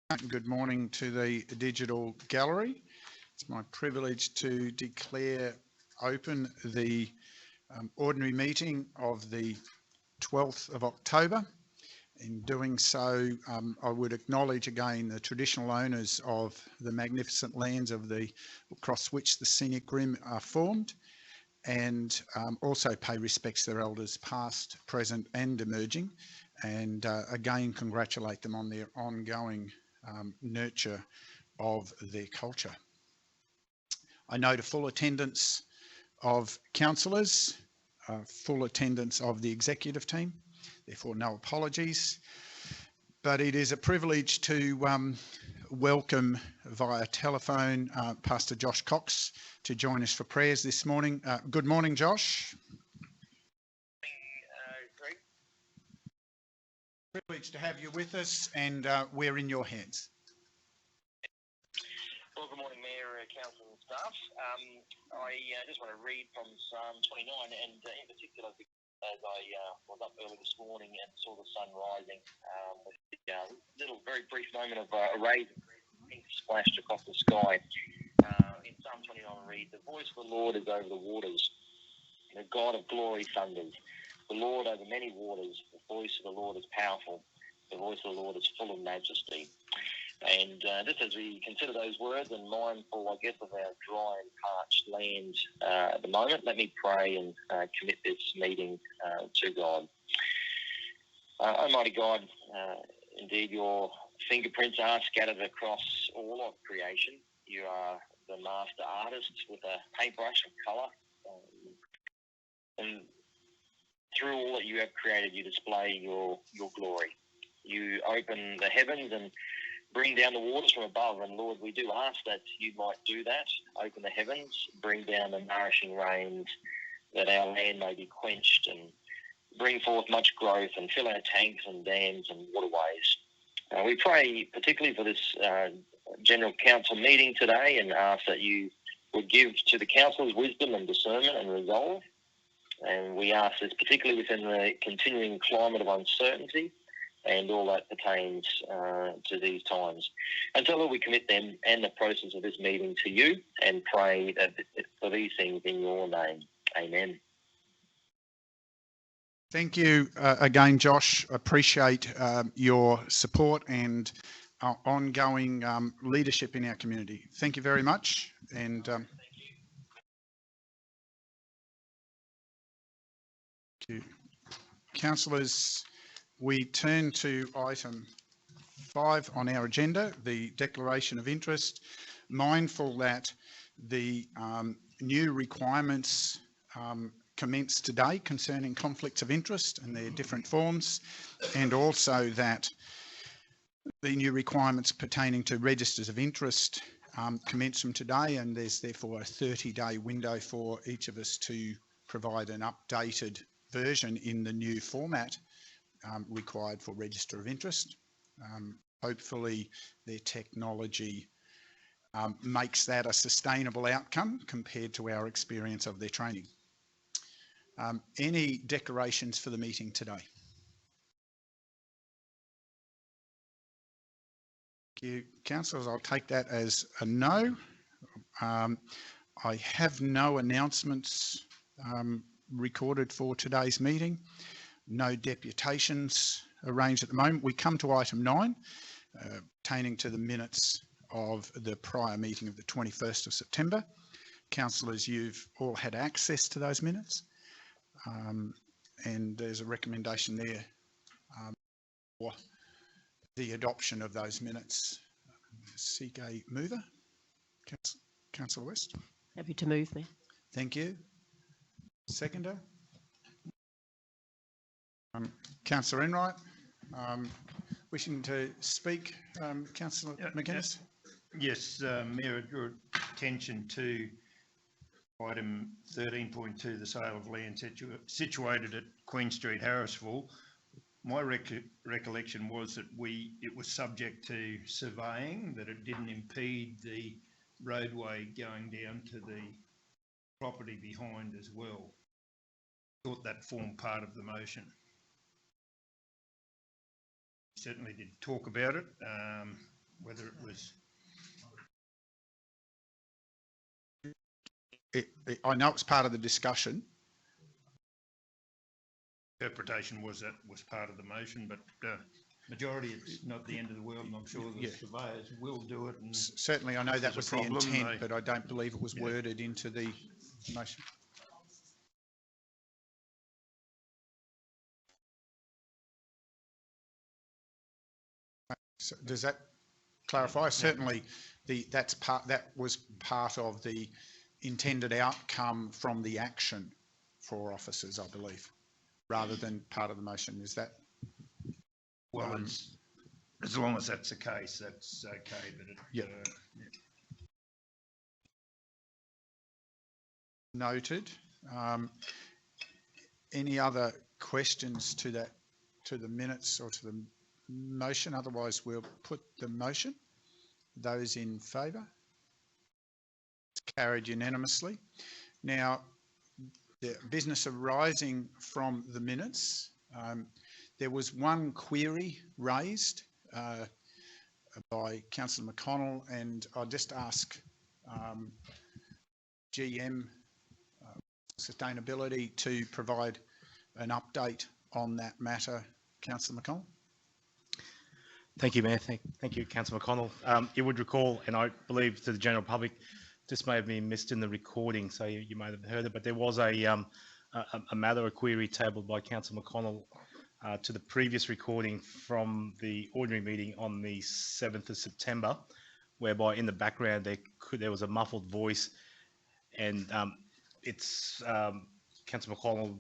Good morning to the digital gallery. It's my privilege to declare open the ordinary meeting of the 12th of October. In doing so, I would acknowledge again the traditional owners of the magnificent lands across which the Scenic Rim are formed, and also pay respects to their elders past, present and emerging, and again congratulate them on their ongoing nurture of their culture. I note a full attendance of councillors, full attendance of the executive team, therefore no apologies. But it is a privilege to welcome via telephone Pastor Josh Cox to join us for prayers this morning. Good morning, Josh. Greg. Privilege to have you with us, and we're in your hands. Well, good morning, Mayor, Council and staff. I just want to read from Psalm 29, and in particular, as I was up early this morning and saw the sun rising, with a little very brief moment of a ray pink splashed across the sky. In Psalm 29, I read, "The voice of the Lord is over the waters. The God of glory thunders. The Lord over many waters. The voice of the Lord is powerful. The voice of the Lord is full of majesty." And just as we consider those words and mindful, I guess, of our dry and parched land at the moment, let me pray and commit this meeting to God. Almighty God, indeed your fingerprints are scattered across all of creation. You are the master artist with a paintbrush of colour. And through all that you have created, you display your glory. You open the heavens and bring down the waters from above. And Lord, we do ask that you might do that. Open the heavens, bring down the nourishing rains, that our land may be quenched and bring forth much growth and fill our tanks and dams and waterways. We pray particularly for this General Council meeting today, and ask that you would give to the councillors wisdom and discernment and resolve. And we ask this particularly within the continuing climate of uncertainty and all that pertains to these times. And so, Lord, we commit them and the process of this meeting to you and pray that for these things in your name. Amen. Thank you again, Josh. Appreciate your support and our ongoing leadership in our community. Thank you very much. And thank you. Councillors, we turn to item 5 on our agenda, the declaration of interest, mindful that the new requirements commence today concerning conflicts of interest and their different forms, and also that the new requirements pertaining to registers of interest commence from today, and there's therefore a 30-day window for each of us to provide an updated version in the new format required for register of interest. Hopefully their technology makes that a sustainable outcome compared to our experience of their training. Any declarations for the meeting today? Thank you, councillors. I'll take that as a no. I have no announcements recorded for today's meeting. No deputations arranged at the moment. We come to item 9, pertaining to the minutes of the prior meeting of the 21st of September. Councillors, you've all had access to those minutes, and there's a recommendation there for the adoption of those minutes. Seek a mover. Councillor West. Happy to move, Mayor. Thank you. Seconder. Councillor Enright, wishing to speak. Councillor McGuinness. Yes, Mayor, your attention to item 13.2, the sale of land situated at Queen Street, Harrisville. My recollection was that it was subject to surveying, that it didn't impede the roadway going down to the property behind as well. Thought that formed part of the motion. Certainly did talk about it. whether it was. I know it's part of the discussion. Interpretation was that was part of the motion, but majority, it's not the end of the world, and I'm sure the surveyors will do it. And certainly, I know that was the intent, but I don't believe it was worded into the motion. So does that clarify? Certainly, that was part of the intended outcome from the action for officers, I believe, rather than part of the motion. Is that? Well, as long as that's the case, that's okay. But Noted. Any other questions to the minutes or to the motion? Otherwise, we'll put the motion. Those in favour? It's carried unanimously. Now, the business arising from the minutes, there was one query raised by Councillor McConnell, and I'll just ask GM Sustainability to provide an update on that matter. Councillor McConnell. Thank you, Mayor. Thank you, Councillor McConnell. You would recall, and I believe to the general public, this may have been missed in the recording, so you may have heard it, but there was a matter, a query tabled by Councillor McConnell to the previous recording from the ordinary meeting on the 7th of September, whereby in the background there was a muffled voice, and Councillor McConnell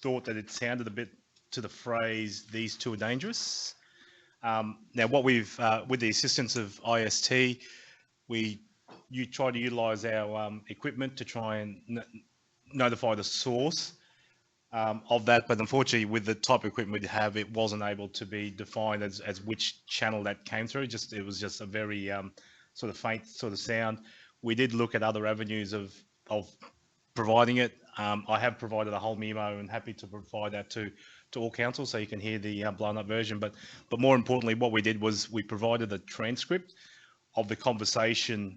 thought that it sounded a bit to the phrase, "These two are dangerous." Now, what we've, with the assistance of IST, you try to utilise our equipment to try and notify the source of that, but unfortunately, with the type of equipment we have, it wasn't able to be defined as which channel that came through. It was just a very sort of faint sort of sound. We did look at other avenues of providing it. I have provided a whole memo and happy to provide that to all council so you can hear the blown up version. But more importantly, what we did was we provided a transcript of the conversation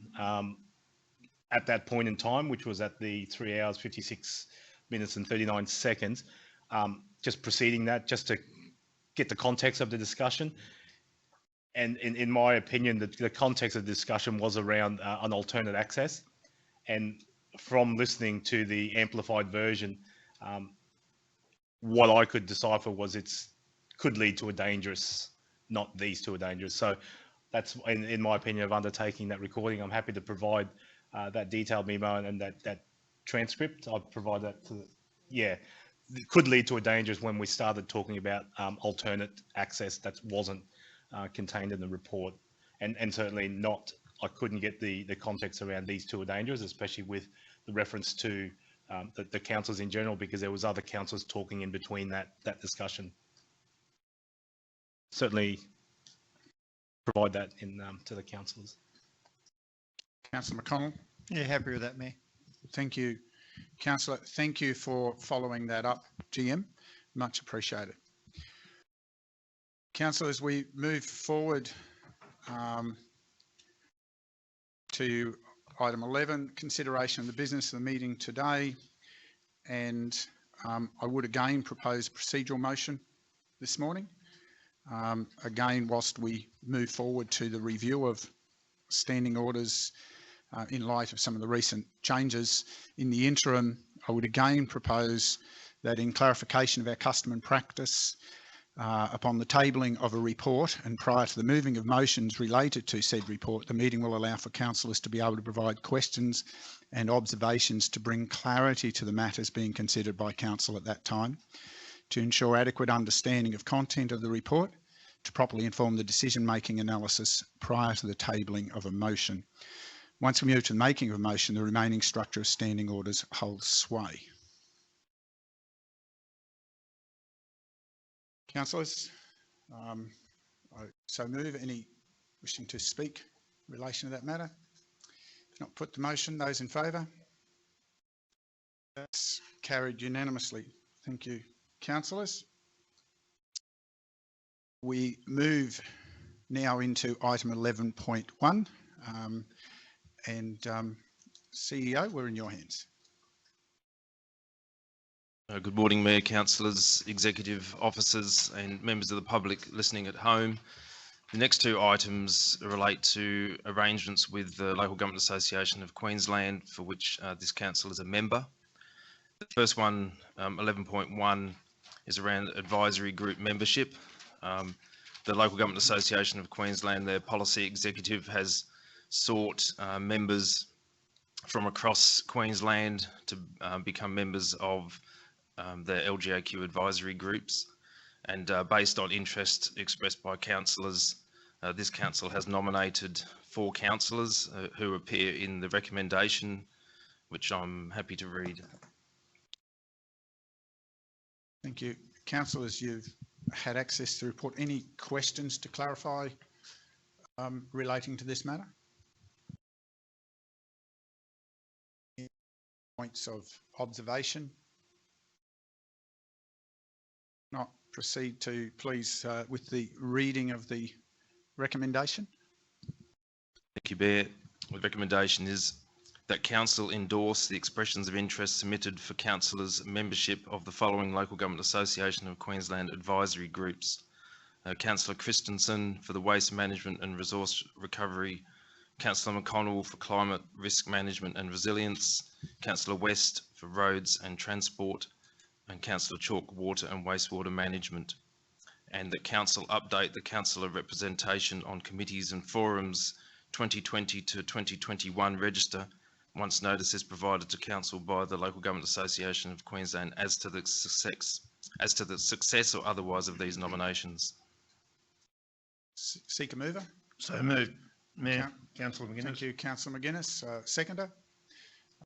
at that point in time, which was at the 3 hours, 56 minutes and 39 seconds, just preceding that, just to get the context of the discussion. And in my opinion, the context of the discussion was around an alternate access. And from listening to the amplified version, what I could decipher was could lead to a dangerous, not these two are dangerous. So that's, in my opinion, of undertaking that recording. I'm happy to provide that detailed memo and that transcript. I'll provide that to, it could lead to a dangerous when we started talking about alternate access that wasn't contained in the report. And certainly not, I couldn't get the context around these two are dangerous, especially with the reference to the councillors in general, because there was other councillors talking in between that discussion. Certainly provide that to the councillors. Councillor McConnell. Yeah, happy with that, Mayor. Thank you, Councillor. Thank you for following that up, GM. Much appreciated. Councillor, as we move forward to item 11, consideration of the business of the meeting today, and I would again propose a procedural motion this morning. Again, whilst we move forward to the review of standing orders in light of some of the recent changes in the interim, I would again propose that in clarification of our custom and practice, upon the tabling of a report and prior to the moving of motions related to said report, the meeting will allow for councillors to be able to provide questions and observations to bring clarity to the matters being considered by council at that time, to ensure adequate understanding of content of the report, to properly inform the decision-making analysis prior to the tabling of a motion. Once we move to the making of a motion, the remaining structure of standing orders holds sway. Councillors, I so move. Any wishing to speak in relation to that matter? If not, put the motion. Those in favour? That's carried unanimously. Thank you, councillors. We move now into item 11.1. CEO, we're in your hands. Good morning, Mayor, councillors, executive officers and members of the public listening at home. The next two items relate to arrangements with the Local Government Association of Queensland, for which this council is a member. The first one, 11.1, is around advisory group membership. The Local Government Association of Queensland, their policy executive, has sought members from across Queensland to become members of the LGAQ advisory groups, and based on interest expressed by councillors, this council has nominated 4 councillors who appear in the recommendation, which I'm happy to read. Thank you. Councillors, you've had access to the report. Any questions to clarify relating to this matter? Any points of observation? Not proceed to, please, with the reading of the recommendation. Thank you, Mayor. The recommendation is that Council endorse the expressions of interest submitted for councillors' membership of the following Local Government Association of Queensland advisory groups. Councillor Christensen for the Waste Management and Resource Recovery, Councillor McConnell for Climate Risk Management and Resilience, Councillor West for Roads and Transport, and Councillor Chalk Water and Wastewater Management. And that Council update the councillor representation on committees and forums 2020 to 2021 register once notice is provided to Council by the Local Government Association of Queensland as to the success or otherwise of these nominations. Seek a mover. So moved. Mayor, Councillor McGuinness. Thank you, Councillor McGuinness. Seconder.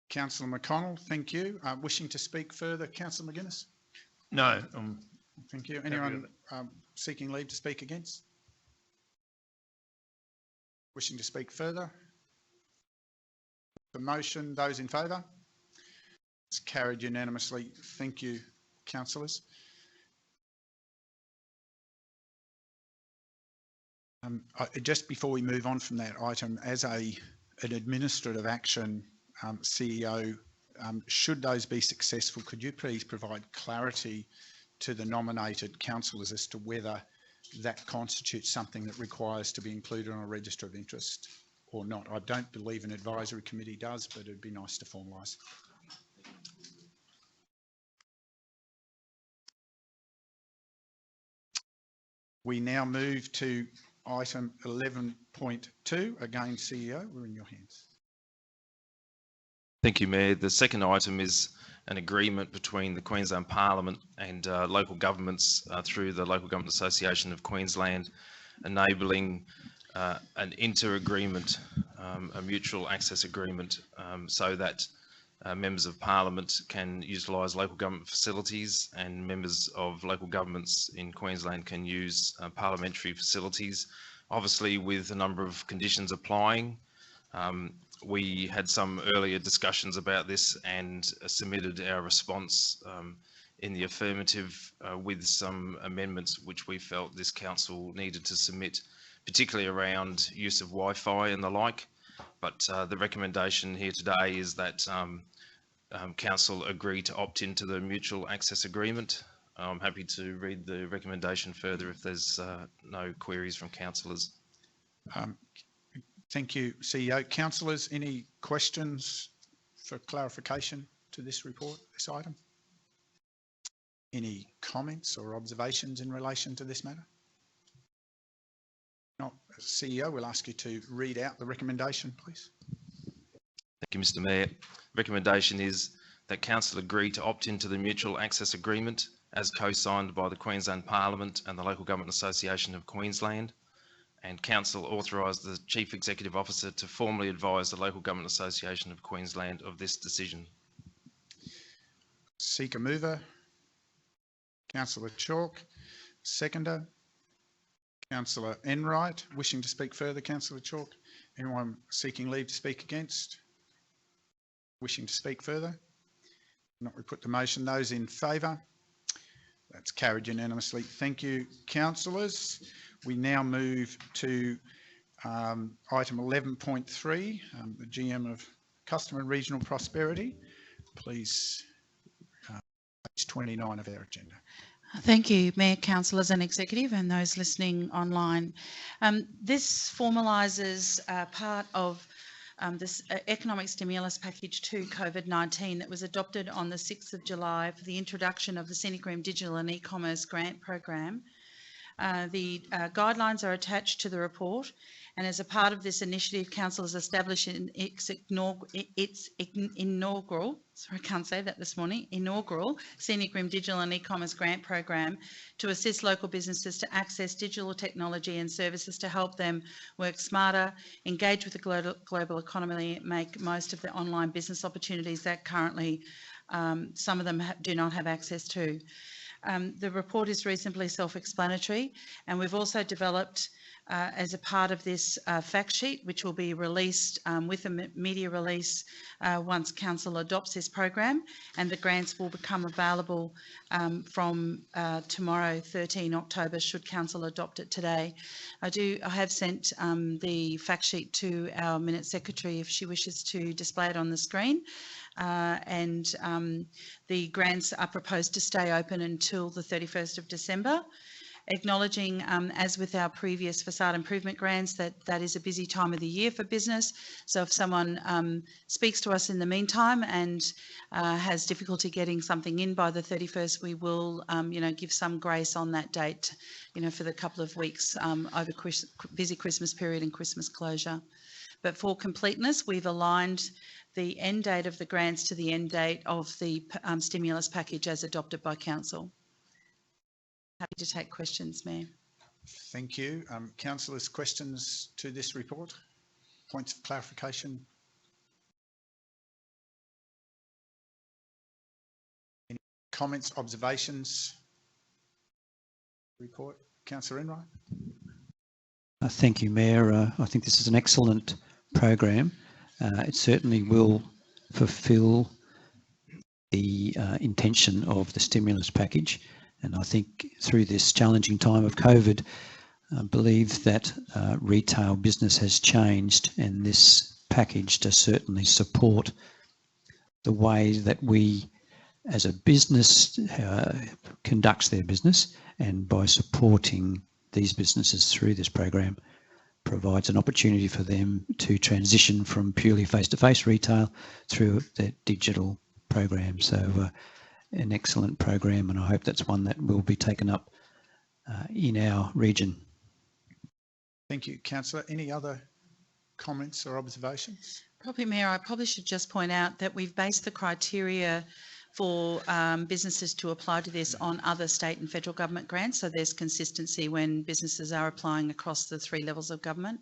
Councillor McConnell, thank you. Wishing to speak further, Councillor McGuinness? No. Thank you. Anyone seeking leave to speak against? Wishing to speak further? The motion, those in favour? It's carried unanimously. Thank you, councillors. Just before we move on from that item, as an administrative action, CEO, should those be successful, could you please provide clarity to the nominated councillors as to whether that constitutes something that requires to be included on a register of interest or not? I don't believe an advisory committee does, but it'd be nice to formalise. We now move to item 11.2. Again, CEO, we're in your hands. Thank you, Mayor. The second item is an agreement between the Queensland Parliament and local governments through the Local Government Association of Queensland, enabling an inter-agreement, a mutual access agreement, so that members of Parliament can utilise local government facilities and members of local governments in Queensland can use parliamentary facilities, obviously with a number of conditions applying. We had some earlier discussions about this and submitted our response in the affirmative with some amendments which we felt this council needed to submit, particularly around use of Wi-Fi and the like. But the recommendation here today is that council agree to opt into the mutual access agreement. I'm happy to read the recommendation further if there's no queries from councillors. Thank you, CEO. Councillors, any questions for clarification to this report, this item? Any comments or observations in relation to this matter? Not. CEO, we'll ask you to read out the recommendation, please. Thank you, Mr. Mayor. Recommendation is that council agree to opt into the mutual access agreement as co-signed by the Queensland Parliament and the Local Government Association of Queensland, and council authorise the Chief Executive Officer to formally advise the Local Government Association of Queensland of this decision. Seek a mover. Councillor Chalk. Seconder. Councillor Enright. Wishing to speak further, Councillor Chalk. Anyone seeking leave to speak against? Wishing to speak further? Not, we put the motion. Those in favour? That That's carried unanimously. Thank you, councillors. We now move to item 11.3, the GM of Customer and Regional Prosperity. Please, page 29 of our agenda. Thank you, Mayor, councillors and executive and those listening online. This formalises part of this economic stimulus package to COVID-19 that was adopted on the 6th of July for the introduction of the Scenic Rim Digital and E-commerce Grant Program. The guidelines are attached to the report, and as a part of this initiative, Council has established its inaugural, sorry, I can't say that this morning, inaugural Scenic Rim Digital and E-commerce Grant Program to assist local businesses to access digital technology and services to help them work smarter, engage with the global economy, and make most of the online business opportunities that currently some of them do not have access to. The report is reasonably self-explanatory, and we've also developed as a part of this fact sheet, which will be released with a media release once Council adopts this program, and the grants will become available from tomorrow, 13 October, should Council adopt it today. I have sent the fact sheet to our Minute Secretary if she wishes to display it on the screen. The grants are proposed to stay open until the 31st of December, acknowledging, as with our previous facade improvement grants, that is a busy time of the year for business. So if someone speaks to us in the meantime and has difficulty getting something in by the 31st, we will, give some grace on that date, for the couple of weeks over busy Christmas period and Christmas closure. But for completeness, we've aligned the end date of the grants to the end date of the stimulus package as adopted by Council. Happy to take questions, Mayor. Thank you. Councillors, questions to this report? Points of clarification? Any comments, observations? Report. Councillor Enright. Thank you, Mayor. I think this is an excellent program. It certainly will fulfil the intention of the stimulus package. And I think through this challenging time of COVID, I believe that retail business has changed, and this package does certainly support the way that we as a business conducts their business, and by supporting these businesses through this program provides an opportunity for them to transition from purely face-to-face retail through that digital program. So an excellent program, and I hope that's one that will be taken up in our region. Thank you, Councillor. Any other comments or observations? Probably, Mayor, I probably should just point out that we've based the criteria for businesses to apply to this on other state and federal government grants, so there's consistency when businesses are applying across the 3 levels of government.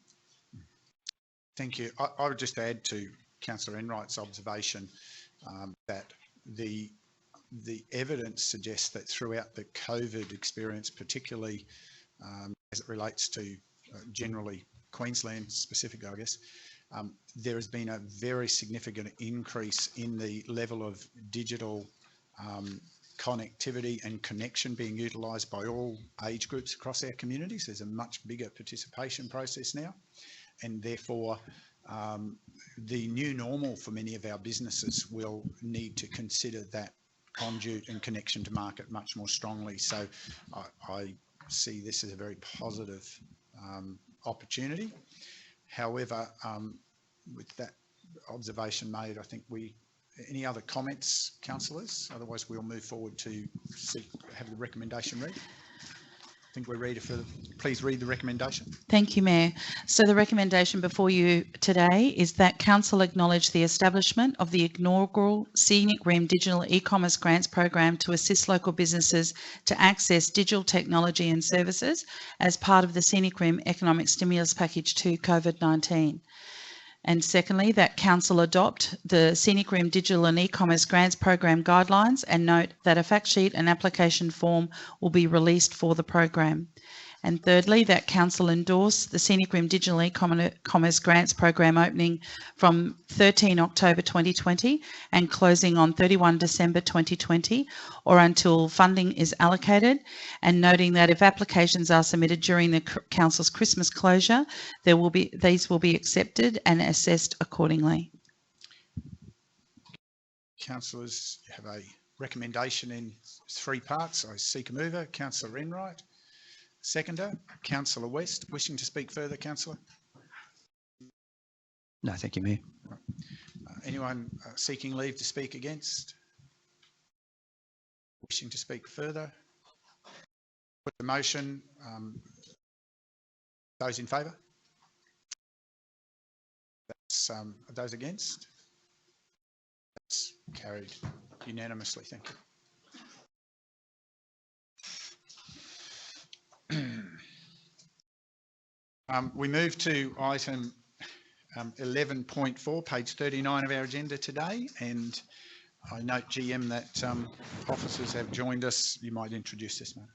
Thank you. I would just add to Councillor Enright's observation that the evidence suggests that throughout the COVID experience, particularly as it relates to generally Queensland specifically, I guess, there has been a very significant increase in the level of digital connectivity and connection being utilised by all age groups across our communities. There's a much bigger participation process now, and therefore the new normal for many of our businesses will need to consider that conduit and connection to market much more strongly. So I see this as a very positive opportunity. However, with that observation made, I think any other comments, councillors? Otherwise, we'll move forward to have the recommendation read. I think we're ready please read the recommendation. Thank you, Mayor. So the recommendation before you today is that Council acknowledge the establishment of the inaugural Scenic Rim Digital E-commerce Grants Program to assist local businesses to access digital technology and services as part of the Scenic Rim Economic Stimulus Package to COVID-19. And secondly, that Council adopt the Scenic Rim Digital and E-commerce Grants Program guidelines, and note that a fact sheet and application form will be released for the program. And thirdly, that Council endorse the Scenic Rim Digital E-Commerce Grants Program opening from 13 October 2020 and closing on 31 December 2020 or until funding is allocated, and noting that if applications are submitted during the Council's Christmas closure, these will be accepted and assessed accordingly. Councillors, you have a recommendation in 3 parts. I seek a mover. Councillor Enright. Seconder, Councillor West. Wishing to speak further, Councillor? No, thank you, Mayor. Anyone seeking leave to speak against? Wishing to speak further? Put the motion. Those in favour? Those against? That's carried unanimously. Thank you. We move to item 11.4, page 39 of our agenda today, and I note, GM, that officers have joined us. You might introduce this, Madam.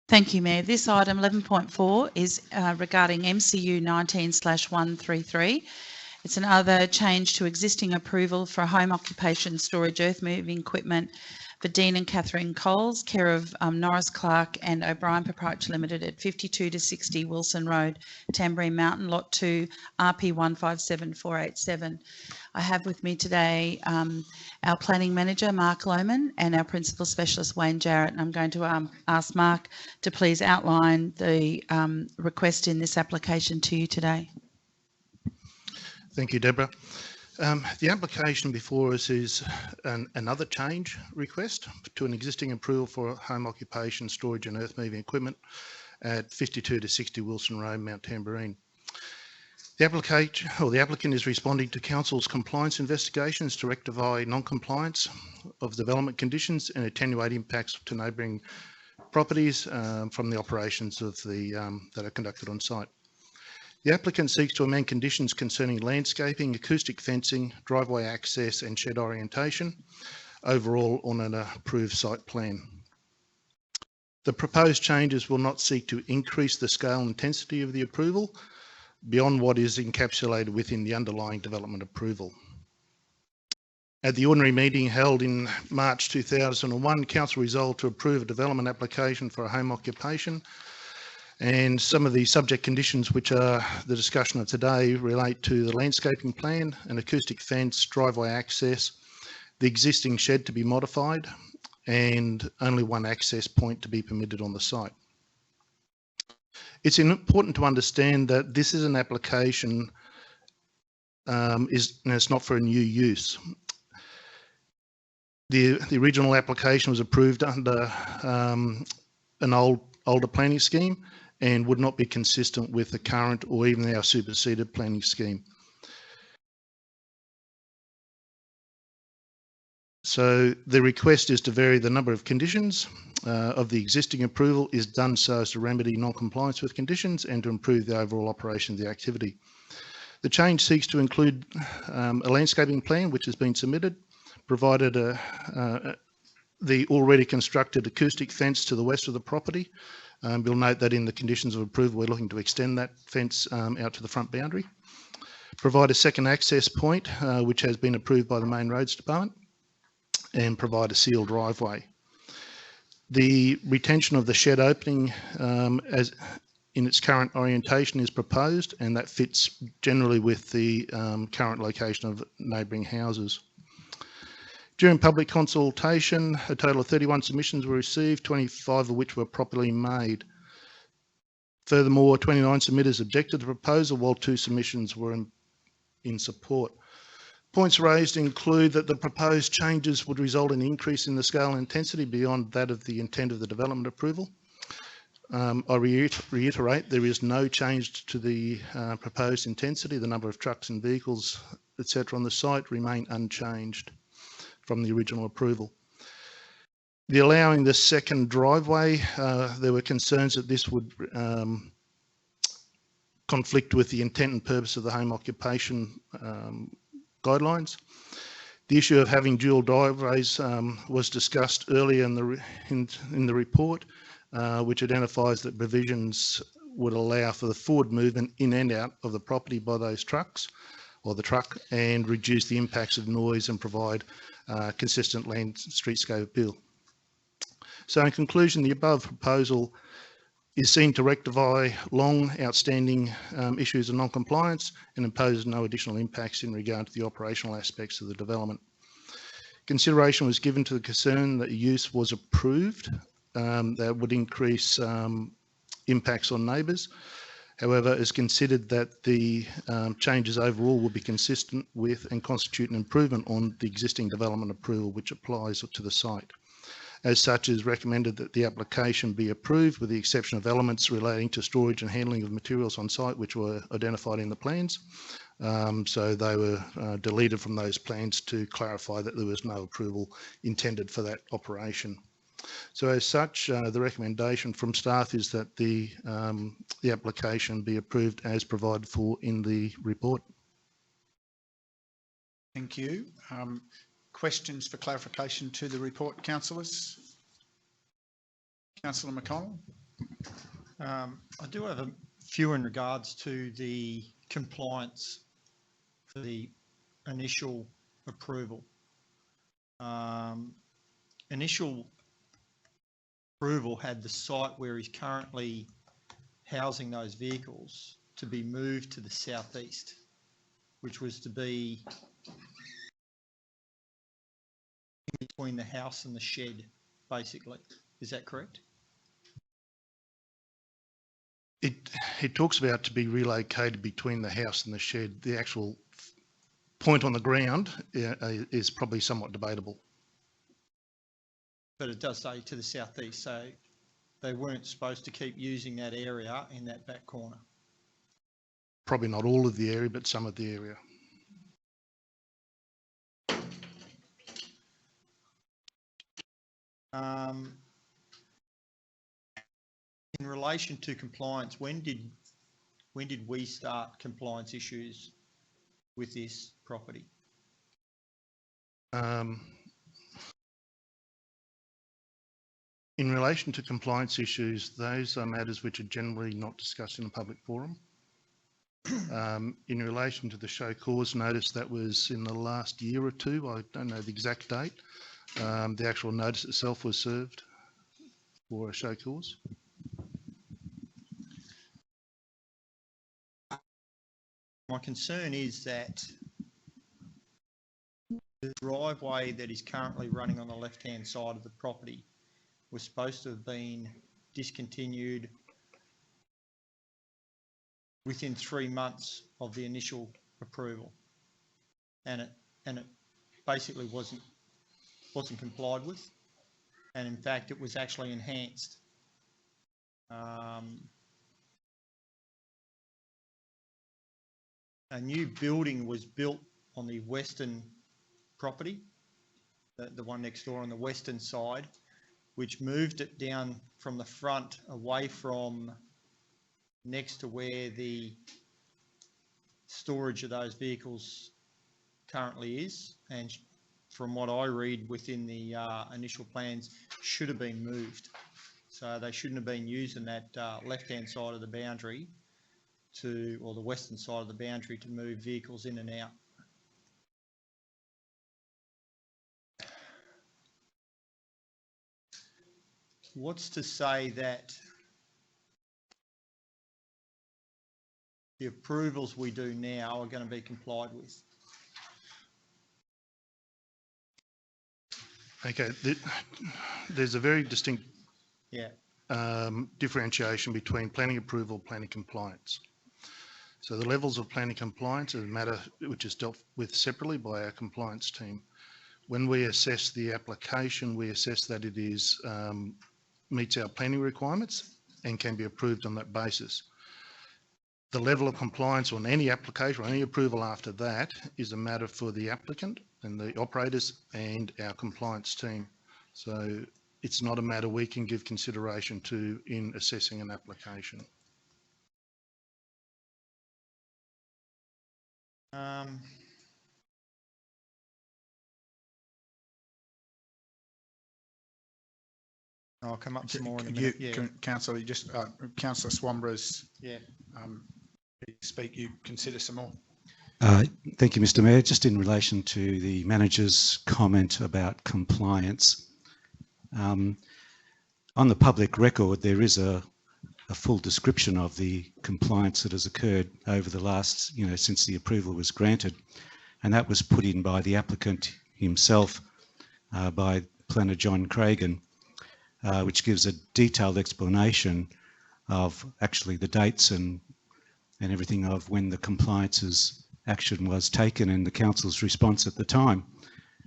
Thank you, Mayor. This item 11.4 is regarding MCU 19/133. It's another change to existing approval for home occupation storage earth moving equipment for Dean and Catherine Coles, care of Norris Clark and O'Brien Proprietary Limited at 52 to 60 Wilson Road, Tamborine Mountain, Lot 2, RP 157487. I have with me today our Planning Manager, Mark Lohman, and our Principal Specialist, Wayne Jarrett. And I'm going to ask Mark to please outline the request in this application to you today. Thank you, Deborah. The application before us is another change request to an existing approval for home occupation, storage and earth moving equipment at 52 to 60 Wilson Road, Mount Tamborine. The applicant is responding to Council's compliance investigations to rectify non-compliance of development conditions and attenuate impacts to neighbouring properties from the operations of that are conducted on site. The applicant seeks to amend conditions concerning landscaping, acoustic fencing, driveway access and shed orientation, overall on an approved site plan. The proposed changes will not seek to increase the scale and intensity of the approval beyond what is encapsulated within the underlying development approval. At the ordinary meeting held in March 2001, Council resolved to approve a development application for a home occupation, and some of the subject conditions which are the discussion of today relate to the landscaping plan, an acoustic fence, driveway access, the existing shed to be modified, and only one access point to be permitted on the site. It's important to understand that this is an application, it's not for a new use. The original application was approved under an older planning scheme and would not be consistent with the current or even our superseded planning scheme. So the request is to vary the number of conditions of the existing approval is done so as to remedy non-compliance with conditions and to improve the overall operation of the activity. The change seeks to include a landscaping plan which has been submitted, provided the already constructed acoustic fence to the west of the property. We'll note that in the conditions of approval, we're looking to extend that fence out to the front boundary. Provide a second access point, which has been approved by the Main Roads Department, and provide a sealed driveway. The retention of the shed opening as in its current orientation is proposed, and that fits generally with the current location of neighbouring houses. During public consultation, a total of 31 submissions were received, 25 of which were properly made. Furthermore, 29 submitters objected to the proposal, while 2 submissions were in support. Points raised include that the proposed changes would result in an increase in the scale and intensity beyond that of the intent of the development approval. I reiterate, there is no change to the proposed intensity. The number of trucks and vehicles, etc. on the site remain unchanged from the original approval. The allowing the second driveway, there were concerns that this would conflict with the intent and purpose of the home occupation guidelines. The issue of having dual driveways was discussed earlier in the report. which identifies that provisions would allow for the forward movement in and out of the property by those trucks or the truck and reduce the impacts of noise and provide consistent land streetscape appeal. So in conclusion, the above proposal is seen to rectify long outstanding issues of non-compliance and imposes no additional impacts in regard to the operational aspects of the development. Consideration was given to the concern that use was approved that would increase impacts on neighbours. However, it's considered that the changes overall will be consistent with and constitute an improvement on the existing development approval which applies to the site. As such, it is recommended that the application be approved with the exception of elements relating to storage and handling of materials on site which were identified in the plans. So they were deleted from those plans to clarify that there was no approval intended for that operation. So as such, the recommendation from staff is that the application be approved as provided for in the report. Thank you. Questions for clarification to the report, councillors? Councillor McConnell? I do have a few in regards to the compliance for the initial approval. Initial approval had the site where he's currently housing those vehicles to be moved to the southeast, which was to be in between the house and the shed, basically. Is that correct? It talks about to be relocated between the house and the shed. The actual point on the ground is probably somewhat debatable. But it does say to the southeast, so they weren't supposed to keep using that area in that back corner. Probably not all of the area, but some of the area. In relation to compliance, when did we start compliance issues with this property? In relation to compliance issues, those are matters which are generally not discussed in a public forum. In relation to the show cause notice, that was in the last year or two. I don't know the exact date. The actual notice itself was served for a show cause. My concern is that the driveway that is currently running on the left-hand side of the property was supposed to have been discontinued within 3 months of the initial approval, and it basically wasn't complied with, and in fact it was actually enhanced. A new building was built on the western property, the one next door on the western side, which moved it down from the front away from next to where the storage of those vehicles currently is, and from what I read within the initial plans, should have been moved. So they shouldn't have been using that left-hand side of the boundary or the western side of the boundary to move vehicles in and out. What's to say that the approvals we do now are going to be complied with? Okay, there's a very distinct Yeah. differentiation between planning approval, planning compliance. So the levels of planning compliance is a matter which is dealt with separately by our compliance team. When we assess the application, we assess that it is meets our planning requirements and can be approved on that basis. The level of compliance on any application or any approval after that is a matter for the applicant and the operators and our compliance team. So it's not a matter we can give consideration to in assessing an application. I'll come up some more in a minute. Yeah, Councillor, Councillor Swambara's yeah. speak, you consider some more. Thank you, Mr. Mayor. Just in relation to the manager's comment about compliance, on the public record, there is a full description of the compliance that has occurred over the last, since the approval was granted, and that was put in by the applicant himself, by Planner John Cragen, which gives a detailed explanation of actually the dates and everything of when the compliance's action was taken and the council's response at the time.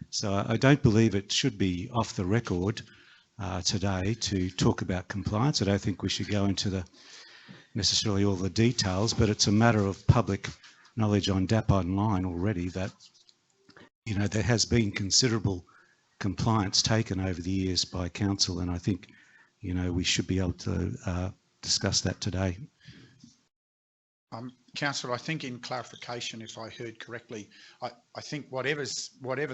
So I don't believe it should be off the record today to talk about compliance. I don't think we should go into necessarily all the details, but it's a matter of public knowledge on DAP Online already that, there has been considerable compliance taken over the years by council, and I think, we should be able to discuss that today. Councillor, I think in clarification, if I heard correctly, I think whatever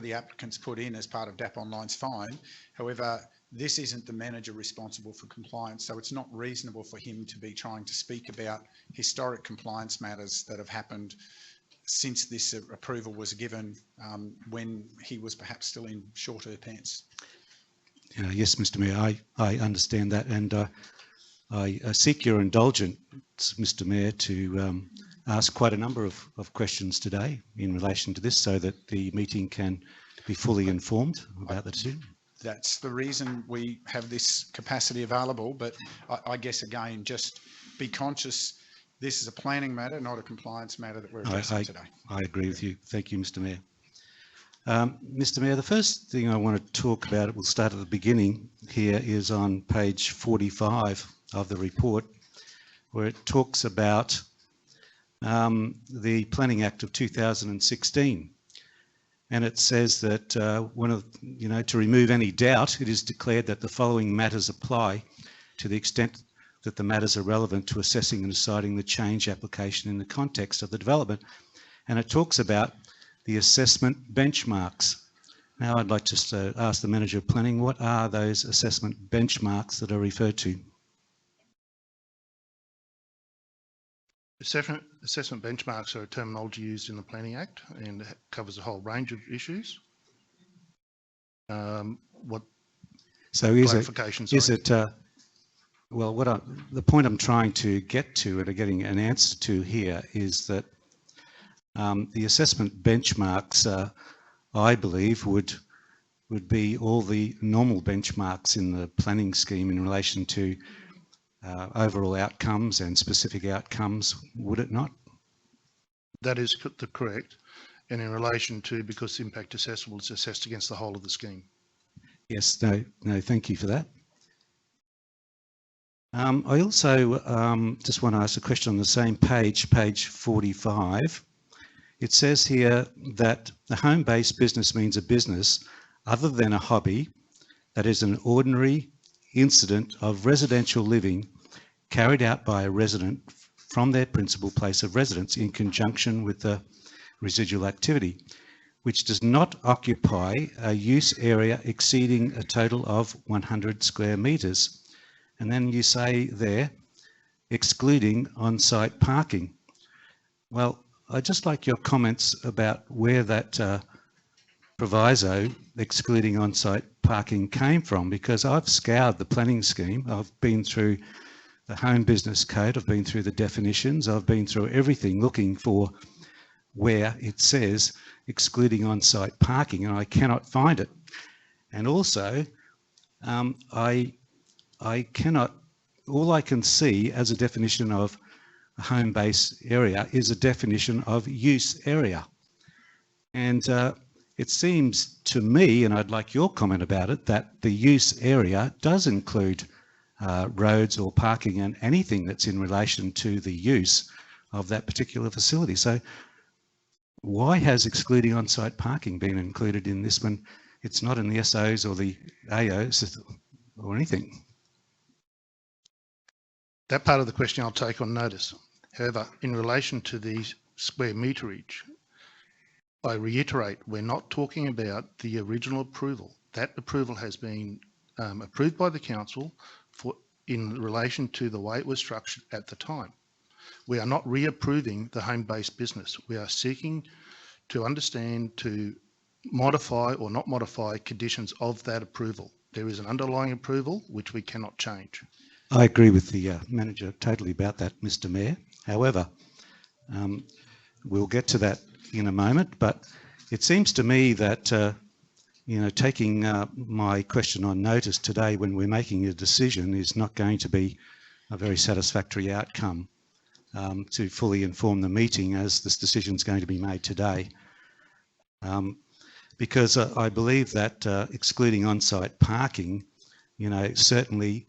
the applicants put in as part of DAP Online's fine. However, this isn't the manager responsible for compliance, so it's not reasonable for him to be trying to speak about historic compliance matters that have happened since this approval was given, when he was perhaps still in shorter pants. Yes, Mr. Mayor, I understand that, and I seek your indulgence, Mr. Mayor, to ask quite a number of questions today in relation to this so that the meeting can be fully informed about the decision. That's the reason we have this capacity available, but I guess, again, just be conscious, this is a planning matter, not a compliance matter that we're addressing today. I agree with you. Thank you, Mr. Mayor. Mr. Mayor, the first thing I want to talk about, we'll start at the beginning here, is on page 45 of the report, where it talks about the Planning Act of 2016. And it says that to remove any doubt, it is declared that the following matters apply to the extent that the matters are relevant to assessing and deciding the change application in the context of the development. And it talks about the assessment benchmarks. Now I'd like to ask the Manager of Planning, what are those assessment benchmarks that are referred to? Assessment benchmarks are a terminology used in the Planning Act and covers a whole range of issues. The point I'm trying to get to and getting an answer to here is that the assessment benchmarks, I believe, would be all the normal benchmarks in the planning scheme in relation to overall outcomes and specific outcomes, would it not? That is correct. And in relation to, because impact assessable is assessed against the whole of the scheme. Yes, no, thank you for that. I also just want to ask a question on the same page 45. It says here that a home-based business means a business other than a hobby that is an ordinary incident of residential living carried out by a resident from their principal place of residence in conjunction with the residual activity, which does not occupy a use area exceeding a total of 100 square metres. And then you say there, excluding on-site parking. Well, I'd just like your comments about where that proviso excluding on-site parking came from, because I've scoured the planning scheme. I've been through the Home Business Code, I've been through the definitions, I've been through everything looking for where it says excluding on-site parking, and I cannot find it. And also, I cannot, all I can see as a definition of a home-based area is a definition of use area. And it seems to me, and I'd like your comment about it, that the use area does include roads or parking and anything that's in relation to the use of that particular facility. So why has excluding on-site parking been included in this when it's not in the SOs or the AOs or anything? That part of the question I'll take on notice. However, in relation to the square meterage, I reiterate, we're not talking about the original approval. That approval has been approved by the council in relation to the way it was structured at the time. We are not reapproving the home-based business. We are seeking to understand, to modify or not modify conditions of that approval. There is an underlying approval which we cannot change. I agree with the manager totally about that, Mr. Mayor. However, we'll get to that in a moment, but it seems to me that, taking my question on notice today when we're making a decision is not going to be a very satisfactory outcome to fully inform the meeting as this decision is going to be made today. Because I believe that excluding on-site parking, certainly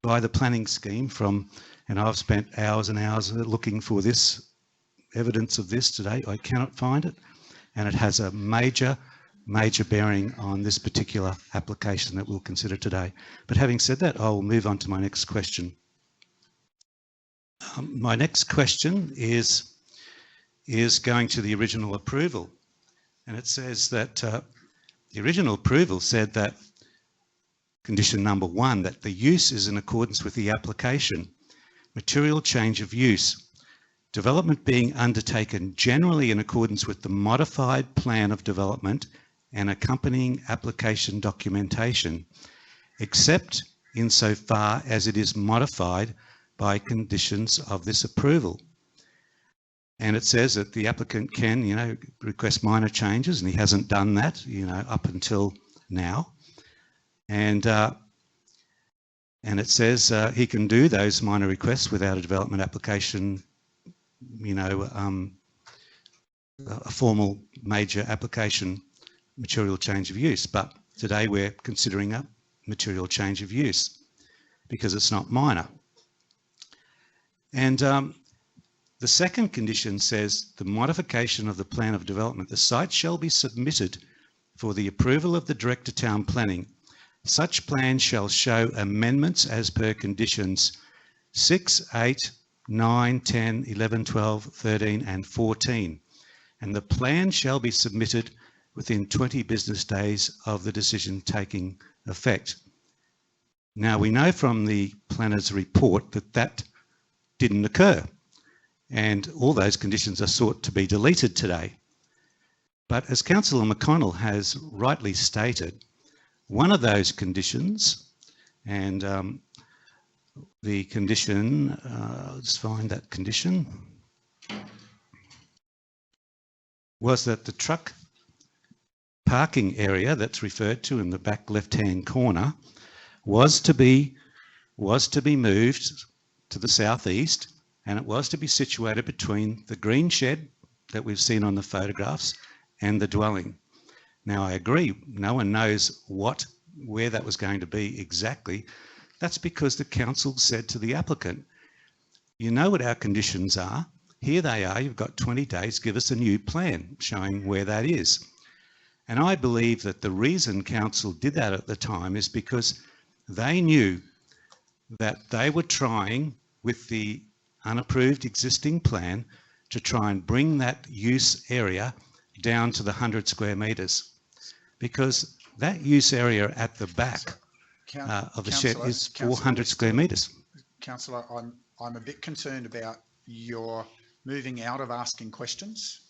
by the planning scheme and I've spent hours and hours looking for this evidence of this today. I cannot find it, and it has a major bearing on this particular application that we'll consider today. But having said that, I will move on to my next question. My next question is going to the original approval, and it says that the original approval said that condition number 1, that the use is in accordance with the application, material change of use, development being undertaken generally in accordance with the modified plan of development and accompanying application documentation, except insofar as it is modified by conditions of this approval. And it says that the applicant can, request minor changes, and he hasn't done that, up until now. And it says he can do those minor requests without a development application, a formal major application material change of use. But today we're considering a material change of use because it's not minor. And the second condition says the modification of the plan of development, the site shall be submitted for the approval of the Director Town Planning. Such plan shall show amendments as per conditions 6, 8, 9, 10, 11, 12, 13 and 14. And the plan shall be submitted within 20 business days of the decision taking effect. Now we know from the planner's report that that didn't occur, and all those conditions are sought to be deleted today. But as Councillor McConnell has rightly stated, one of those conditions, and the condition, let's find that condition, was that the truck parking area that's referred to in the back left-hand corner was to be moved to the southeast, and it was to be situated between the green shed that we've seen on the photographs and the dwelling. Now I agree, no one knows where that was going to be exactly. That's because the council said to the applicant, you know what our conditions are, here they are, you've got 20 days, give us a new plan showing where that is. And I believe that the reason council did that at the time is because they knew that they were trying with the unapproved existing plan to try and bring that use area down to the 100 square metres, because that use area at the back of the shed is 400 square metres. Councillor, I'm a bit concerned about your moving out of asking questions.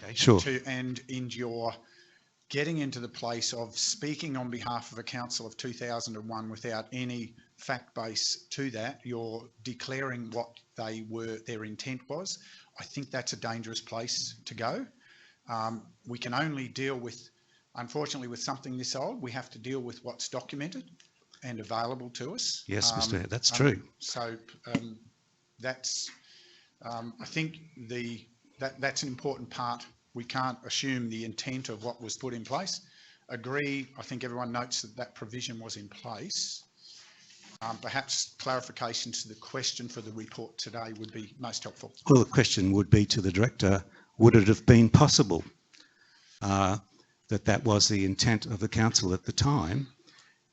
Okay, sure. And your getting into the place of speaking on behalf of a council of 2001 without any fact base to that. You're declaring what their intent was. I think that's a dangerous place to go. We can only deal with, unfortunately, with something this old. We have to deal with what's documented and available to us. Yes, Mr. That's true. So that's, I think that's an important part. We can't assume the intent of what was put in place. Agree, I think everyone notes that provision was in place. Perhaps clarifications to the question for the report today would be most helpful. Well, the question would be to the director, would it have been possible that was the intent of the council at the time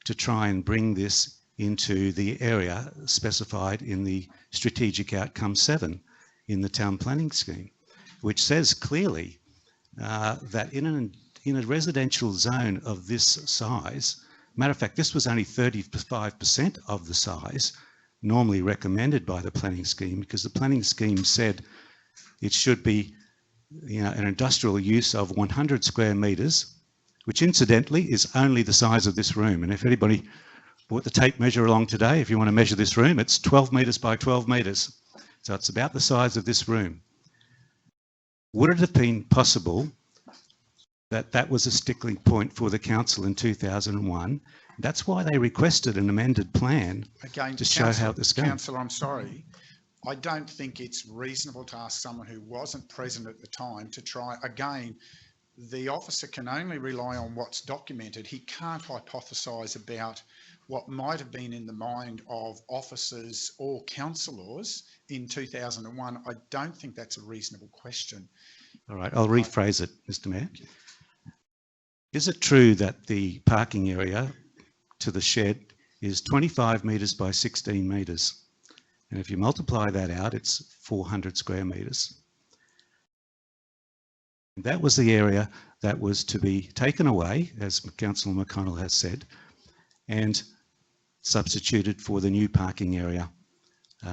to try and bring this into the area specified in the strategic outcome 7 in the town planning scheme, which says clearly that in a residential zone of this size, Matter of fact, this was only 35% of the size normally recommended by the planning scheme, because the planning scheme said it should be, you know, an industrial use of 100 square metres, which incidentally is only the size of this room. And if anybody brought the tape measure along today, if you want to measure this room, it's 12 metres by 12 metres. So it's about the size of this room. Would it have been possible that that was a sticking point for the council in 2001? That's why they requested an amended plan to show how this goes. Councillor, I'm sorry. I don't think it's reasonable to ask someone who wasn't present at the time to try again. The officer can only rely on what's documented. He can't hypothesise about what might have been in the mind of officers or councillors in 2001. I don't think that's a reasonable question. All right, I'll rephrase it, Mr. Mayor. Is it true that the parking area to the shed is 25 metres by 16 metres? And if you multiply that out, it's 400 square metres. That was the area that was to be taken away, as Councillor McConnell has said, and substituted for the new parking area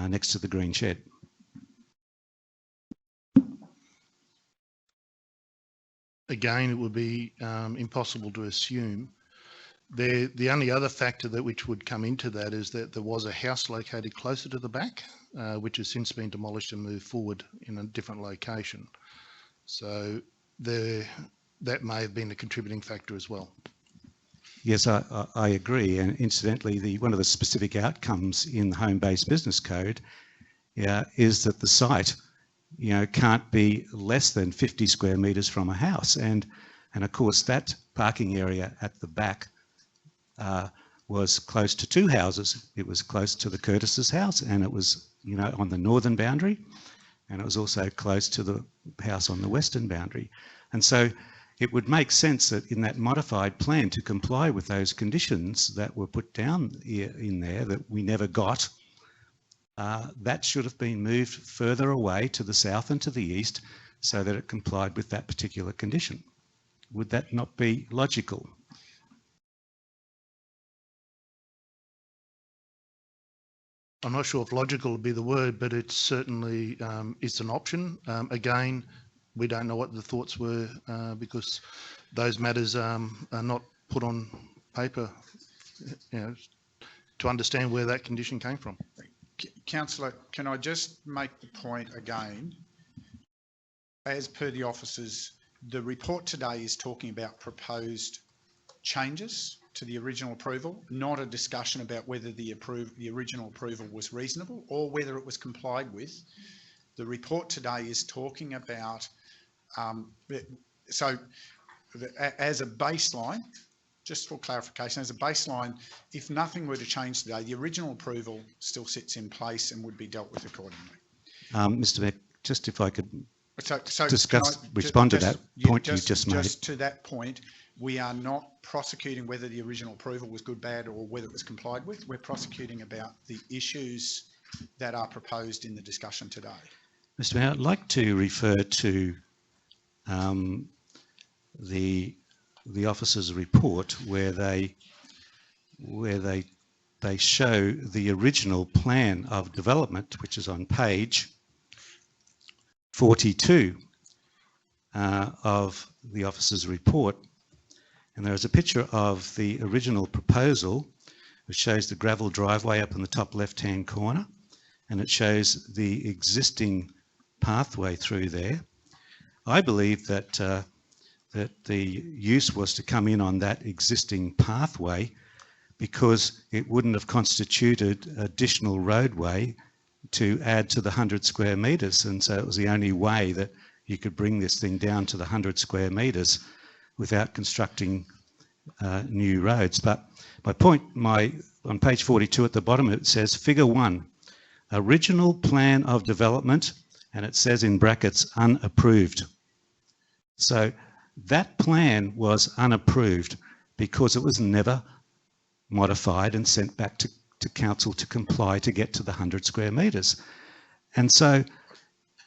next to the green shed. Again, it would be impossible to assume. The only other factor which would come into that is that there was a house located closer to the back, which has since been demolished and moved forward in a different location. So that may have been a contributing factor as well. Yes, I agree. And incidentally, one of the specific outcomes in the home-based business code is that the site, you know, can't be less than 50 square metres from a house. And of course, that parking area at the back was close to two houses. It was close to the Curtis's house, and it was, you know, on the northern boundary, and it was also close to the house on the western boundary. And so it would make sense that in that modified plan to comply with those conditions that were put down in there that we never got, that should have been moved further away to the south and to the east so that it complied with that particular condition. Would that not be logical? I'm not sure if logical would be the word, but it's certainly it's an option. Again, we don't know what the thoughts were because those matters are not put on paper, you know, to understand where that condition came from. Councillor, can I just make the point again? As per the officers, the report today is talking about proposed changes to the original approval, not a discussion about whether the original approval was reasonable or whether it was complied with. The report today is talking about, as a baseline, just for clarification, as a baseline, if nothing were to change today, the original approval still sits in place and would be dealt with accordingly. Mr. Mayor, just if I could respond to that point you just made. Just to that point, we are not prosecuting whether the original approval was good, bad, or whether it was complied with. We're prosecuting about the issues that are proposed in the discussion today. Mr. Mayor, I'd like to refer to the officers' report where they show the original plan of development, which is on page 42 of the officers' report. And there is a picture of the original proposal, which shows the gravel driveway up in the top left-hand corner, and it shows the existing pathway through there. I believe that that the use was to come in on that existing pathway because it wouldn't have constituted additional roadway to add to the 100 square metres, and so it was the only way that you could bring this thing down to the 100 square metres without constructing new roads. But my point, on page 42 at the bottom, it says figure 1, original plan of development, and it says in brackets unapproved. So that plan was unapproved because it was never modified and sent back to council to comply to get to the 100 square metres. And so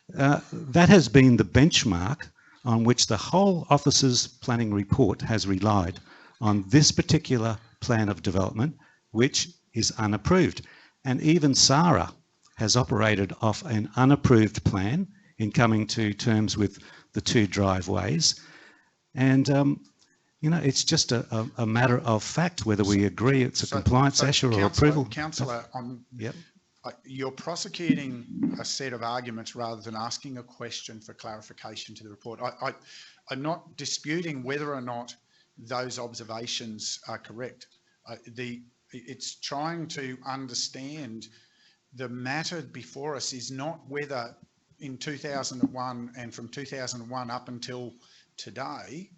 that has been the benchmark on which the whole officer's planning report has relied, on this particular plan of development, which is unapproved. And even Sarah has operated off an unapproved plan in coming to terms with the 2 driveways. And, you know, it's just a matter of fact whether we agree it's a compliance issue or approval. Councillor, Yep. you're prosecuting a set of arguments rather than asking a question for clarification to the report. I'm not disputing whether or not those observations are correct. It's trying to understand the matter before us is not whether in 2001 and from 2001 up until today,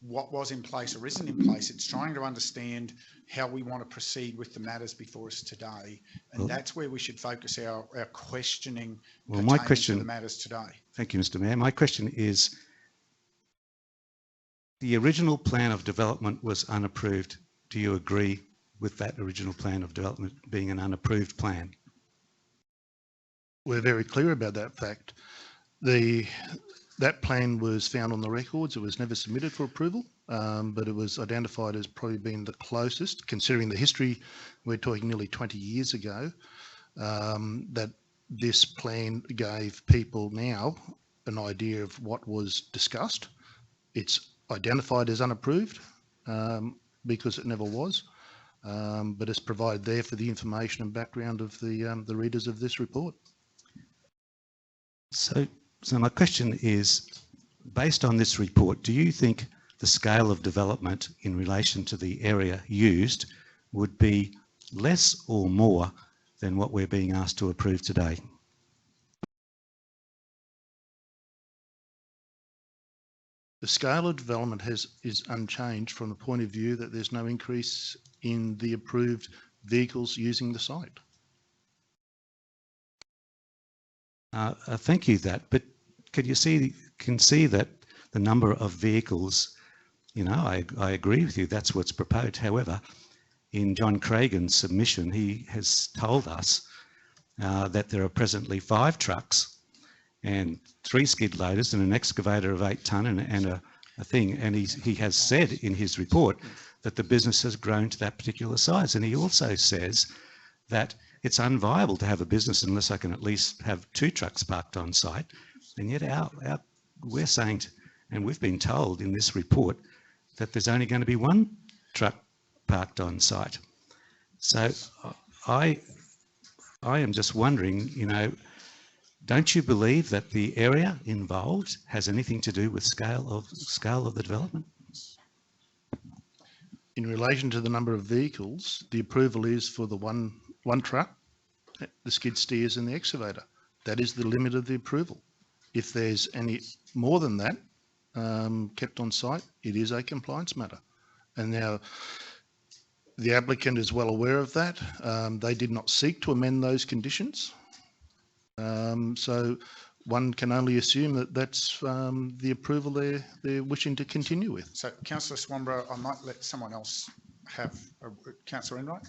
what was in place or isn't in place. It's trying to understand how we want to proceed with the matters before us today. And that's where we should focus our questioning to the matters today. Thank you, Mr. Mayor. My question is, the original plan of development was unapproved. Do you agree with that original plan of development being an unapproved plan? We're very clear about that fact. That plan was found on the records. It was never submitted for approval, but it was identified as probably being the closest, considering the history. We're talking nearly 20 years ago, that this plan gave people now an idea of what was discussed. It's identified as unapproved because it never was, but it's provided there for the information and background of the readers of this report. So my question is, based on this report, do you think the scale of development in relation to the area used would be less or more than what we're being asked to approve today? The scale of development is unchanged from the point of view that there's no increase in the approved vehicles using the site. Thank you but can you see that the number of vehicles, you know, I agree with you, that's what's proposed. However, in John Cragen's submission, he has told us that there are presently 5 trucks and 3 skid loaders and an excavator of 8 tonne and a thing. And he has said in his report that the business has grown to that particular size. And he also says that it's unviable to have a business unless I can at least have 2 trucks parked on site. And yet we're saying, and we've been told in this report, that there's only going to be 1 truck parked on site. So I am just wondering, you know, don't you believe that the area involved has anything to do with scale of the development? In relation to the number of vehicles, the approval is for the one truck, the skid steers and the excavator. That is the limit of the approval. If there's any more than that kept on site, it is a compliance matter. And now the applicant is well aware of that. They did not seek to amend those conditions. So one can only assume that that's the approval they're wishing to continue with. So, Councillor Swanborough, I might let someone else have, Councillor Enright.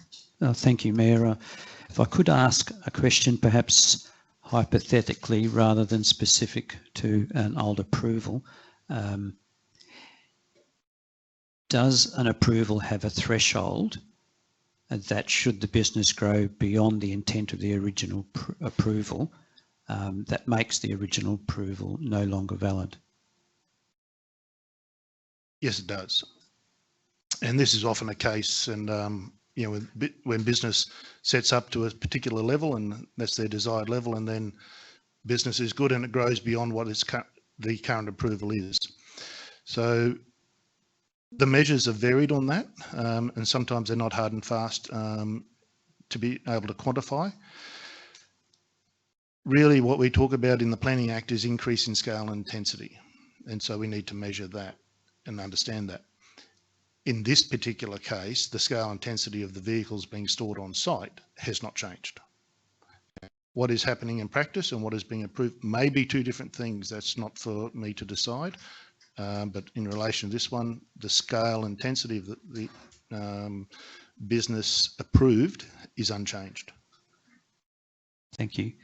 Thank you, Mayor. If I could ask a question, perhaps hypothetically rather than specific to an old approval. Does an approval have a threshold that should the business grow beyond the intent of the original approval, that makes the original approval no longer valid? Yes, it does. And this is often a case, and you know, when business sets up to a particular level and that's their desired level, and then business is good and it grows beyond what the current approval is. So the measures are varied on that, and sometimes they're not hard and fast to be able to quantify. Really what we talk about in the Planning Act is increase in scale and intensity. And so we need to measure that and understand that. In this particular case, the scale and intensity of the vehicles being stored on site has not changed. What is happening in practice and what is being approved may be 2 different things. That's not for me to decide. But in relation to this one, the scale and intensity of the business approved is unchanged. Thank you.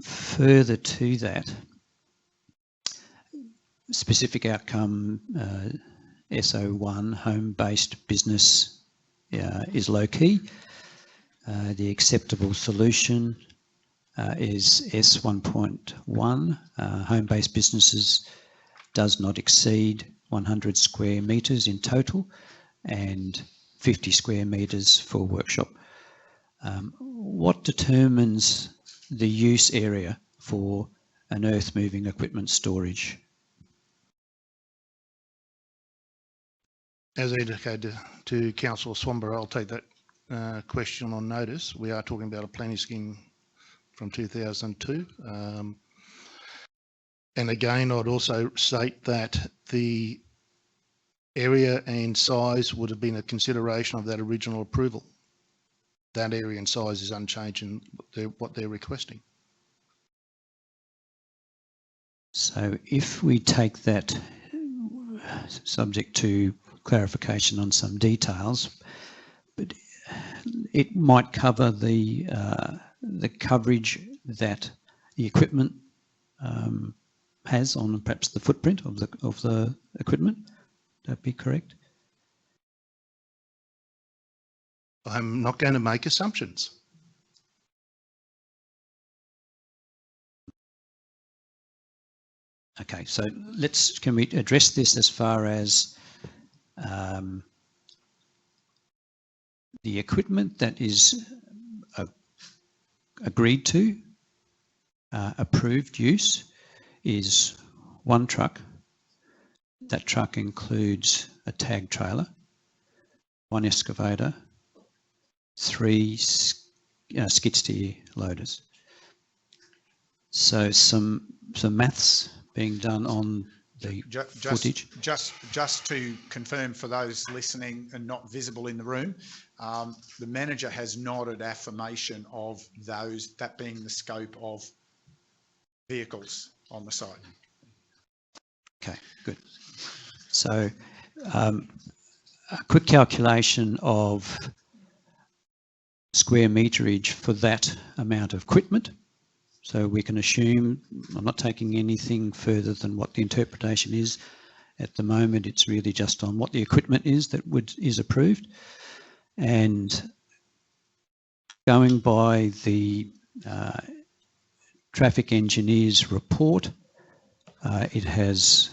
Further to that, specific outcome SO1, home-based business is low key. The acceptable solution is S1.1. Home-based businesses does not exceed 100 square metres in total and 50 square metres for workshop. What determines the use area for an earth-moving equipment storage? As indicated to Councillor Swamber, I'll take that question on notice. We are talking about a planning scheme from 2002. And again, I'd also state that the area and size would have been a consideration of that original approval. That area and size is unchanged in what they're requesting. So if we take that, subject to clarification on some details, but it might cover the coverage that the equipment has on perhaps the footprint of the equipment. Would that be correct? I'm not going to make assumptions. Okay, so can we address this as far as the equipment that is agreed to, approved use, is one truck. That truck includes a tag trailer, one excavator, 3 skid steer loaders. So some maths being done on the footage. Just to confirm for those listening and not visible in the room, the manager has nodded affirmation of that being the scope of vehicles on the site. Okay, good. So a quick calculation of square meterage for that amount of equipment. So we can assume, I'm not taking anything further than what the interpretation is. At the moment, it's really just on what the equipment is that is approved. And going by the traffic engineer's report, it has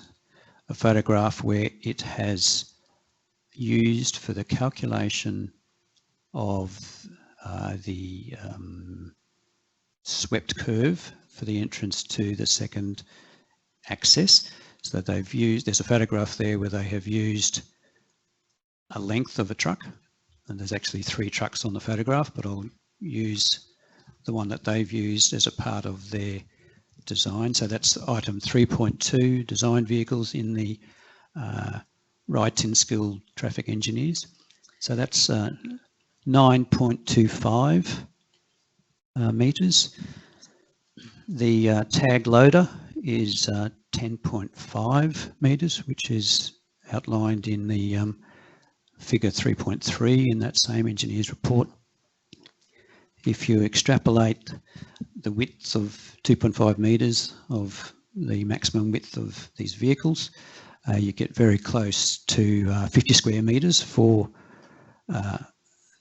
a photograph where it has used for the calculation of the swept curve for the entrance to the second access. So that they've used, there's a photograph there where they have used a length of a truck, and there's actually 3 trucks on the photograph, but I'll use the one that they've used as a part of their design. So that's item 3.2, design vehicles in the rights in skilled traffic engineers. So that's 9.25 metres. The tag loader is 10.5 metres, which is outlined in the figure 3.3 in that same engineer's report. If you extrapolate the width of 2.5 metres of the maximum width of these vehicles, you get very close to 50 square metres for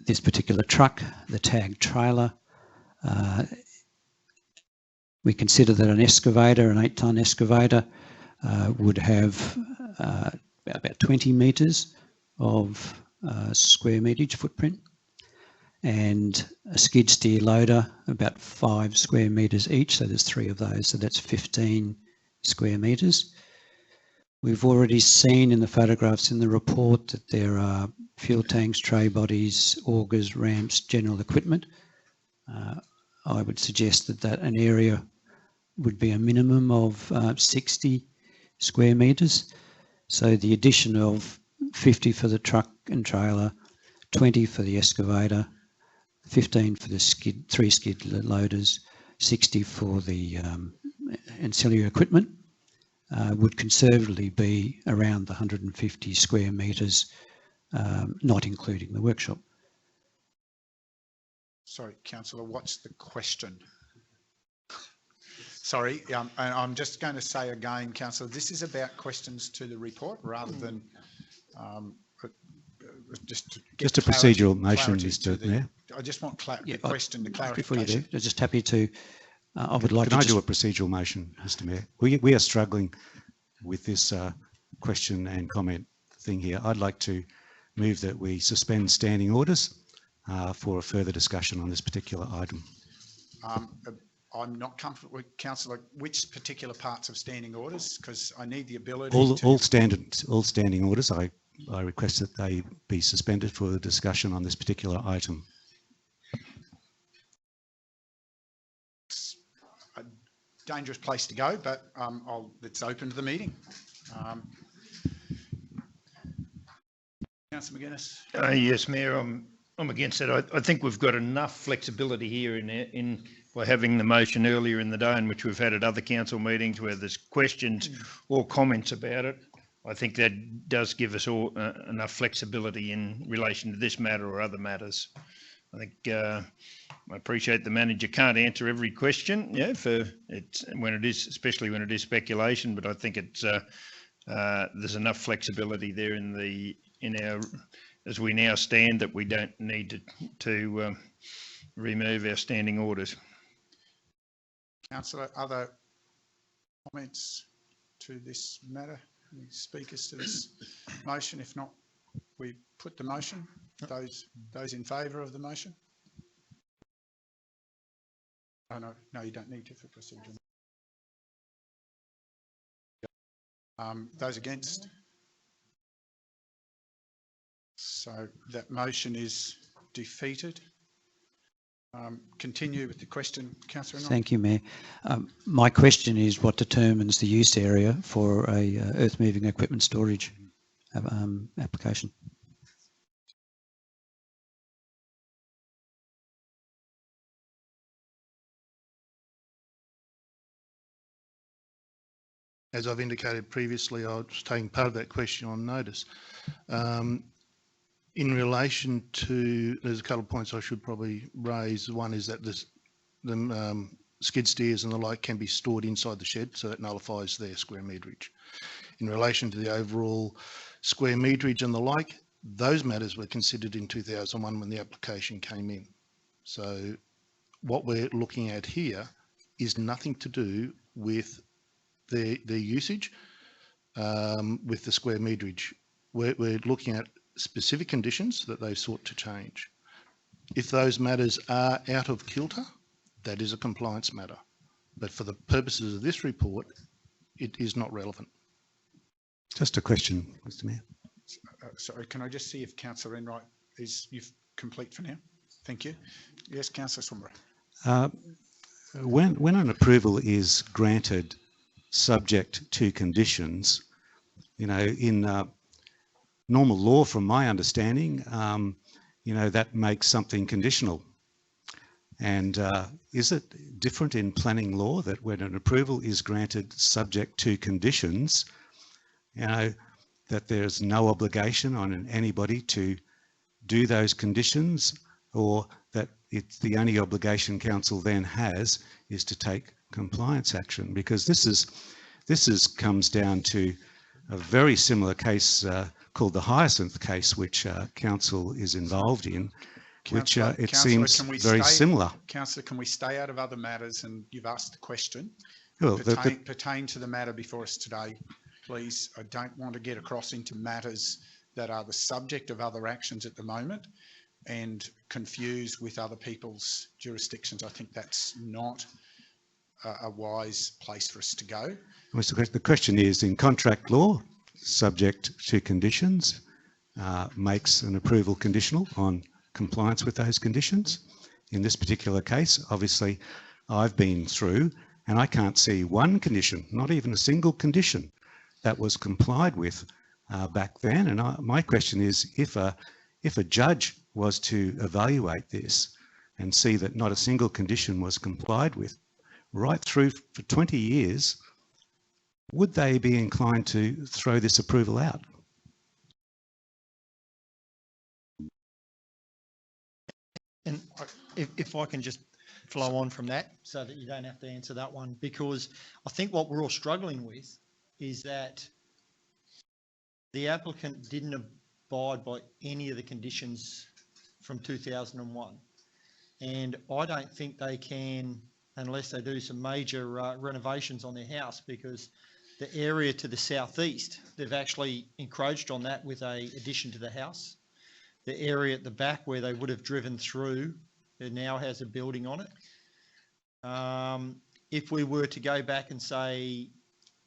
this particular truck, the tag trailer. We consider that an excavator, an 8-tonne excavator, would have about 20 metres of square meterage footprint, and a skid steer loader about 5 square metres each, so there's 3 of those, so that's 15 square metres. We've already seen in the photographs in the report that there are fuel tanks, tray bodies, augers, ramps, general equipment. I would suggest that an area would be a minimum of 60 square metres. So the addition of 50 for the truck and trailer, 20 for the excavator, 15 for the 3 skid loaders, 60 for the ancillary equipment, would conservatively be around the 150 square metres, not including the workshop. Sorry, Councillor, what's the question? Sorry, I'm just going to say again, Councillor, this is about questions to the report rather than just to get Just a clarity- procedural motion, clarity to Mr. Mayor. I just want Yeah, the question, the Before you do, clarification. I'm just happy to, I would like Can to I do a just, procedural motion, Mr. Mayor? We are struggling with this question and comment thing here. I'd like to move that we suspend standing orders for a further discussion on this particular item. I'm not comfortable with councillor, which particular parts of standing orders, because I need the ability to. All standing orders, I request that they be suspended for the discussion on this particular item. It's a dangerous place to go, but let's open to the meeting. Councillor McGuinness. Yes, Mayor, I'm against that. I think we've got enough flexibility here in by having the motion earlier in the day, in which we've had at other council meetings where there's questions or comments about it. I think that does give us all enough flexibility in relation to this matter or other matters. I think I appreciate the manager can't answer every question, for it when it is, especially when it is speculation. But I think it's there's enough flexibility there in our as we now stand that we don't need to remove our standing orders. Councillor, other comments to this matter? Any speakers to this motion? If not, we put the motion. Those in favour of the motion? Oh, no, you don't need to for procedure. Those against? So that motion is defeated. Continue with the question, Councillor. thank you, Mayor. My question is what determines the use area for a earth moving equipment storage application? As I've indicated previously, I was taking part of that question on notice. In relation to, there's a couple of points I should probably raise. One is that the skid steers and the like can be stored inside the shed, so that nullifies their square meterage. In relation to the overall square meterage and the like, those matters were considered in 2001 when the application came in. So what we're looking at here is nothing to do with their usage with the square meterage. We're looking at specific conditions that they've sought to change. If those matters are out of kilter, that is a compliance matter. But for the purposes of this report, it is not relevant. Just a question, Mr. Mayor. Sorry, can I just see if Councillor Enright is complete for now? Thank you. Yes, Councillor Swinburne. When an approval is granted subject to conditions, in normal law, from my understanding, that makes something conditional. And is it different in planning law that when an approval is granted subject to conditions, that there's no obligation on anybody to do those conditions, or that it's the only obligation council then has is to take compliance action? Because this comes down to a very similar case called the Hyacinth case, which council is involved in, which it seems very similar. Councillor, can we stay out of other matters? And you've asked the question. Well, pertain to the matter before us today, please. I don't want to get across into matters that are the subject of other actions at the moment and confused with other people's jurisdictions. I think that's not a wise place for us to go. The question is, in contract law, subject to conditions makes an approval conditional on compliance with those conditions. In this particular case, obviously, I've been through and I can't see one condition, not even a single condition, that was complied with back then. And my question is, if a judge was to evaluate this and see that not a single condition was complied with right through for 20 years, would they be inclined to throw this approval out? And if I can just flow on from that so that you don't have to answer that one, because I think what we're all struggling with is that the applicant didn't abide by any of the conditions from 2001. And I don't think they can, unless they do some major renovations on their house, because the area to the southeast, they've actually encroached on that with a addition to the house. The area at the back where they would have driven through, it now has a building on it. If we were to go back and say,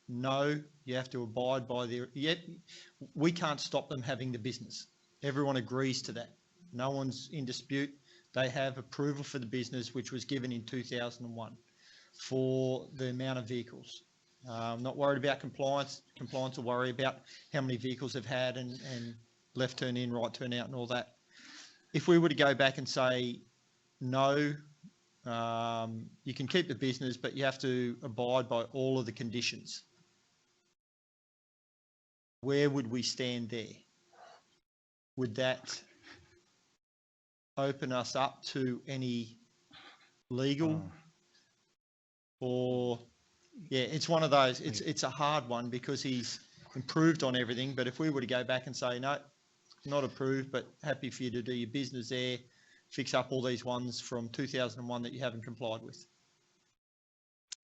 no, you have to abide by we can't stop them having the business. Everyone agrees to that. No one's in dispute. They have approval for the business, which was given in 2001 for the amount of vehicles. Not worried about compliance. Compliance will worry about how many vehicles they've had and left turn in, right turn out and all that. If we were to go back and say, no, you can keep the business, but you have to abide by all of the conditions, where would we stand there? Would that open us up to any legal or, yeah, it's one of those, it's a hard one because he's improved on everything, but if we were to go back and say, no, not approved, but happy for you to do your business there, fix up all these ones from 2001 that you haven't complied with.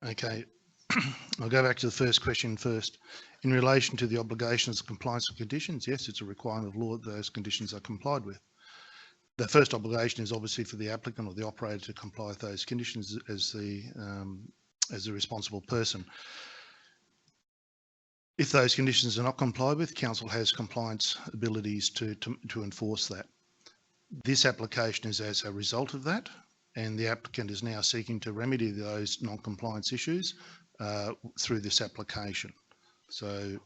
Okay, I'll go back to the first question first. In relation to the obligations of compliance with conditions, yes, it's a requirement of law that those conditions are complied with. The first obligation is obviously for the applicant or the operator to comply with those conditions as the responsible person. If those conditions are not complied with, council has compliance abilities to enforce that. This application is as a result of that, and the applicant is now seeking to remedy those non-compliance issues through this application. So,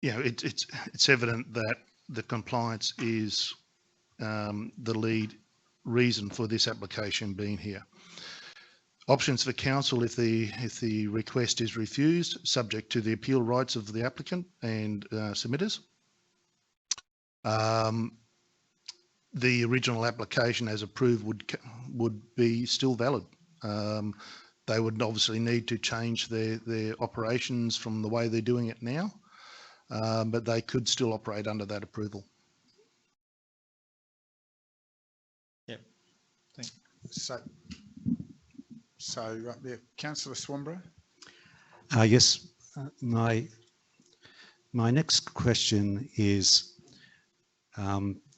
you know, it's evident that the compliance is the lead reason for this application being here. Options for council if the request is refused, subject to the appeal rights of the applicant and submitters. The original application as approved would be still valid. They would obviously need to change their operations from the way they're doing it now, but they could still operate under that approval. Yep. Thanks. So yeah, Councillor Swamborough. Yes, my next question is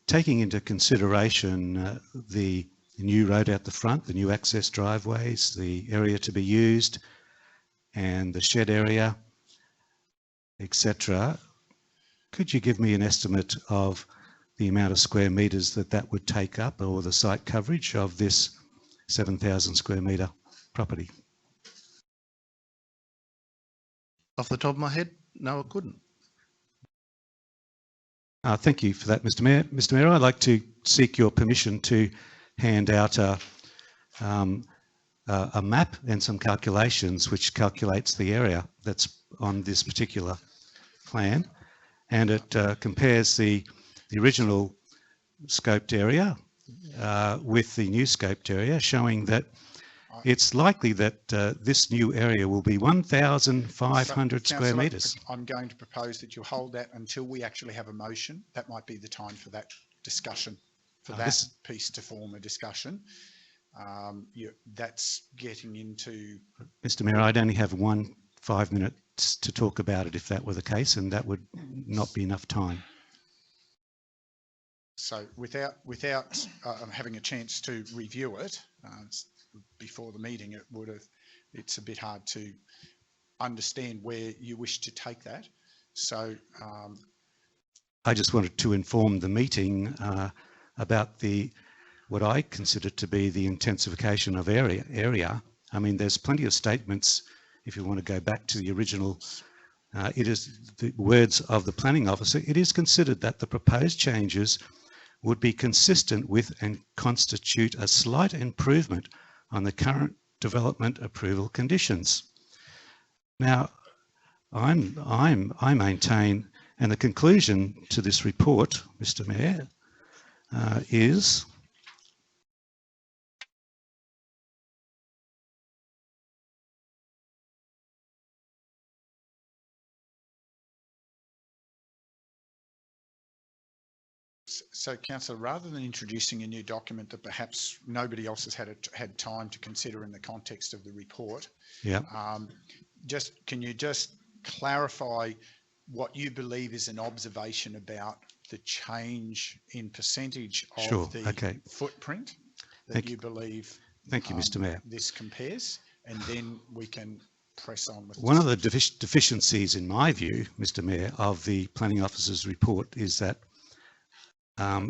taking into consideration the new road out the front, the new access driveways, the area to be used, and the shed area, etc. Could you give me an estimate of the amount of square metres that would take up, or the site coverage of this 7,000 square metre property? Off the top of my head, no, I couldn't. Thank you for that, Mr. Mayor. Mr. Mayor, I'd like to seek your permission to hand out a map and some calculations which calculates the area that's on this particular plan, and it compares the original scoped area with the new scoped area, showing that it's likely that this new area will be 1,500 square metres. I'm going to propose that you hold that until we actually have a motion. That might be the time for that discussion, for that piece to form a discussion. That's getting into... Mr. Mayor, I'd only have 5 minutes to talk about it if that were the case, and that would not be enough time. So without having a chance to review it before the meeting, it's a bit hard to understand where you wish to take that. So I just wanted to inform the meeting about what I consider to be the intensification of area. I mean, there's plenty of statements. If you want to go back to the original, it is the words of the planning officer. It is considered that the proposed changes would be consistent with and constitute a slight improvement on the current development approval conditions. Now, I maintain, and the conclusion to this report, Mr. Mayor, is So, Councillor, rather than introducing a new document that perhaps nobody else has had time to consider in the context of the report, Yeah. Can you just clarify what you believe is an observation about the change in percentage of Sure, the okay. footprint that Thank you believe Thank you, Mr. Mayor. this compares, and then we can press on with One of the deficiencies, in my view, Mr. Mayor, of the Planning Officer's report is that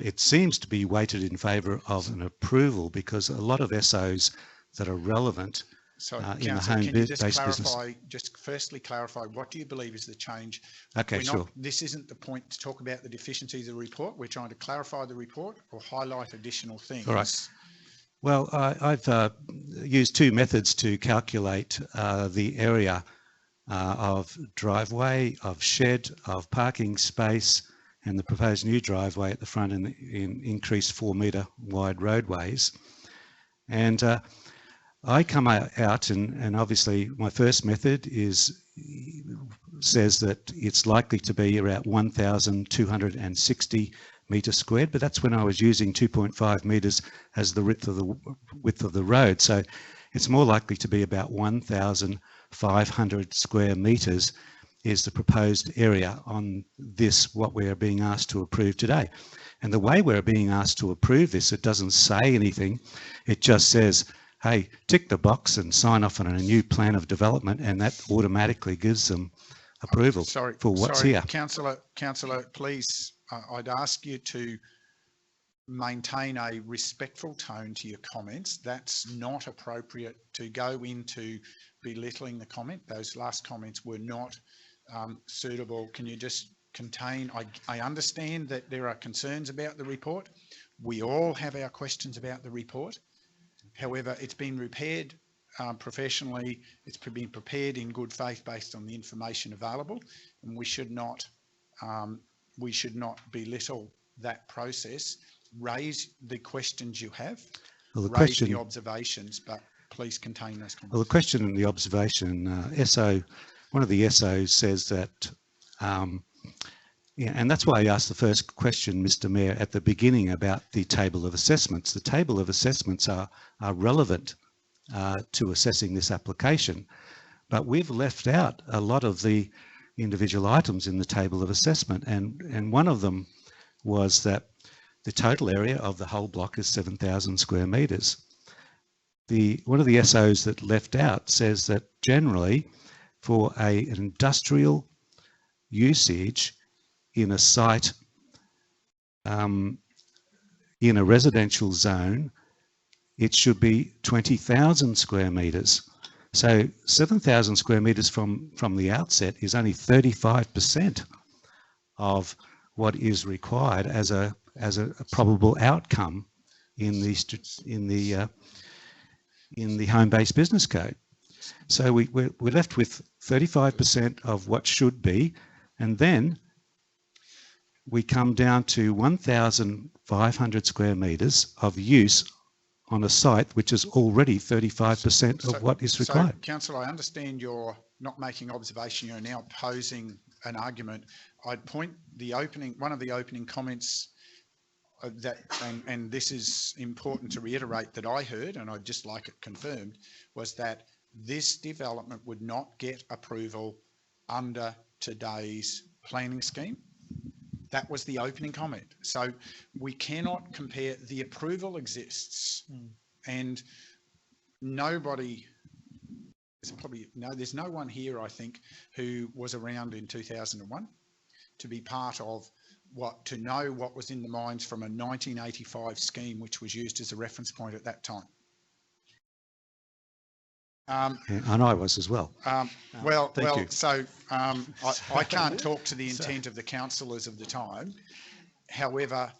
it seems to be weighted in favour of an approval, because a lot of SOs that are relevant So, in the Councillor, can you just home-based business. clarify, just firstly clarify, what do you believe is the change? Okay, sure. This isn't the point to talk about the deficiencies of the report. We're trying to clarify the report or highlight additional things. All right. Well, I've used two methods to calculate the area of driveway, of shed, of parking space, and the proposed new driveway at the front in increased 4 metre wide roadways. And I come out and obviously my first method says that it's likely to be around 1,260 metres squared, but that's when I was using 2.5 metres as the width of the road. So it's more likely to be about 1,500 square metres is the proposed area on this, what we're being asked to approve today. And the way we're being asked to approve this, it doesn't say anything. It just says, hey, tick the box and sign off on a new plan of development, and that automatically gives them approval for what's here. Councillor, please, I'd ask you to maintain a respectful tone to your comments. That's not appropriate to go into belittling the comment. Those last comments were not suitable. Can you just contain? I understand that there are concerns about the report. We all have our questions about the report. However, it's been prepared professionally. It's been prepared in good faith based on the information available, and we should not belittle that process. Raise the questions you have, raise the observations, but please contain those comments. Well, the question and the observation, one of the SOs says that, yeah, and that's why I asked the first question, Mr. Mayor, at the beginning about the table of assessments. The table of assessments are relevant to assessing this application, but we've left out a lot of the individual items in the table of assessment, and one of them was that the total area of the whole block is 7,000 square metres. One of the SOs that left out says that generally for an industrial usage in a site in a residential zone, it should be 20,000 square metres. So 7,000 square metres from the outset is only 35% of what is required as a probable outcome in the home-based business code. So we're left with 35% of what should be, and then we come down to 1,500 square metres of use on a site which is already 35% of what is required. So, Councillor, I understand you're not making observation, you're now posing an argument. I'd point one of the opening comments and this is important to reiterate, that I heard, and I'd just like it confirmed, was that this development would not get approval under today's planning scheme. That was the opening comment. So we cannot compare. The approval exists, and there's no one here, I think, who was around in 2001 to be part of to know what was in the minds from a 1985 scheme, which was used as a reference point at that time. And I was as well. I can't talk to the intent of the councillors of the time. However,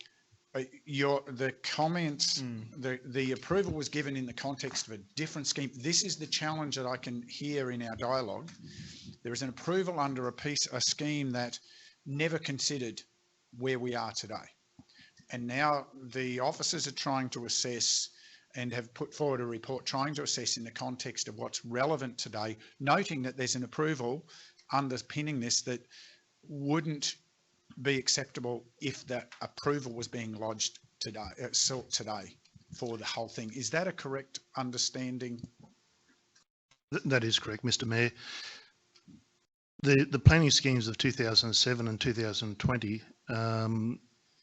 the comments, the approval was given in the context of a different scheme. This is the challenge that I can hear in our dialogue. There is an approval under a scheme that never considered where we are today. And now the officers are trying to assess and have put forward a report trying to assess in the context of what's relevant today, noting that there's an approval underpinning this that wouldn't be acceptable if that approval was being lodged today, sought today for the whole thing. Is that a correct understanding? That is correct, Mr. Mayor. The planning schemes of 2007 and 2020,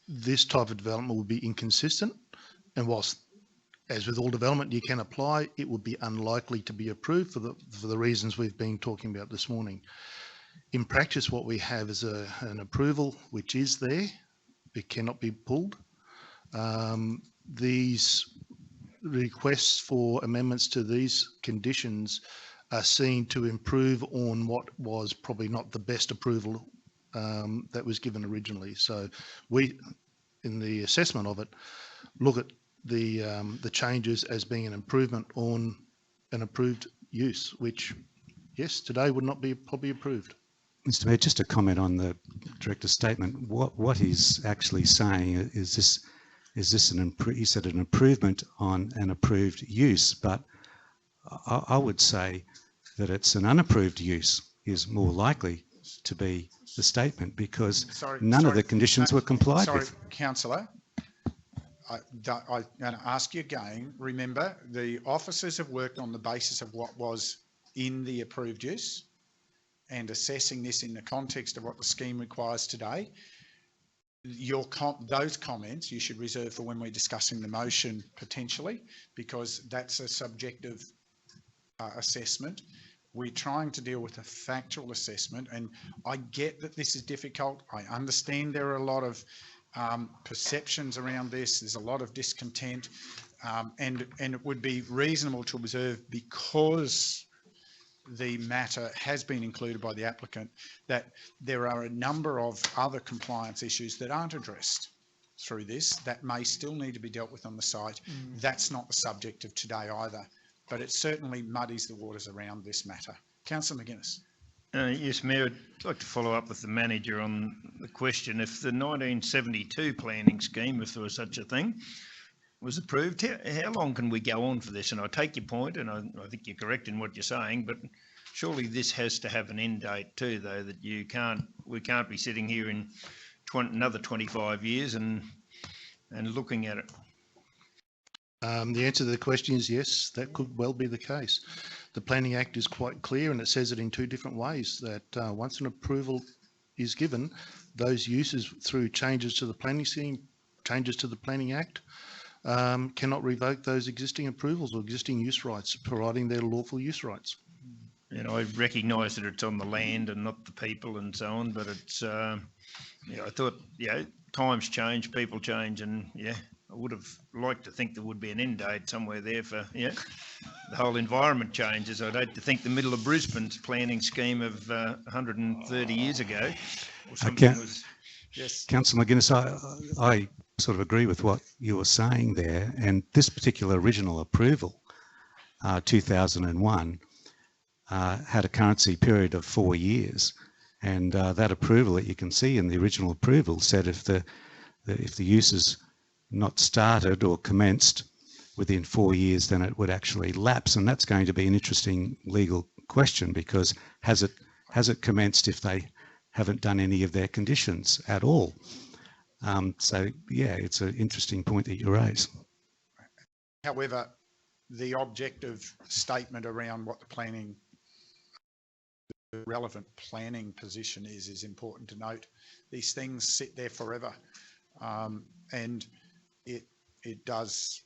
this type of development would be inconsistent, and whilst, as with all development, you can apply, it would be unlikely to be approved for the reasons we've been talking about this morning. In practice, what we have is an approval which is there. It cannot be pulled. These requests for amendments to these conditions are seen to improve on what was probably not the best approval that was given originally. So we, in the assessment of it, look at the changes as being an improvement on an approved use, which, yes, today would not be probably approved. Mr. Mayor, just a comment on the director's statement. What he's actually saying is this he said an improvement on an approved use, but I would say that it's an unapproved use is more likely to be the statement, because none of the conditions were complied with. Sorry, councillor. I'm going to ask you again. Remember, the officers have worked on the basis of what was in the approved use and assessing this in the context of what the scheme requires today. Those comments you should reserve for when we're discussing the motion potentially, because that's a subjective assessment. We're trying to deal with a factual assessment, and I get that this is difficult. I understand there are a lot of perceptions around this. There's a lot of discontent, and it would be reasonable to observe, because the matter has been included by the applicant, that there are a number of other compliance issues that aren't addressed through this that may still need to be dealt with on the site. That's not the subject of today either, but it certainly muddies the waters around this matter. Councillor McGuinness. Yes, Mayor, I'd like to follow up with the manager on the question. If the 1972 planning scheme, if there was such a thing, was approved, how long can we go on for this? And I take your point, and I think you're correct in what you're saying, but surely this has to have an end date too, though, that we can't be sitting here in another 25 years and looking at it. The answer to the question is yes, that could well be the case. The Planning Act is quite clear, and it says it in two different ways, that once an approval is given, those uses through changes to the planning scheme, changes to the Planning Act, cannot revoke those existing approvals or existing use rights, providing they're lawful use rights. And I recognise that it's on the land and not the people and so on, but it's, I thought, times change, people change, and I would have liked to think there would be an end date somewhere there for, the whole environment changes. I'd hate to think the middle of Brisbane's planning scheme of 130 years ago or something was... Yes. Councillor McGuinness, I sort of agree with what you were saying there, and this particular original approval, 2001, had a currency period of 4 years, and that approval that you can see in the original approval said if the use is not started or commenced within 4 years, then it would actually lapse, and that's going to be an interesting legal question, because has it commenced if they haven't done any of their conditions at all? So it's an interesting point that you raise. However, the objective statement around what the relevant planning position is important to note. These things sit there forever, and it does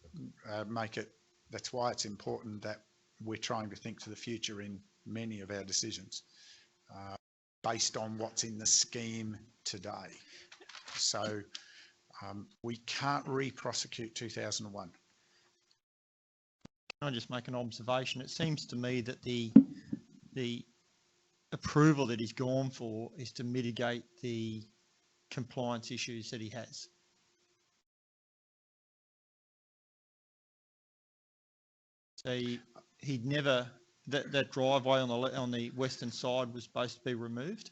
make it, that's why it's important that we're trying to think to the future in many of our decisions, based on what's in the scheme today. So we can't re-prosecute 2001. Can I just make an observation? It seems to me that the approval that he's gone for is to mitigate the compliance issues that he has. So he'd never, that driveway on the western side was supposed to be removed.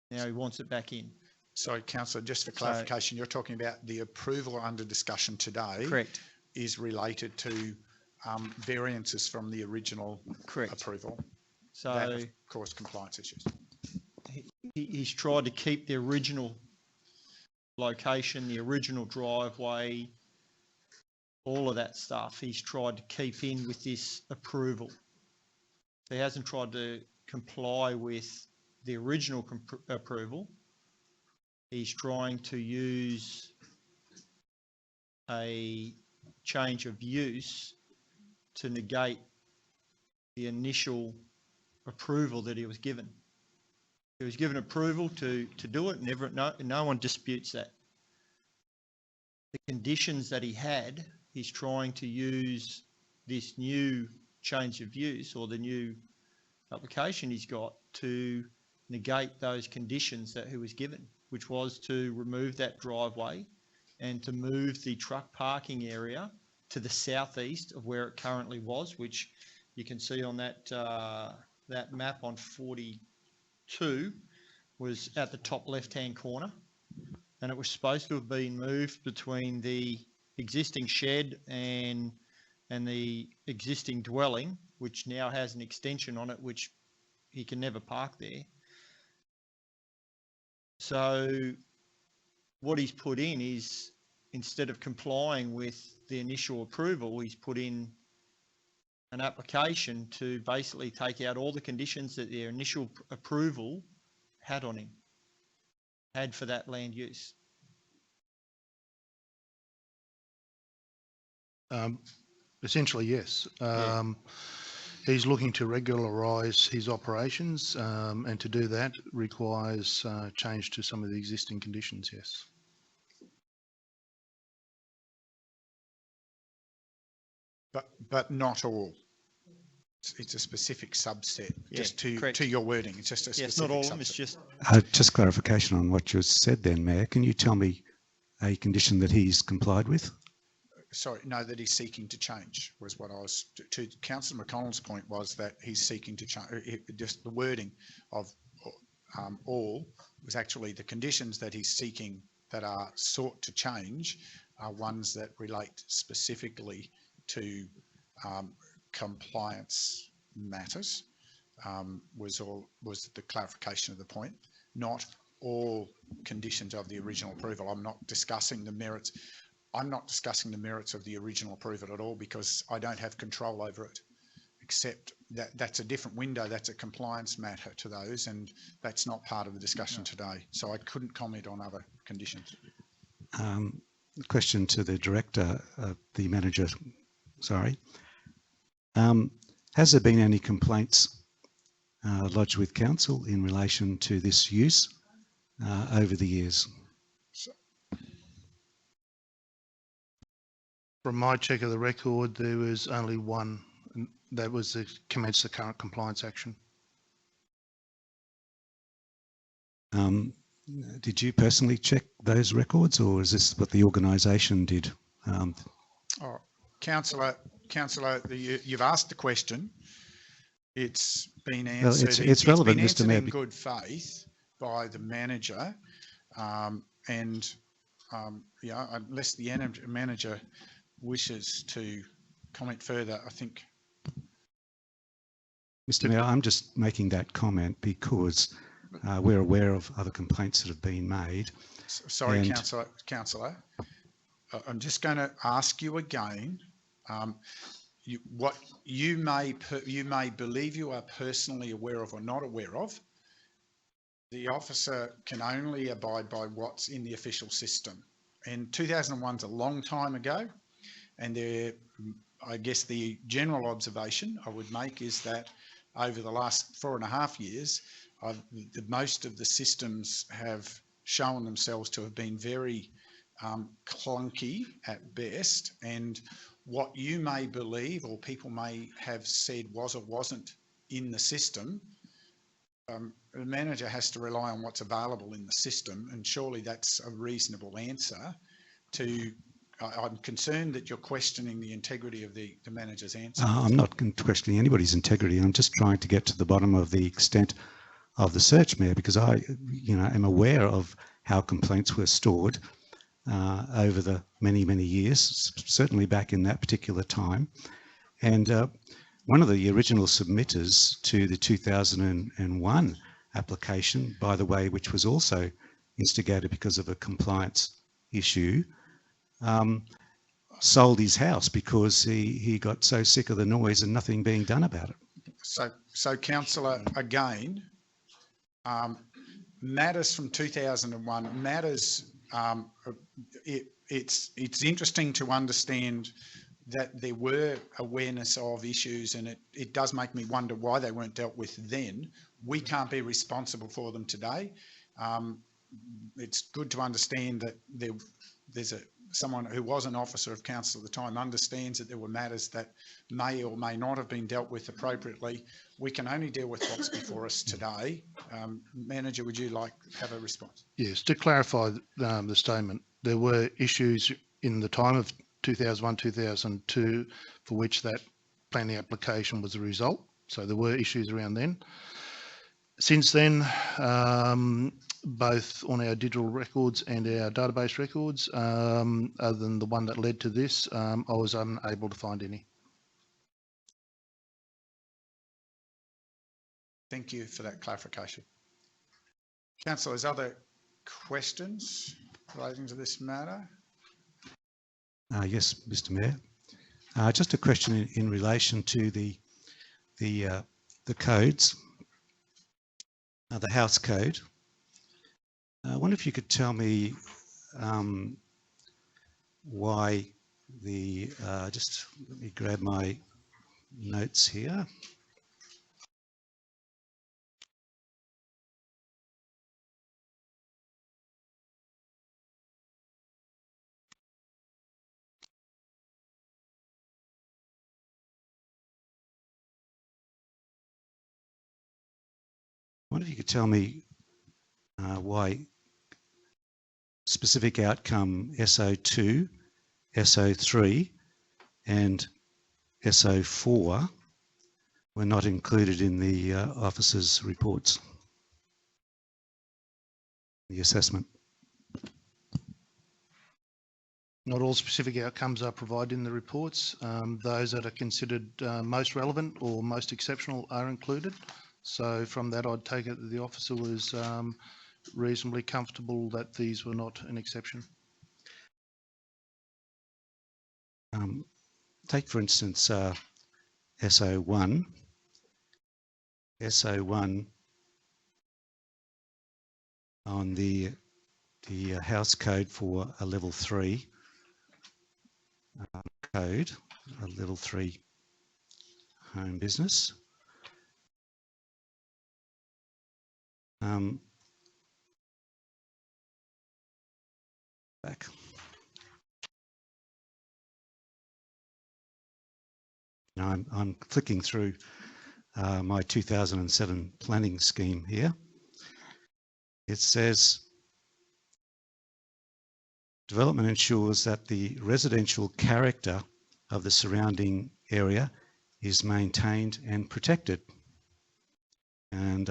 Now he wants it back in. Sorry, Councillor, just for clarification, you're talking about the approval under discussion today. Correct. Is related to variances from the original approval. So that, of course, compliance issues. he's tried to keep the original location, the original driveway, all of that stuff. He's tried to keep in with this approval. So he hasn't tried to comply with the original approval. He's trying to use a change of use to negate the initial approval that he was given. He was given approval to do it, no one disputes that. The conditions that he had, he's trying to use this new change of use or the new application he's got to negate those conditions that he was given, which was to remove that driveway and to move the truck parking area to the southeast of where it currently was, which you can see on that that map on 42 was at the top left-hand corner, and it was supposed to have been moved between the existing shed and the existing dwelling, which now has an extension on it, which he can never park there. So what he's put in is, instead of complying with the initial approval, he's put in an application to basically take out all the conditions that their initial approval had on him, had for that land use. Essentially, yes. He's looking to regularise his operations, and to do that requires change to some of the existing conditions, yes. But not all. It's a specific subset, Yeah, just to correct. your wording. It's just a specific Yes, not all of them, subset. it's just, Just clarification on what you said then, Mayor. Can you tell me a condition that he's complied with? Sorry, no, that he's seeking to change was what I was, to Councillor McConnell's point was that he's seeking to change, just the wording of all was actually the conditions that he's seeking that are sought to change are ones that relate specifically to compliance matters, was the clarification of the point, not all conditions of the original approval. I'm not discussing the merits. I'm not discussing the merits of the original approval at all because I don't have control over it, except that that's a different window. That's a compliance matter to those, and that's not part of the discussion today. So I couldn't comment on other conditions. Question to the director, the manager, sorry. Has there been any complaints lodged with council in relation to this use over the years? From my check of the record, there was only one, and that was to commence the current compliance action. Did you personally check those records, or is this what the organisation did? Oh, Councillor, you've asked the question. It's been answered. Well, it's relevant, been Mr. Mayor. in good faith by the manager, yeah, unless the manager wishes to comment further, I think. Mr. Mayor, I'm just making that comment because we're aware of other complaints that have been made. Sorry, Councillor. I'm just going to ask you again. What you may believe you are personally aware of or not aware of, the officer can only abide by what's in the official system. And 2001's a long time ago, and I guess the general observation I would make is that over the last 4.5 years, most of the systems have shown themselves to have been very clunky at best, and what you may believe or people may have said was or wasn't in the system, the manager has to rely on what's available in the system, and surely that's a reasonable answer to. I'm concerned that you're questioning the integrity of the manager's answer. I'm not questioning anybody's integrity. I'm just trying to get to the bottom of the extent of the search, Mayor, because I, am aware of how complaints were stored over the many, many years, certainly back in that particular time. And one of the original submitters to the 2001 application, by the way, which was also instigated because of a compliance issue, sold his house because he got so sick of the noise and nothing being done about it. So councillor, again, matters from 2001, matters, it's interesting to understand that there were awareness of issues, and it does make me wonder why they weren't dealt with then. We can't be responsible for them today. It's good to understand that there's someone who was an officer of council at the time understands that there were matters that may or may not have been dealt with appropriately. We can only deal with what's before us today. Manager, would you like to have a response? Yes, to clarify the statement, there were issues in the time of 2001, 2002, for which that planning application was a result. So there were issues around then. Since then, both on our digital records and our database records, other than the one that led to this, I was unable to find any. Thank you for that clarification. Councillors, other questions relating to this matter? Yes, Mr. Mayor. Just a question in relation to the codes, the house code. I wonder if you could tell me why the, just let me grab my notes here. I wonder if you could tell me why specific outcome SO2, SO3 and SO4 were not included in the officers' reports, the assessment. Not all specific outcomes are provided in the reports. Those that are considered most relevant or most exceptional are included. So from that, I'd take it that the officer was reasonably comfortable that these were not an exception. Take, for instance, SO1. SO1 on the house code for a level 3 code, a level 3 home business. Back. Now I'm flicking through my 2007 planning scheme here. It says development ensures that the residential character of the surrounding area is maintained and protected. And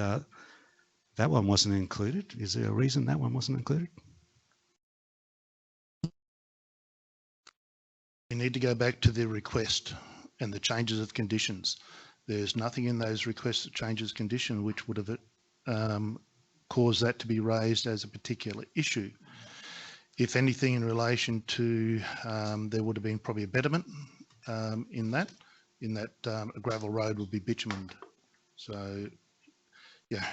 that one wasn't included. Is there a reason that one wasn't included? You need to go back to the request and the changes of conditions. There's nothing in those requests that changes condition which would have caused that to be raised as a particular issue. If anything, in relation to there would have been probably a betterment in that a gravel road would be bitumened. So yeah,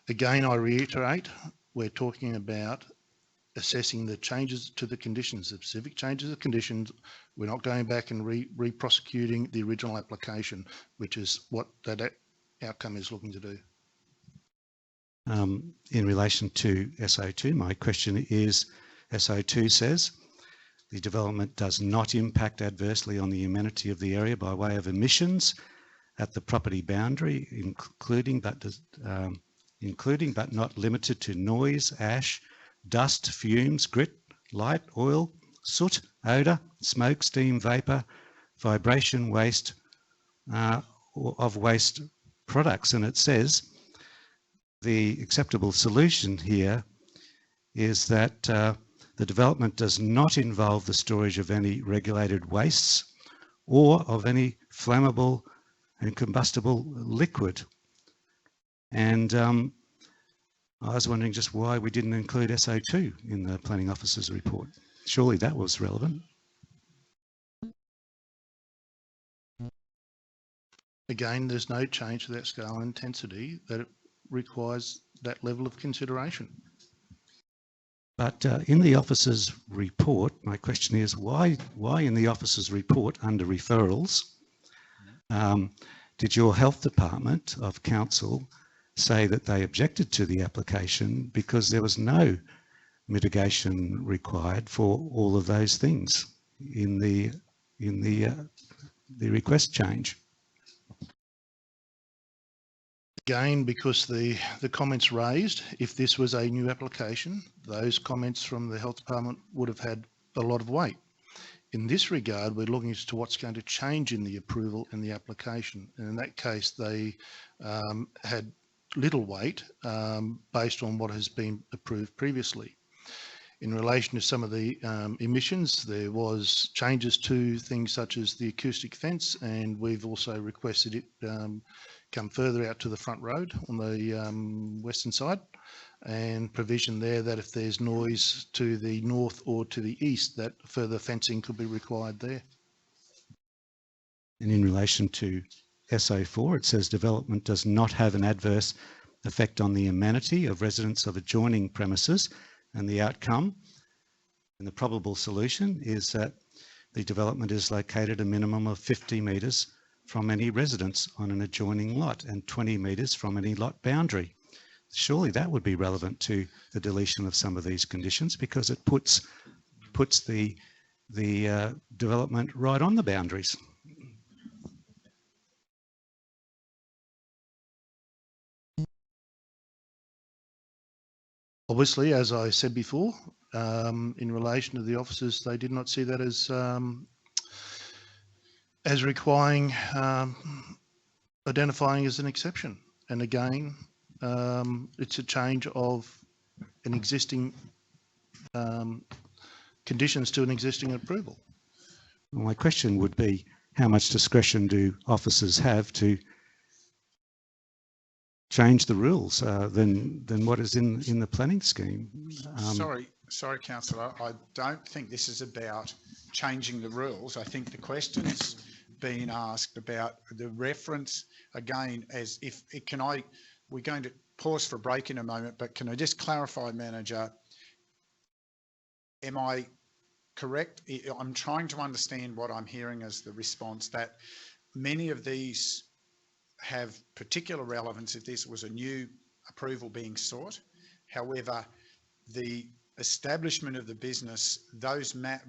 again, I reiterate, we're talking about assessing the changes to the conditions, the specific changes of conditions. We're not going back and re-prosecuting the original application, which is what that outcome is looking to do. In relation to SO2, my question is, SO2 says the development does not impact adversely on the amenity of the area by way of emissions at the property boundary, including but not limited to noise, ash, dust, fumes, grit, light, oil, soot, odour, smoke, steam, vapour, vibration, waste of waste products. And it says the acceptable solution here is that the development does not involve the storage of any regulated wastes or of any flammable and combustible liquid. And I was wondering just why we didn't include SO2 in the planning officer's report. Surely that was relevant. Again, there's no change to that scale and intensity that it requires that level of consideration. But in the officer's report, my question is why in the officer's report under referrals did your health department of council say that they objected to the application because there was no mitigation required for all of those things in the request change? Again, because the comments raised, if this was a new application, those comments from the health department would have had a lot of weight. In this regard, we're looking as to what's going to change in the approval and the application. And in that case, they had little weight based on what has been approved previously. In relation to some of the emissions, there was changes to things such as the acoustic fence, and we've also requested it come further out to the front road on the western side, and provision there that if there's noise to the north or to the east, that further fencing could be required there. And in relation to SO4, it says development does not have an adverse effect on the amenity of residents of adjoining premises, and the outcome and the probable solution is that the development is located a minimum of 50 metres from any residence on an adjoining lot and 20 metres from any lot boundary. Surely that would be relevant to the deletion of some of these conditions because it puts the development right on the boundaries. Obviously, as I said before, in relation to the officers, they did not see that as requiring identifying as an exception. And again, it's a change of an existing conditions to an existing approval. My question would be, how much discretion do officers have to change the rules than what is in the planning scheme? Sorry, councillor. I don't think this is about changing the rules. I think the question's been asked about the reference again as if it we're going to pause for a break in a moment, but can I just clarify, manager, am I correct? I'm trying to understand what I'm hearing as the response that many of these have particular relevance if this was a new approval being sought. However, the establishment of the business,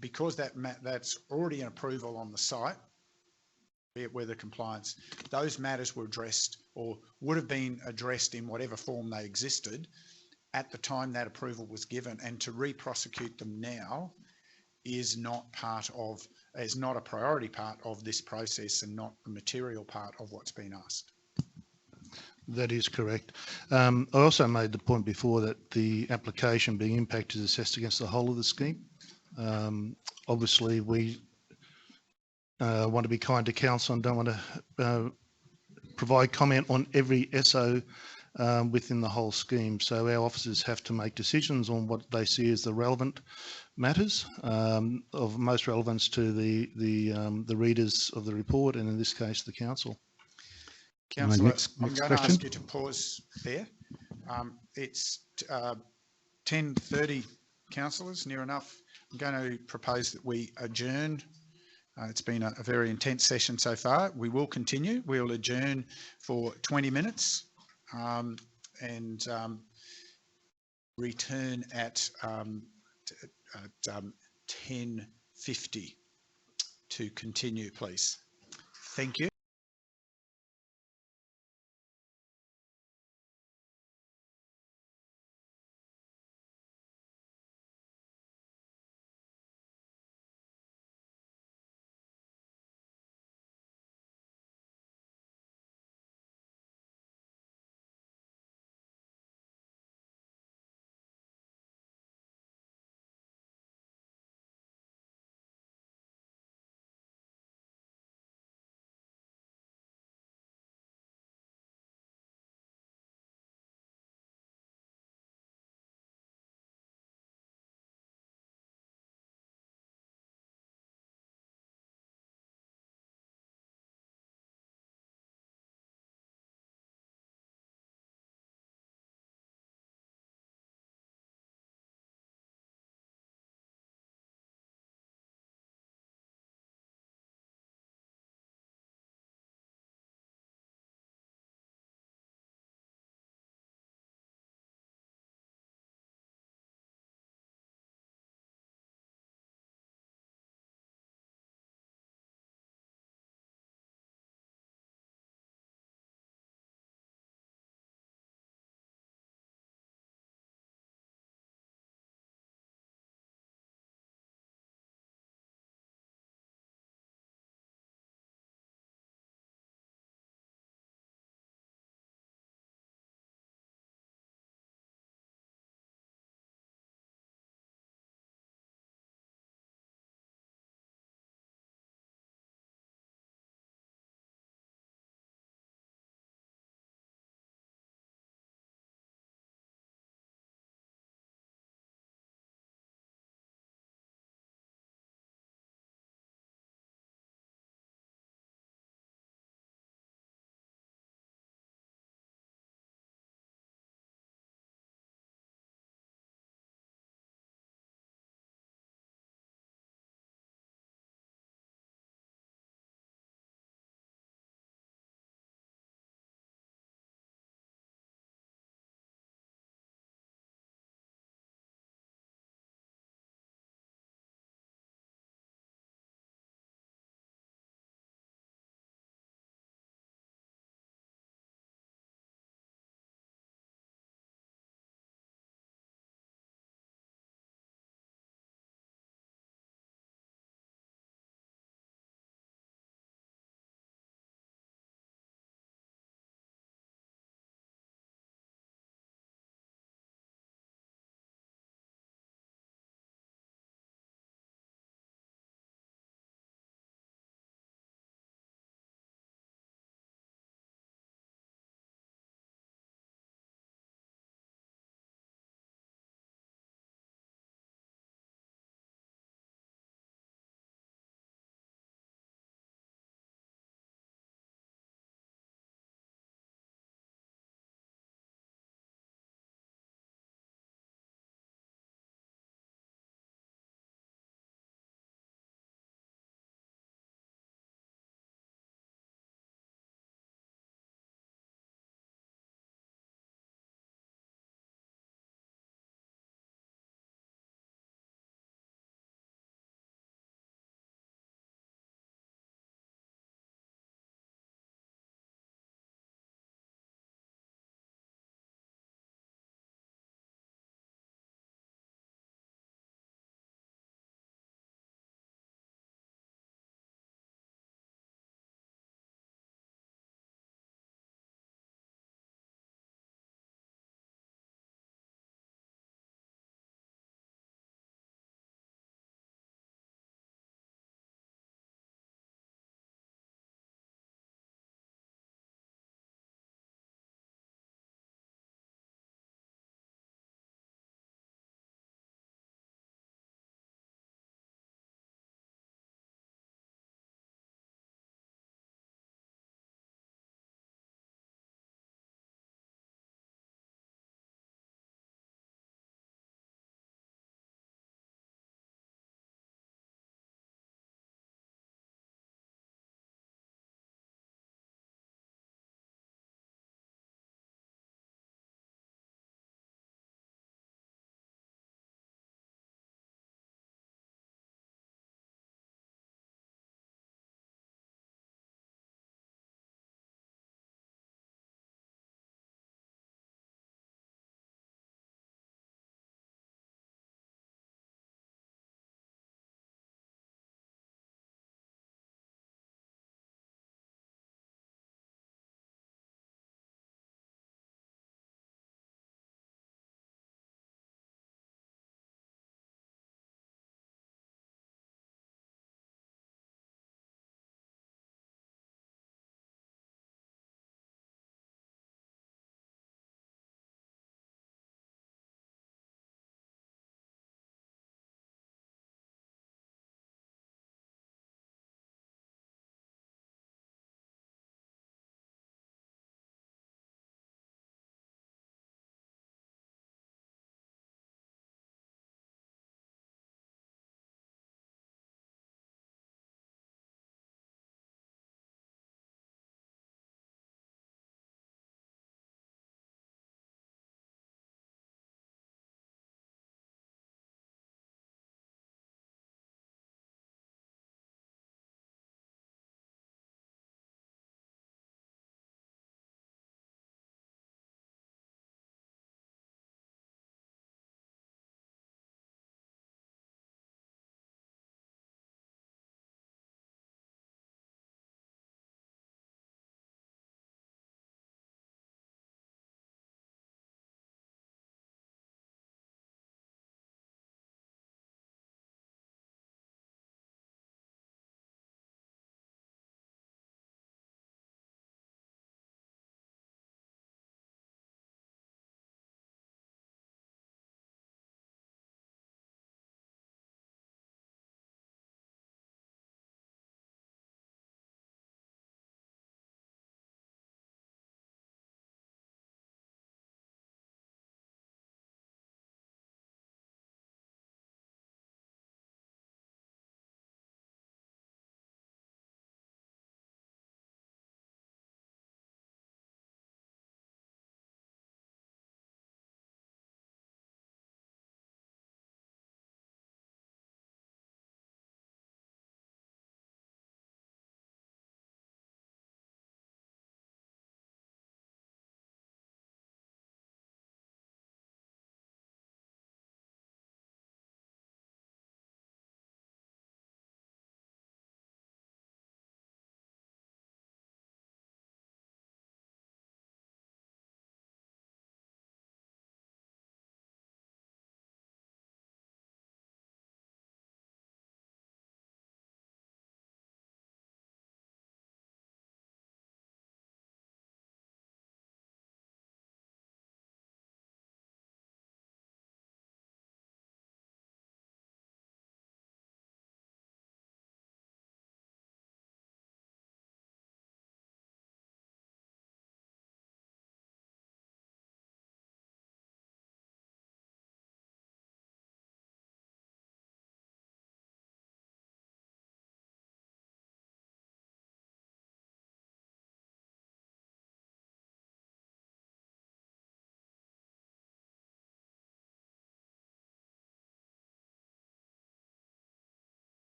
because that's already an approval on the site, where the compliance, those matters were addressed or would have been addressed in whatever form they existed at the time that approval was given, and to re-prosecute them now is not a priority part of this process and not a material part of what's been asked. That is correct. I also made the point before that the application being impact is assessed against the whole of the scheme. Obviously, we want to be kind to council and don't want to provide comment on every SO within the whole scheme. So our officers have to make decisions on what they see as the relevant matters of most relevance to the readers of the report, and in this case, the council. Councillor, next I'm going question. to ask you to pause there. It's 10:30, councillors, near enough. I'm going to propose that we adjourn. It's been a very intense session so far. We will continue. We'll adjourn for 20 minutes and return at 10:50 to continue, please. Thank you.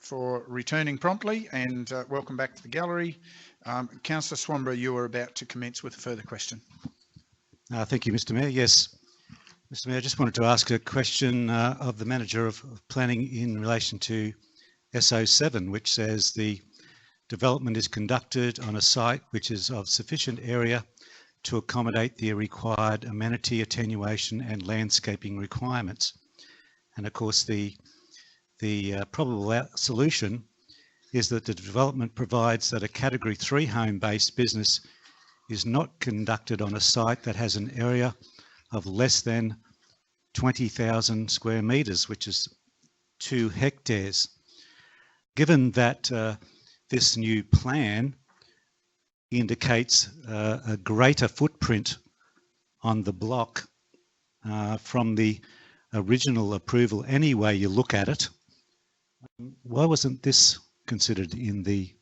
for returning promptly, and welcome back to the gallery. Councillor Swanborough, you were about to commence with a further question. Thank you, Mr. Mayor. Yes, Mr. Mayor, I just wanted to ask a question of the Manager of Planning in relation to SO7, which says the development is conducted on a site which is of sufficient area to accommodate the required amenity, attenuation and landscaping requirements. And of course, the probable solution is that the development provides that a Category 3 home-based business is not conducted on a site that has an area of less than 20,000 square metres, which is 2 hectares. Given that this new plan indicates a greater footprint on the block from the original approval, any way you look at it, why wasn't this considered in the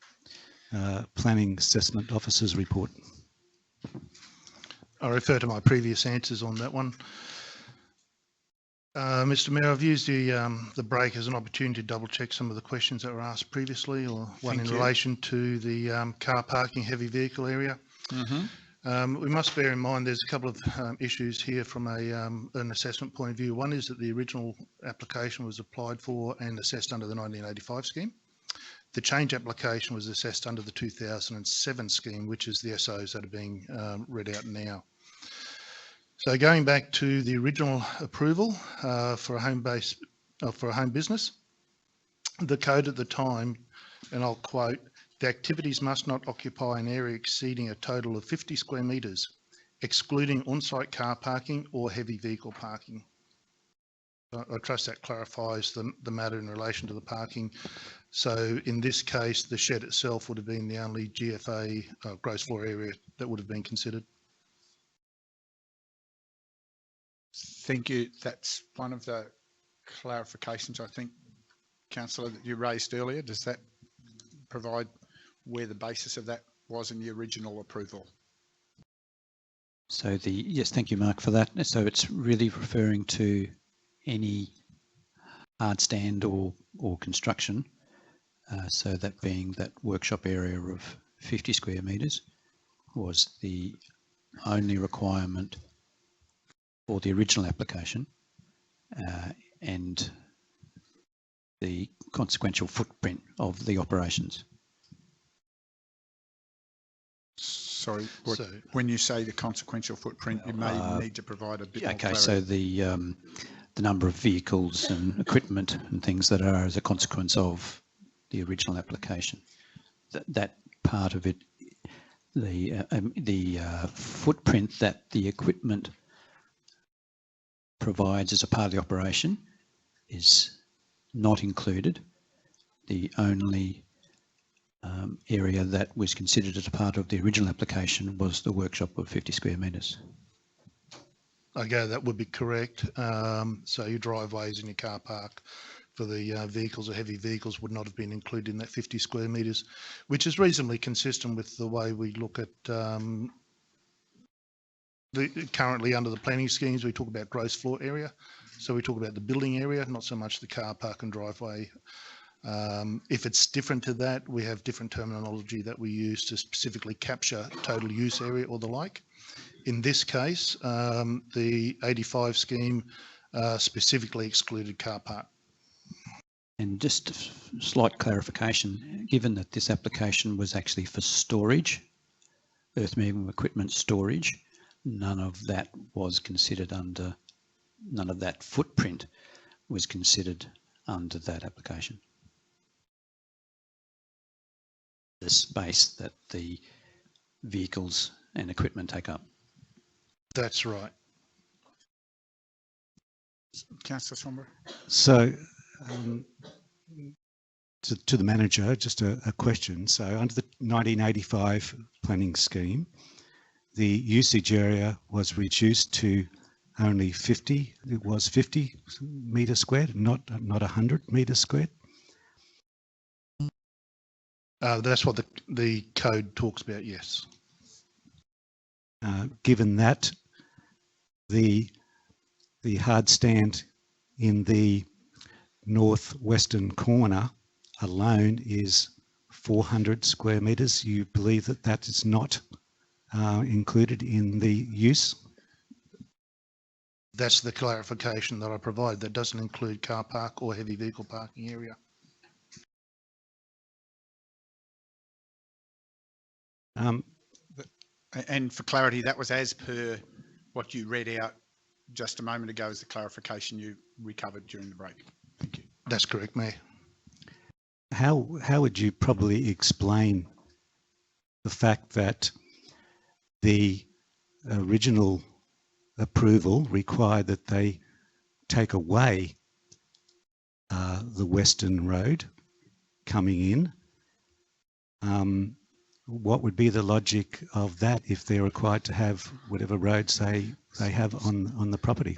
Planning Assessment Officer's report? I refer to my previous answers on that one. Mr. Mayor, I've used the break as an opportunity to double check some of the questions that were asked previously, or one in relation to the car parking heavy vehicle area. We must bear in mind there's a couple of issues here from an assessment point of view. One is that the original application was applied for and assessed under the 1985 scheme. The change application was assessed under the 2007 scheme, which is the SOs that are being read out now. So going back to the original approval for a home business, the code at the time, and I'll quote, "The activities must not occupy an area exceeding a total of 50 square metres, excluding on-site car parking or heavy vehicle parking." I trust that clarifies the matter in relation to the parking. So in this case, the shed itself would have been the only GFA gross floor area that would have been considered. Thank you. That's one of the clarifications, I think, Councillor, that you raised earlier. Does that provide where the basis of that was in the original approval? So yes, thank you, Mark, for that. So it's really referring to any hard stand or construction. So that being that workshop area of 50 square metres was the only requirement for the original application, and the consequential footprint of the operations. Sorry, when you say the consequential footprint, you may need to provide a bit more clarity. So the number of vehicles and equipment and things that are as a consequence of the original application. That part of it, the footprint that the equipment provides as a part of the operation is not included. The only area that was considered as a part of the original application was the workshop of 50 square metres. Okay, that would be correct. So your driveways and your car park for the vehicles or heavy vehicles would not have been included in that 50 square metres, which is reasonably consistent with the way we look at currently under the planning schemes. We talk about gross floor area. So we talk about the building area, not so much the car park and driveway. If it's different to that, we have different terminology that we use to specifically capture total use area or the like. In this case, the 85 scheme specifically excluded car park. And just a slight clarification, given that this application was actually for storage, earth moving equipment storage, none of that was considered under, none of that footprint was considered under that application. The space that the vehicles and equipment take up. That's right. Councillor Swanborough. So to the manager, just a question. So under the 1985 planning scheme, the usage area was reduced to only 50. It was 50 metres squared, not 100 metres squared. That's what the code talks about, yes. Given that the hard stand in the northwestern corner alone is 400 square metres. You believe that that is not included in the use? That's the clarification that I provide. That doesn't include car park or heavy vehicle parking area. And for clarity, that was as per what you read out just a moment ago as the clarification you recovered during the break. Thank you. That's correct, Mayor. How would you probably explain the fact that the original approval required that they take away the western road coming in? What would be the logic of that if they're required to have whatever roads they have on the property?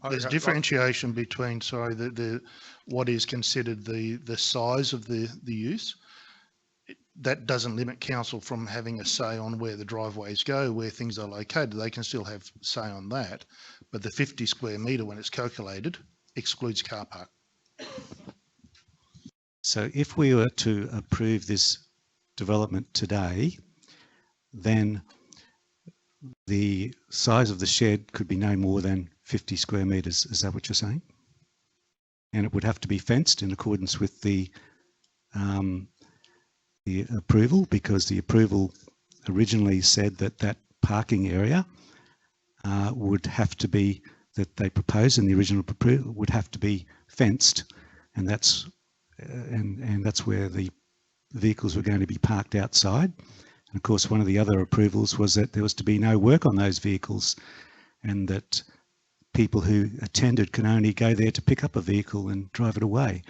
There's differentiation between, sorry, what is considered the size of the use. That doesn't limit council from having a say on where the driveways go, where things are located. They can still have say on that. But the 50 square metre, when it's calculated, excludes car park. So if we were to approve this development today, then the size of the shed could be no more than 50 square metres. Is that what you're saying? And it would have to be fenced in accordance with the approval, because the approval originally said that that parking area would have to be, that they proposed in the original approval, would have to be fenced, and that's where the vehicles were going to be parked outside. And of course, one of the other approvals was that there was to be no work on those vehicles, and that people who attended can only go there to pick up a vehicle and drive it away.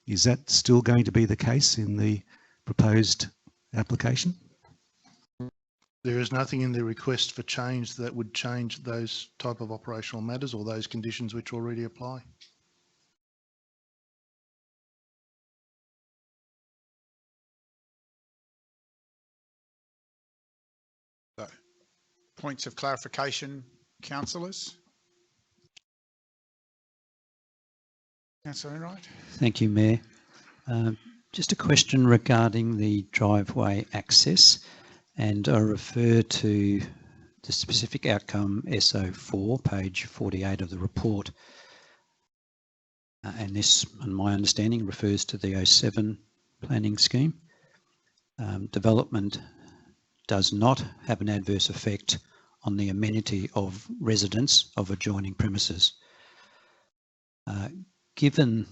Is that still going to be the case in the proposed application? There is nothing in the request for change that would change those type of operational matters or those conditions which already apply. So, points of clarification, councillors? Councillor Enright? Thank you, Mayor. Just a question regarding the driveway access, and I refer to the specific outcome SO4, page 48 of the report. And this, in my understanding, refers to the 07 planning scheme. Development does not have an adverse effect on the amenity of residents of adjoining premises. Given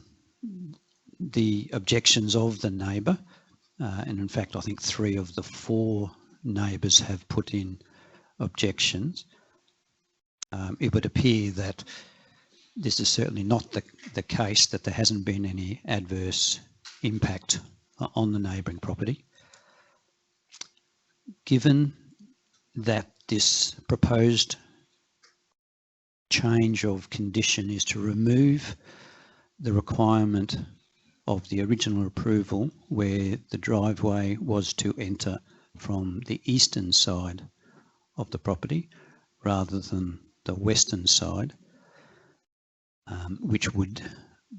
the objections of the neighbour, and in fact I think 3 of the 4 neighbours have put in objections, it would appear that this is certainly not the case, that there hasn't been any adverse impact on the neighbouring property. Given that this proposed change of condition is to remove the requirement of the original approval where the driveway was to enter from the eastern side of the property rather than the western side, which would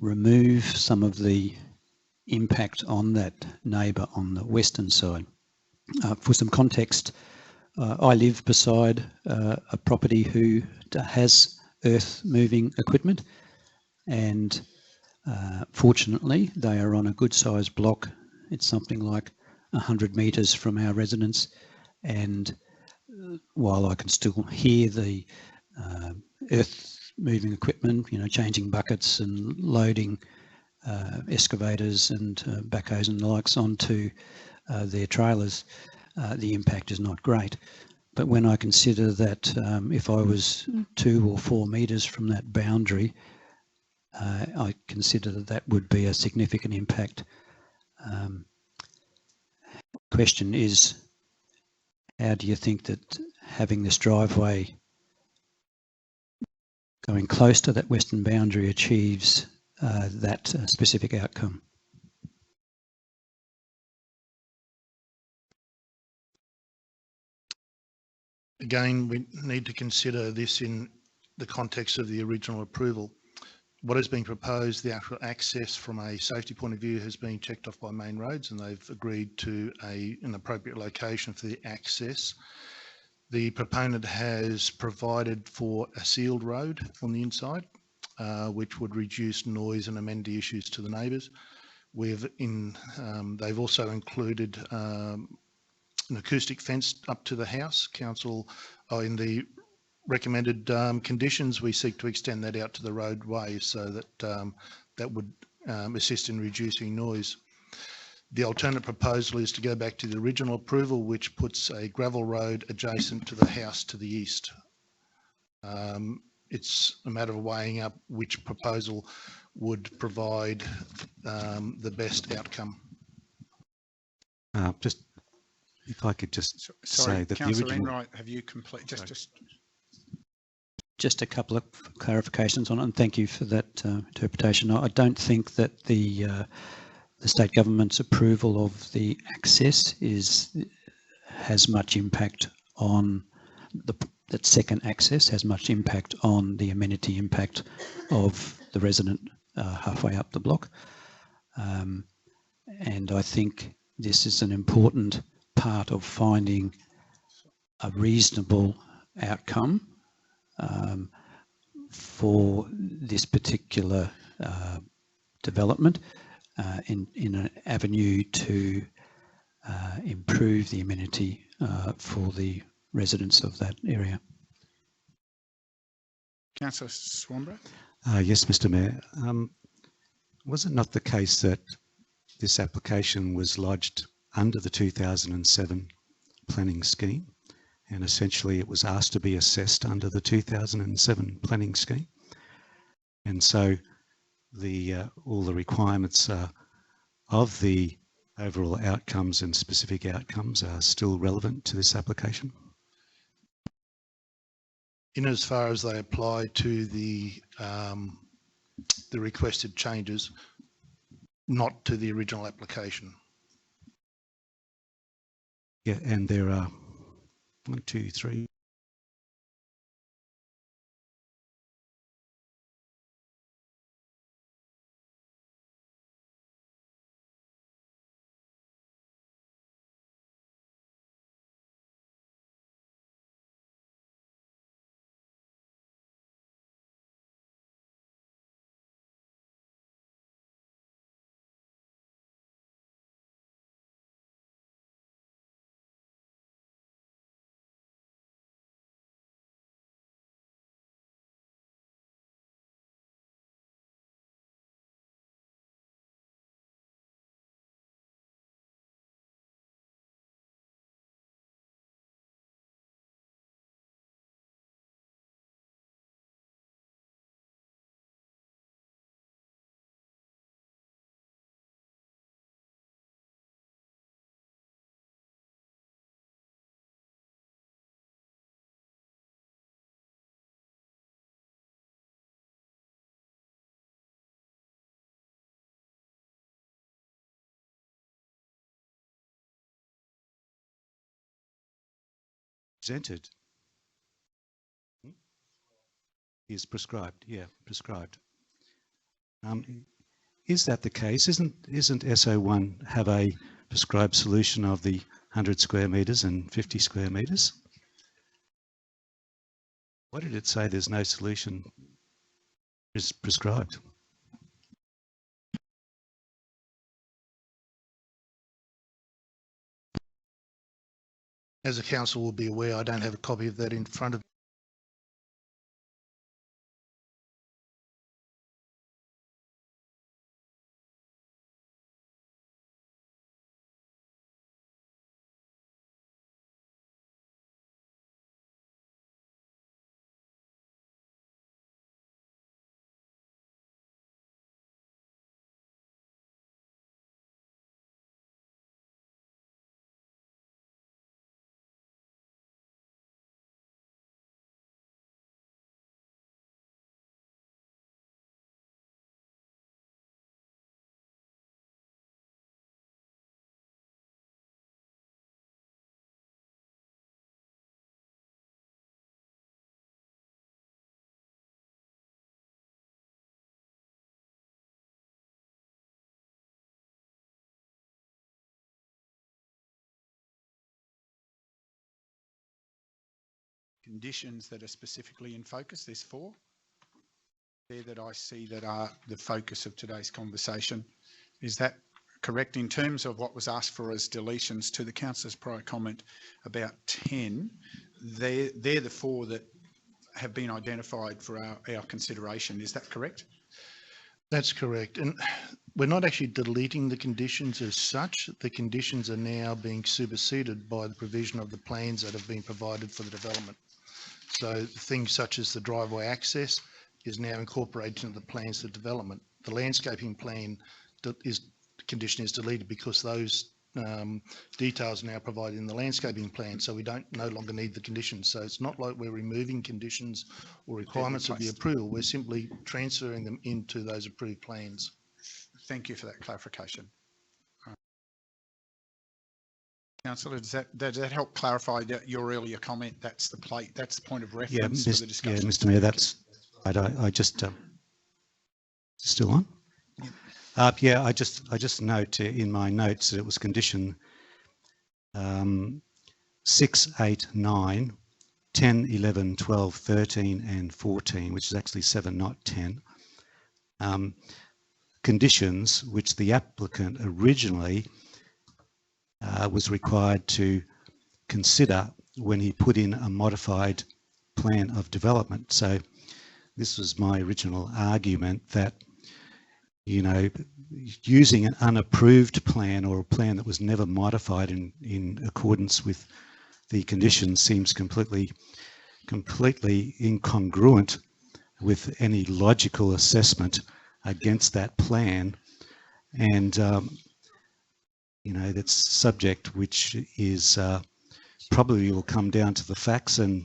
remove some of the impact on that neighbour on the western side. For some context, I live beside a property who has earth moving equipment, and fortunately they are on a good sized block. It's something like 100 metres from our residence, and while I can still hear the earth moving equipment, you know, changing buckets and loading excavators and backhoes and the likes onto their trailers, the impact is not great. But when I consider that if I was 2 or 4 metres from that boundary, I consider that that would be a significant impact. Question is, how do you think that having this driveway going close to that western boundary achieves that specific outcome? Again, we need to consider this in the context of the original approval. what is being proposed, the actual access from a safety point of view has been checked off by Main Roads, and they've agreed to an appropriate location for the access. The proponent has provided for a sealed road on the inside, which would reduce noise and amenity issues to the neighbours. They've also included an acoustic fence up to the house. Council, in the recommended conditions, we seek to extend that out to the roadway so that that would assist in reducing noise. The alternate proposal is to go back to the original approval, which puts a gravel road adjacent to the house to the east. It's a matter of weighing up which proposal would provide the best outcome. Just, if I could just Sorry, say that the Councillor original... Enright, have you complete? Just a couple of clarifications on it, and thank you for that interpretation. I don't think that the state government's approval of the access has much impact on that second access has much impact on the amenity impact of the resident halfway up the block. And I think this is an important part of finding a reasonable outcome for this particular development in an avenue to improve the amenity for the residents of that area. Councillor Swanborough? Yes, Mr Mayor. Was it not the case that this application was lodged under the 2007 planning scheme, and essentially it was asked to be assessed under the 2007 planning scheme? And so all the requirements of the overall outcomes and specific outcomes are still relevant to this application? In as far as they apply to the requested changes, not to the original application. Yeah, and there are 1, 2, 3. Presented is prescribed. Yeah, prescribed. Is that the case? Isn't SO1 have a prescribed solution of the 100 square metres and 50 square metres? Why did it say there's no solution is prescribed? As the council will be aware, I don't have a copy of that in front of me. conditions that are specifically in focus. There's 4 there that I see that are the focus of today's conversation. Is that correct in terms of what was asked for as deletions to the councillor's prior comment about 10? They're the 4 that have been identified for our consideration. Is that correct? That's correct. And we're not actually deleting the conditions as such. The conditions are now being superseded by the provision of the plans that have been provided for the development. So things such as the driveway access is now incorporated into the plans for development. The landscaping plan condition is deleted because those details are now provided in the landscaping plan, so we no longer need the conditions. So it's not like we're removing conditions or requirements of the approval. We're simply transferring them into those approved plans. Thank you for that clarification. Councillor, does that help clarify your earlier comment? That's the point of reference for the discussion. Yeah, Mr. Mayor, that's right. I just still on. Yeah, I just note in my notes that it was condition 6, 8, 9, 10, 11, 12, 13 and 14, which is actually 7, not 10. Conditions which the applicant originally was required to consider when he put in a modified plan of development. So this was my original argument that, you know, using an unapproved plan or a plan that was never modified in accordance with the conditions seems completely incongruent with any logical assessment against that plan. And you know, that's subject which is probably will come down to the facts and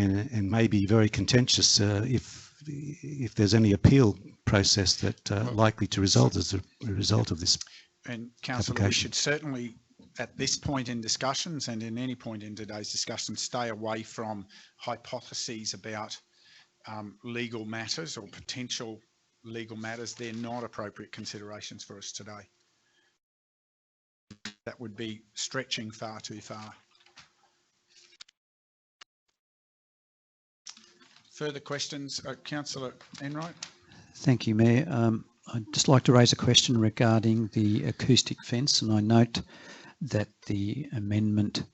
may be very contentious if there's any appeal process that likely to result as a result of this. And Councillor, we should certainly, at this point in discussions and in any point in today's discussion, stay away from hypotheses about legal matters or potential legal matters. They're not appropriate considerations for us today. That would be stretching far too far. Further questions? Councillor Enright. Thank you, Mayor. I'd just like to raise a question regarding the acoustic fence, and I note that the amendment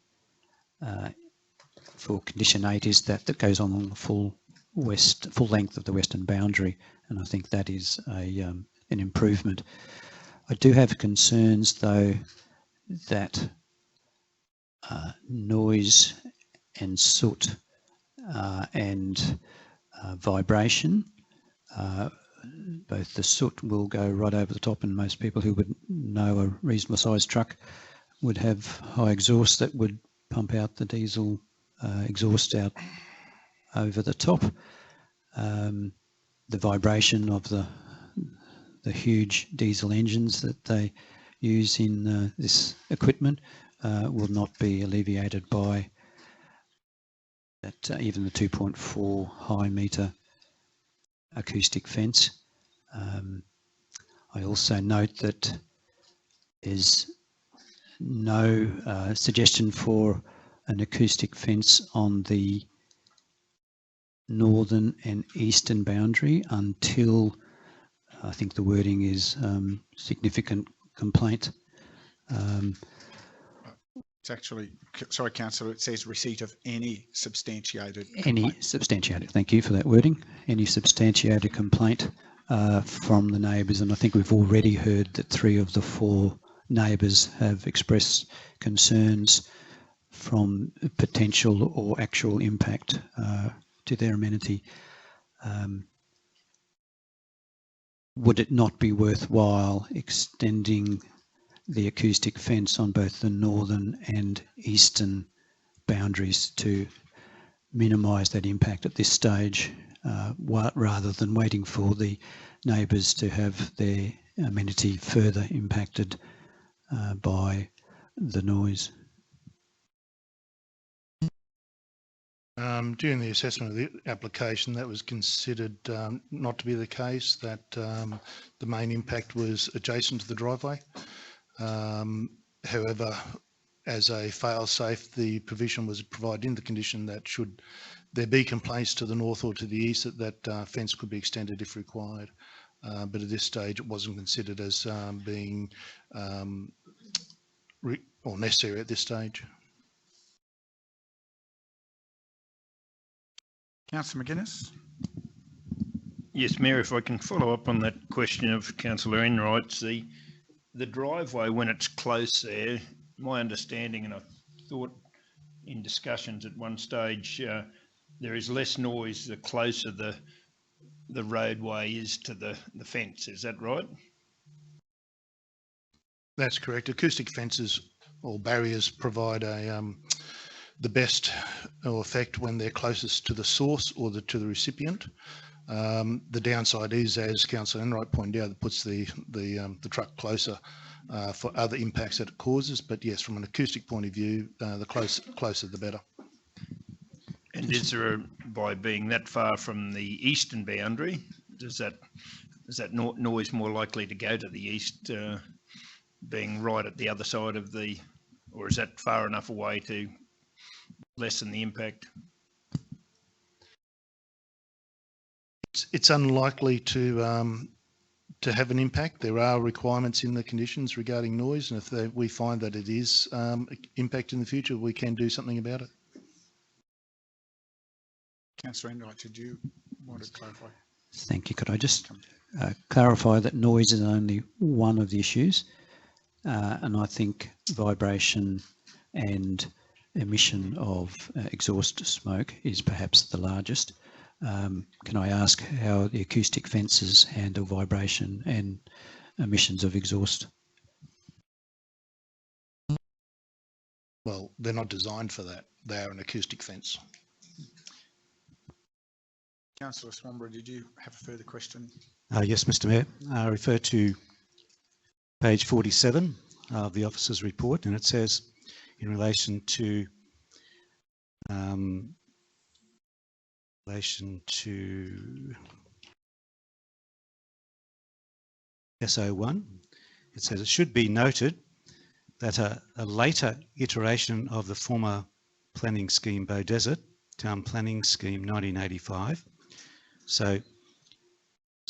for condition 8 is that goes on the full length of the western boundary, and I think that is an improvement. I do have concerns though that noise and soot and vibration, both the soot will go right over the top, and most people who would know a reasonable sized truck would have high exhaust that would pump out the diesel exhaust out over the top. The vibration of the huge diesel engines that they use in this equipment will not be alleviated by that, even the 2.4 high metre acoustic fence. I also note that there's no suggestion for an acoustic fence on the northern and eastern boundary until, I think the wording is significant complaint. It's actually, sorry, Councillor, it says receipt of any substantiated complaint. Any substantiated, thank you for that wording. Any substantiated complaint from the neighbours, and I think we've already heard that 3 of the 4 neighbours have expressed concerns from potential or actual impact to their amenity. Would it not be worthwhile extending the acoustic fence on both the northern and eastern boundaries to minimise that impact at this stage, rather than waiting for the neighbours to have their amenity further impacted by the noise? During the assessment of the application, that was considered not to be the case, that the main impact was adjacent to the driveway. However, as a fail-safe, the provision was provided in the condition that should there be complaints to the north or to the east, that fence could be extended if required. But at this stage, it wasn't considered as being or necessary at this stage. Councillor McGuinness. Yes, Mayor, if I can follow up on that question of Councillor Enright's, the driveway, when it's close there, my understanding, and I thought in discussions at one stage, there is less noise the closer the roadway is to the fence. Is that right? That's correct. Acoustic fences or barriers provide the best effect when they're closest to the source or to the recipient. The downside is, as Councillor Enright pointed out, it puts the truck closer for other impacts that it causes. But yes, from an acoustic point of view, the closer the better. And is there, by being that far from the eastern boundary, is that noise more likely to go to the east, being right at the other side of or is that far enough away to lessen the impact? It's unlikely to have an impact. There are requirements in the conditions regarding noise, and if we find that it is impact in the future, we can do something about it. Councillor Enright, did you want to clarify? Thank you. Could I just clarify that noise is only one of the issues, and I think vibration and emission of exhaust smoke is perhaps the largest. Can I ask how the acoustic fences handle vibration and emissions of exhaust? Well, they're not designed for that. They are an acoustic fence. Councillor Swanborough, did you have a further question? Yes, Mr. Mayor. I refer to page 47 of the officer's report, and it says in relation to SO1, it says it should be noted that a later iteration of the former planning scheme Beaudesert, Town Planning Scheme 1985. So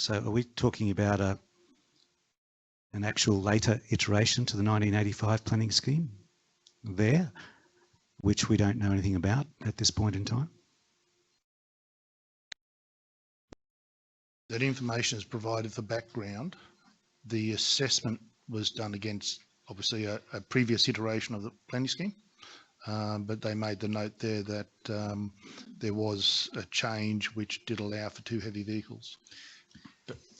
are we talking about an actual later iteration to the 1985 planning scheme there, which we don't know anything about at this point in time? That information is provided for background. The assessment was done against obviously a previous iteration of the planning scheme, but they made the note there that there was a change which did allow for 2 heavy vehicles.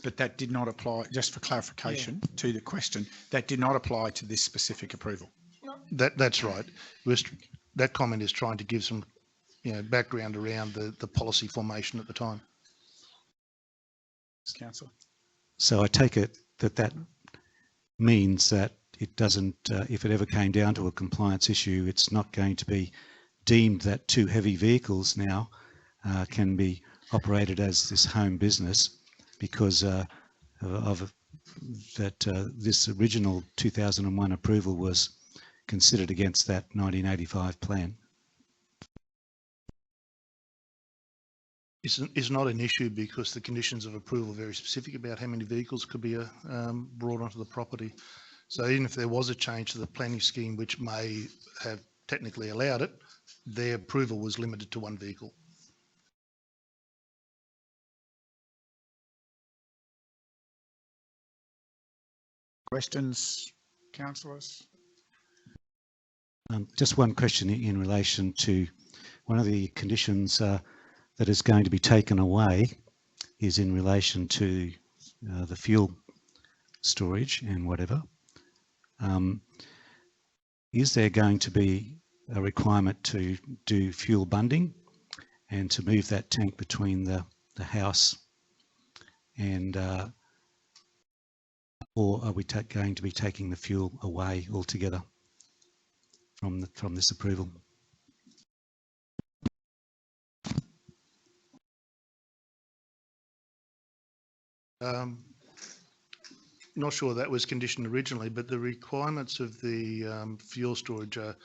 But that did not apply, just for clarification to the question, that did not apply to this specific approval. That's right. That comment is trying to give some background around the policy formation at the time. Councillor. So I take it that means that it doesn't, if it ever came down to a compliance issue, it's not going to be deemed that 2 heavy vehicles now can be operated as this home business because this original 2001 approval was considered against that 1985 plan. It's not an issue because the conditions of approval are very specific about how many vehicles could be brought onto the property. So even if there was a change to the planning scheme which may have technically allowed it, their approval was limited to 1 vehicle. Questions, councillors? Just one question in relation to one of the conditions that is going to be taken away is in relation to the fuel storage and whatever. Is there going to be a requirement to do fuel bunding and to move that tank between the house and or are we going to be taking the fuel away altogether from this approval? not sure that was conditioned originally, but the requirements of the fuel storage are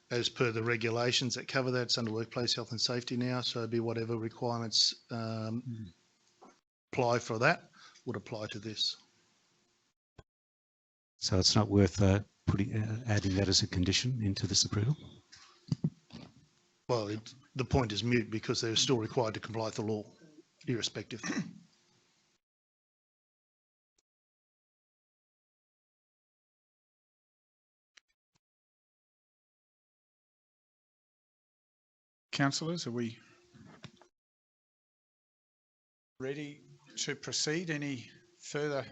as per the regulations that cover that. It's under workplace health and safety now, so it'd be whatever requirements apply for that would apply to this. So it's not worth adding that as a condition into this approval? Well, the point is moot because they're still required to comply with the law, irrespective. Councillors, are we ready to proceed? Any further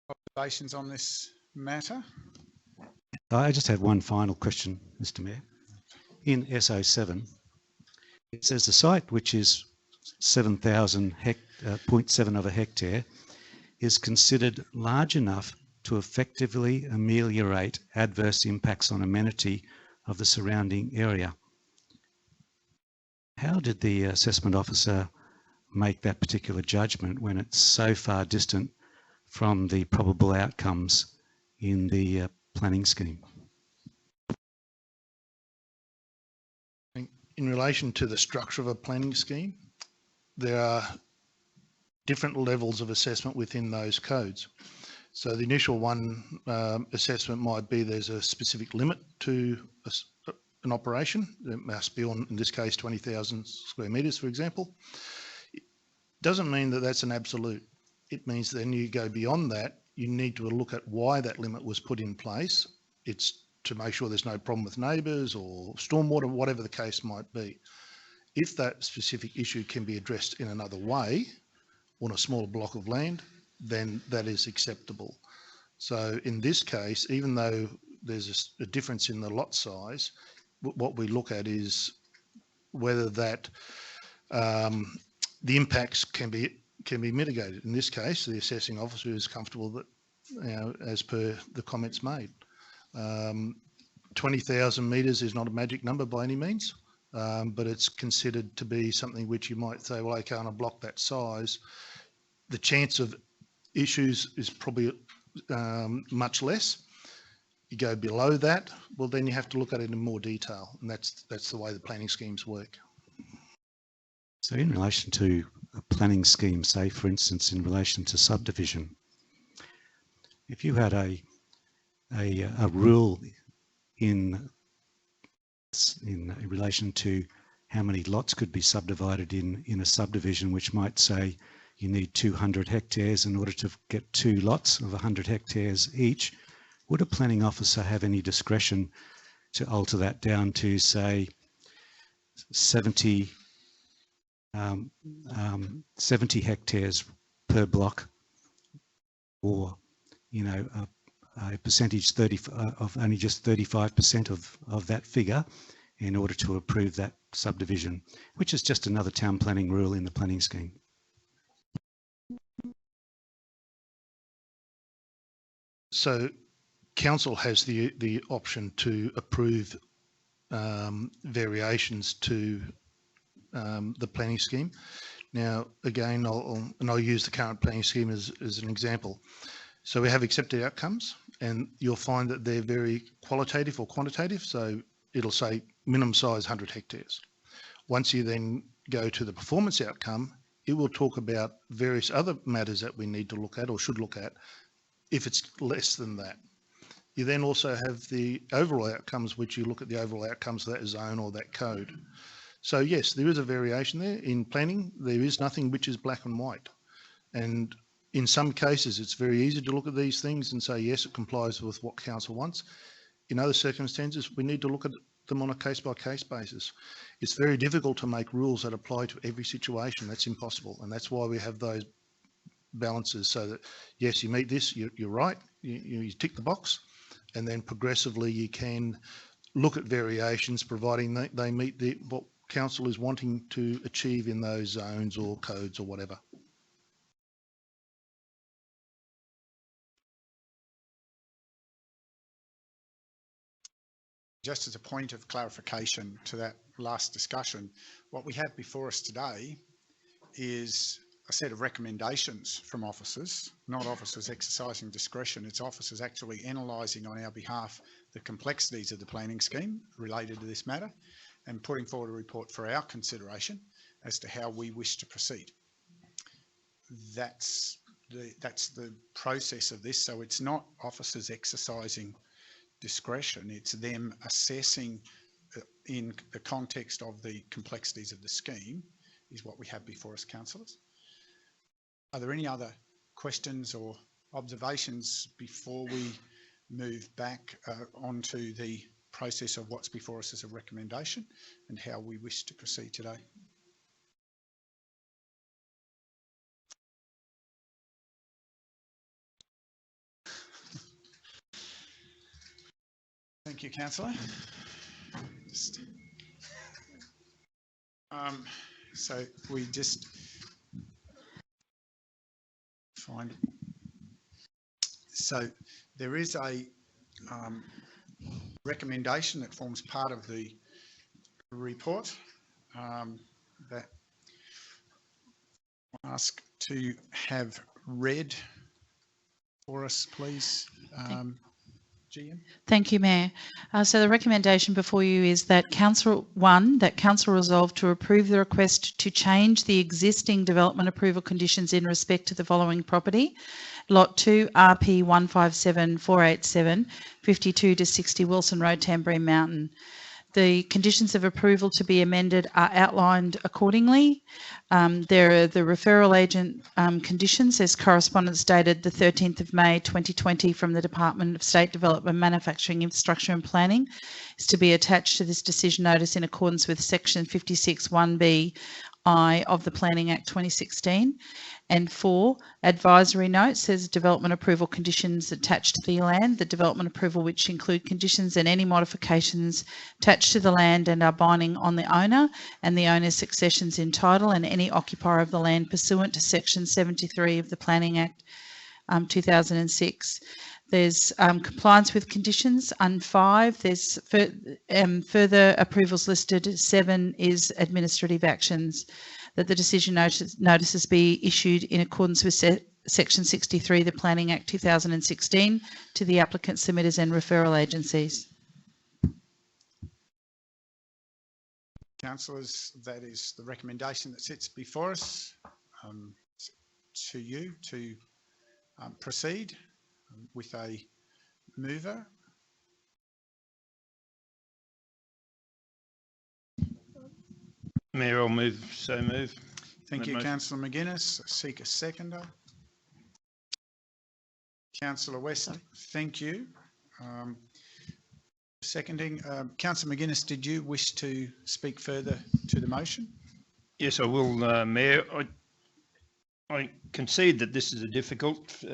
observations on this matter? I just have one final question, Mr. Mayor. In SO7, it says the site, which is 7,000.7 of a hectare, is considered large enough to effectively ameliorate adverse impacts on amenity of the surrounding area. How did the assessment officer make that particular judgment when it's so far distant from the probable outcomes in the planning scheme? In relation to the structure of a planning scheme, there are different levels of assessment within those codes. So the initial one assessment might be there's a specific limit to an operation. It must be on, in this case, 20,000 square metres, for example. It doesn't mean that that's an absolute. It means then you go beyond that, you need to look at why that limit was put in place. It's to make sure there's no problem with neighbours or stormwater, whatever the case might be. If that specific issue can be addressed in another way on a smaller block of land, then that is acceptable. So in this case, even though there's a difference in the lot size, what we look at is whether that the impacts can be mitigated. In this case, the assessing officer is comfortable that, as per the comments made. 20,000 metres is not a magic number by any means, but it's considered to be something which you might say, well, okay, on a block that size, the chance of issues is probably much less. You go below that, well, then you have to look at it in more detail, and that's the way the planning schemes work. So in relation to a planning scheme, say, for instance, in relation to subdivision, if you had a rule in relation to how many lots could be subdivided in a subdivision, which might say you need 200 hectares in order to get 2 lots of 100 hectares each, would a planning officer have any discretion to alter that down to, say, 70 hectares per block, or, a percentage of only just 35% of that figure in order to approve that subdivision, which is just another town planning rule in the planning scheme? So council has the option to approve variations to the planning scheme. Now, again, I'll use the current planning scheme as an example. So we have accepted outcomes, and you'll find that they're very qualitative or quantitative. So it'll say minimum size 100 hectares. Once you then go to the performance outcome, it will talk about various other matters that we need to look at or should look at if it's less than that. You then also have the overall outcomes, which you look at the overall outcomes of that zone or that code. So yes, there is a variation there. In planning, there is nothing which is black and white. And in some cases, it's very easy to look at these things and say, yes, it complies with what council wants. In other circumstances, we need to look at them on a case-by-case basis. It's very difficult to make rules that apply to every situation. That's impossible. And that's why we have those balances, so that, yes, you meet this, you're right, you tick the box, and then progressively you can look at variations, providing they meet what council is wanting to achieve in those zones or codes or whatever. Just as a point of clarification to that last discussion, what we have before us today is a set of recommendations from officers, not officers exercising discretion. It's officers actually analysing on our behalf the complexities of the planning scheme related to this matter and putting forward a report for our consideration as to how we wish to proceed. That's the process of this. So it's not officers exercising discretion, it's them assessing in the context of the complexities of the scheme is what we have before us, councillors. Are there any other questions or observations before we move back onto the process of what's before us as a recommendation and how we wish to proceed today? Thank you, councillor. So we just find, so there is a recommendation that forms part of the report that I ask to have read for us, please. GM. Thank you, Mayor. So the recommendation before you is that Council resolve to approve the request to change the existing development approval conditions in respect to the following property. Lot 2, RP 157487, 52 to 60 Wilson Road, Tamborine Mountain. The conditions of approval to be amended are outlined accordingly. There are the referral agent conditions. There's correspondence dated the 13th of May 2020 from the Department of State Development, Manufacturing, Infrastructure and Planning. Is to be attached to this decision notice in accordance with section 56(1)(bi) of the Planning Act 2016. And 4, advisory note says development approval conditions attached to the land. The development approval which include conditions and any modifications attached to the land and are binding on the owner and the owner's successions in title and any occupier of the land pursuant to section 73 of the Planning Act 2006. There's compliance with conditions, and 5, there's further approvals listed. 7 is administrative actions, that the decision notices be issued in accordance with section 63 of the Planning Act 2016 to the applicant, submitters and referral agencies. Councillors, that is the recommendation that sits before us. To you to proceed with a mover. Mayor, I'll move. Thank you, Councillor McGuinness. Seek a seconder. Councillor West, thank you. Seconding. Councillor McGuinness, did you wish to speak further to the motion? Yes, I will, Mayor. I concede that this is a difficult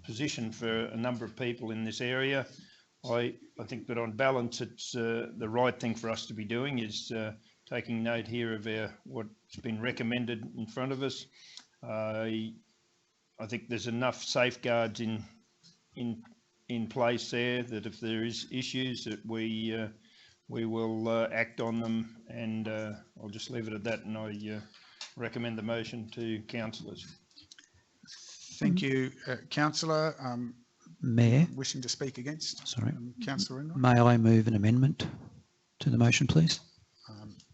position for a number of people in this area. I think that on balance, it's the right thing for us to be doing is taking note here of what's been recommended in front of us. I think there's enough safeguards in place there that if there is issues that we will act on them, and I'll just leave it at that, and I recommend the motion to councillors. Thank you, councillor. Mayor, wishing to speak against? Sorry. Councillor Enright. May I move an amendment to the motion, please?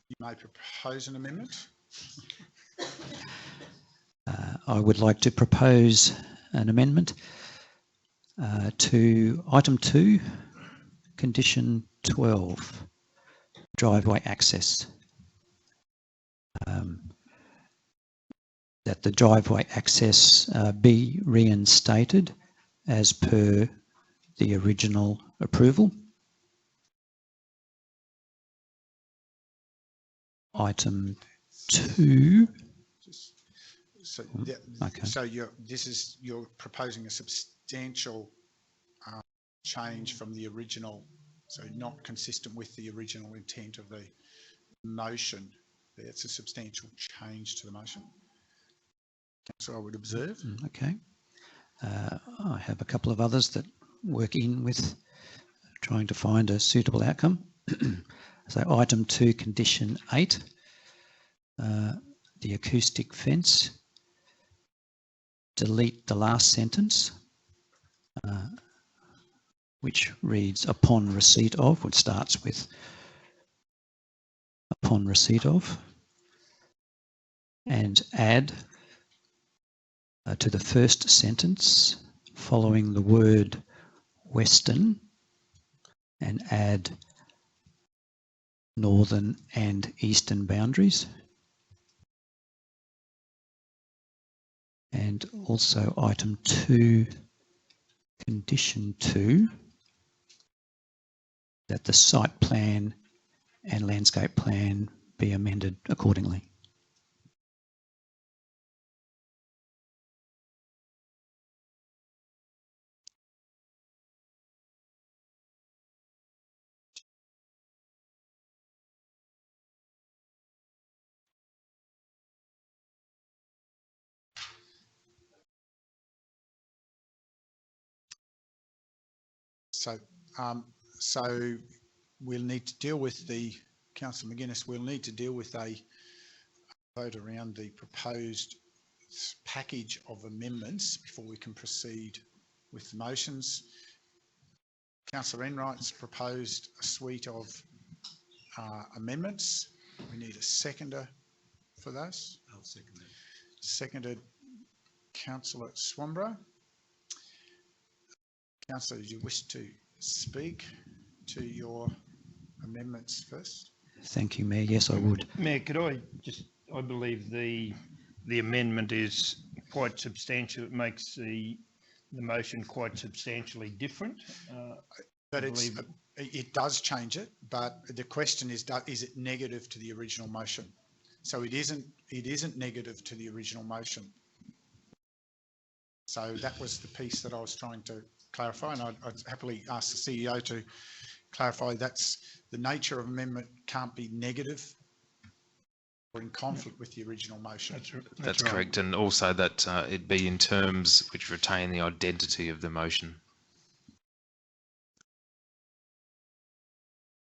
You may propose an amendment. I would like to propose an amendment to item 2, condition 12, driveway access. That the driveway access be reinstated as per the original approval. Item 2. So, Okay. so you're proposing a substantial change from the original, so not consistent with the original intent of the motion. It's a substantial change to the motion. So I would observe. Okay. I have a couple of others that work in with trying to find a suitable outcome. So item 2, condition 8, the acoustic fence. delete the last sentence, which reads upon receipt of, which starts with upon receipt of, and add to the first sentence following the word western, and add northern and eastern boundaries. And also item 2, condition 2, that the site plan and landscape plan be amended accordingly. So we'll need to deal with Councillor McGuinness, we'll need to deal with a vote around the proposed package of amendments before we can proceed with the motions. Councillor Enright's proposed a suite of amendments. We need a seconder for those. I'll second that. Seconded Councillor Swanborough. Councillor, do you wish to speak to your amendments first? Thank you, Mayor. Yes, I would. Mayor, I believe the amendment is quite substantial. It makes the motion quite substantially different. But it does change it, but the question is it negative to the original motion? So it isn't negative to the original motion. So that was the piece that I was trying to clarify, and I'd happily ask the CEO to clarify that's the nature of amendment can't be negative or in conflict with the original motion. That's correct, and also that it be in terms which retain the identity of the motion.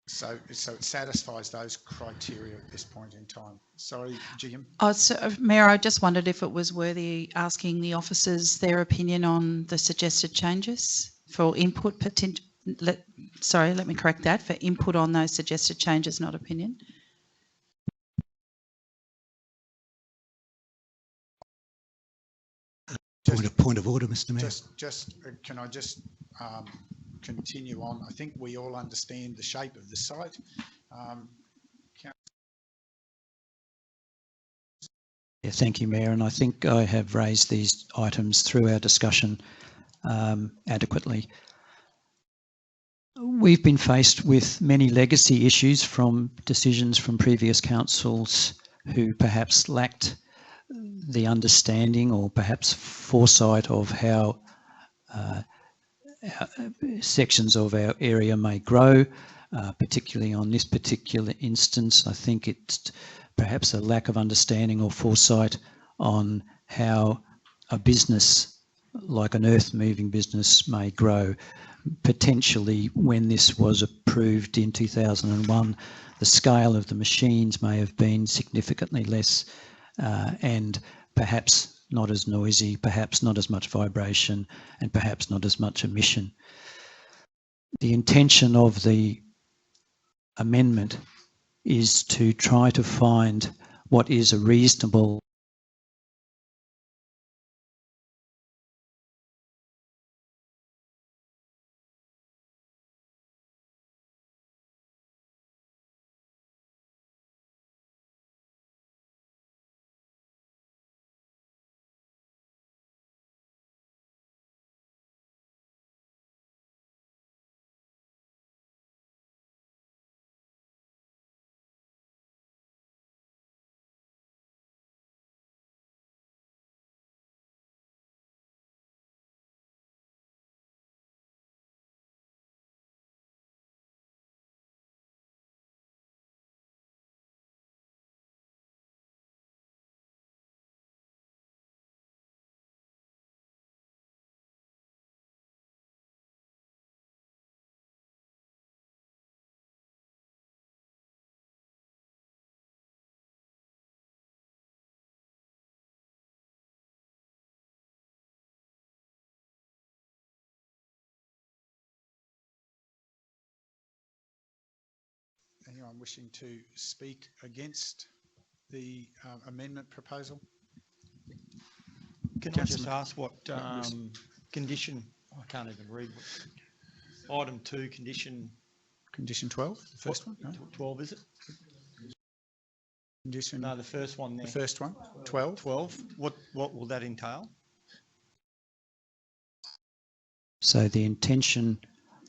So it satisfies those criteria at this point in time. Sorry, Jim. Oh, so, Mayor, I just wondered if it was worthy asking the officers their opinion on the suggested changes for input. Let me correct that, for input on those suggested changes, not opinion. Point of order, Mr. Mayor. Can I just continue on? I think we all understand the shape of the site. Yeah, thank you, Mayor. And I think I have raised these items through our discussion adequately. We've been faced with many legacy issues from decisions from previous councils who perhaps lacked the understanding or perhaps foresight of how sections of our area may grow, particularly on this particular instance. I think it's perhaps a lack of understanding or foresight on how a business, like an earth-moving business, may grow. Potentially, when this was approved in 2001, the scale of the machines may have been significantly less and perhaps not as noisy, perhaps not as much vibration, and perhaps not as much emission. The intention of the amendment is to try to find what is a reasonable anyone wishing to speak against the amendment proposal? Can I Councillor just ask what Yes. condition, I can't even read, item 2, condition Condition 12, the first one? No? 12, is it? Condition, No, the first one there. the first one, 12. 12, what will that entail? So the intention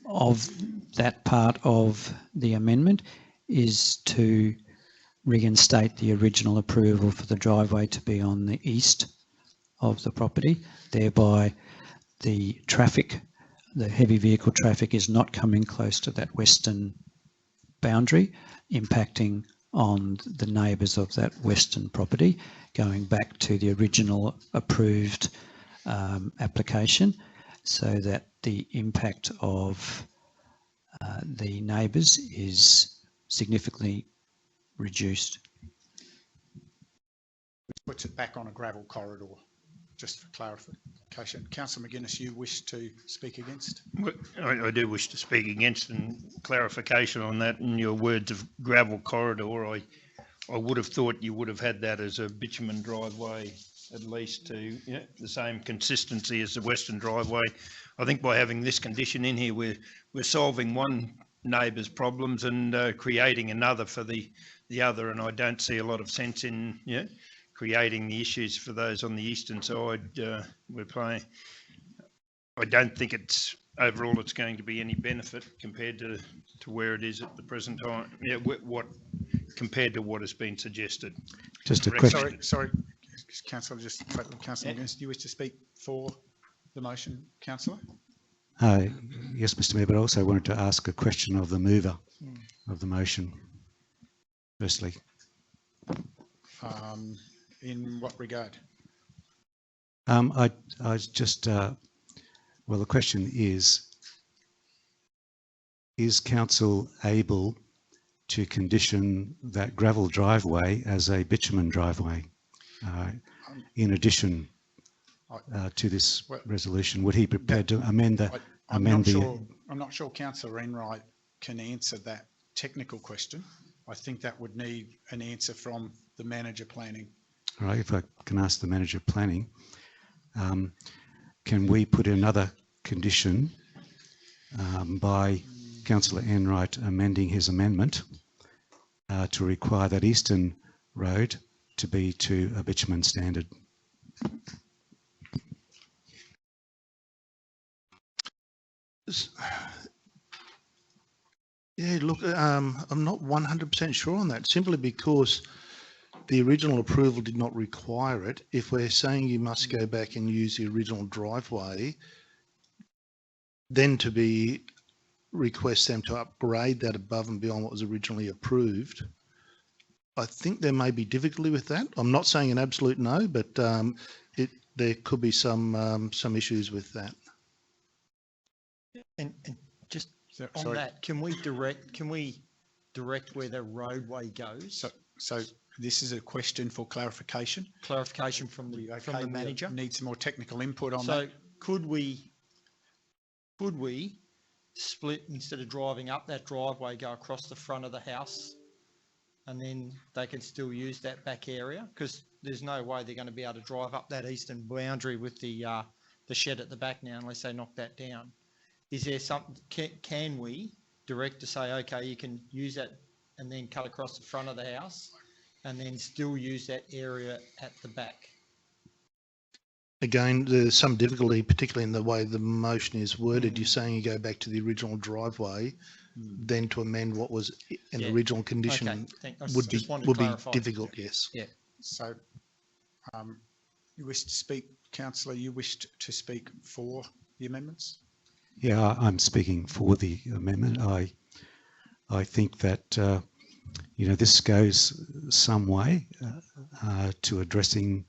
of that part of the amendment is to reinstate the original approval for the driveway to be on the east of the property, thereby the traffic, the heavy vehicle traffic is not coming close to that western boundary, impacting on the neighbours of that western property, going back to the original approved application, so that the impact of the neighbours is significantly reduced. Which puts it back on a gravel corridor, just for clarification. Councillor McGuinness, you wish to speak against? Well, I do wish to speak against, and clarification on that. In your words of gravel corridor, I would have thought you would have had that as a bitumen driveway, at least to the same consistency as the western driveway. I think by having this condition in here, we're solving one neighbour's problems and creating another for the other, and I don't see a lot of sense in creating the issues for those on the eastern side. We're playing. I don't think it's overall it's going to be any benefit compared to where it is at the present time. Yeah, what compared to what has been suggested. Just a question. Sorry, Councillor, Councillor McGuinness, do you wish to speak for the motion, Councillor? Yes, Mr. Mayor, but I also wanted to ask a question of the mover of the motion. Firstly. In what regard? I just, well, the question is council able to condition that gravel driveway as a bitumen driveway in addition to this resolution? Would he be prepared to amend the? I'm not sure Councillor Enright can answer that technical question. I think that would need an answer from the manager planning. All right, if I can ask the manager of planning, can we put another condition by Councillor Enright amending his amendment to require that eastern road to be to a bitumen standard? Yeah, look, I'm not 100% sure on that, simply because the original approval did not require it. If we're saying you must go back and use the original driveway, then to be request them to upgrade that above and beyond what was originally approved, I think there may be difficulty with that. I'm not saying an absolute no, but there could be some issues with that. And just on that, can we direct where the roadway goes? So this is a question for clarification. Clarification from the manager. Need some more technical input on that. So could we split, instead of driving up that driveway, go across the front of the house, and then they can still use that back area? Because there's no way they're going to be able to drive up that eastern boundary with the shed at the back now unless they knock that down. Is there something, can we direct to say, okay, you can use that and then cut across the front of the house and then still use that area at the back? Again, there's some difficulty, particularly in the way the motion is worded. You're saying you go back to the original driveway, then to amend what was an original condition would be difficult, yes. Yeah. So you wish to speak, Councillor, you wished to speak for the amendments? Yeah, I'm speaking for the amendment. I think that, this goes some way to addressing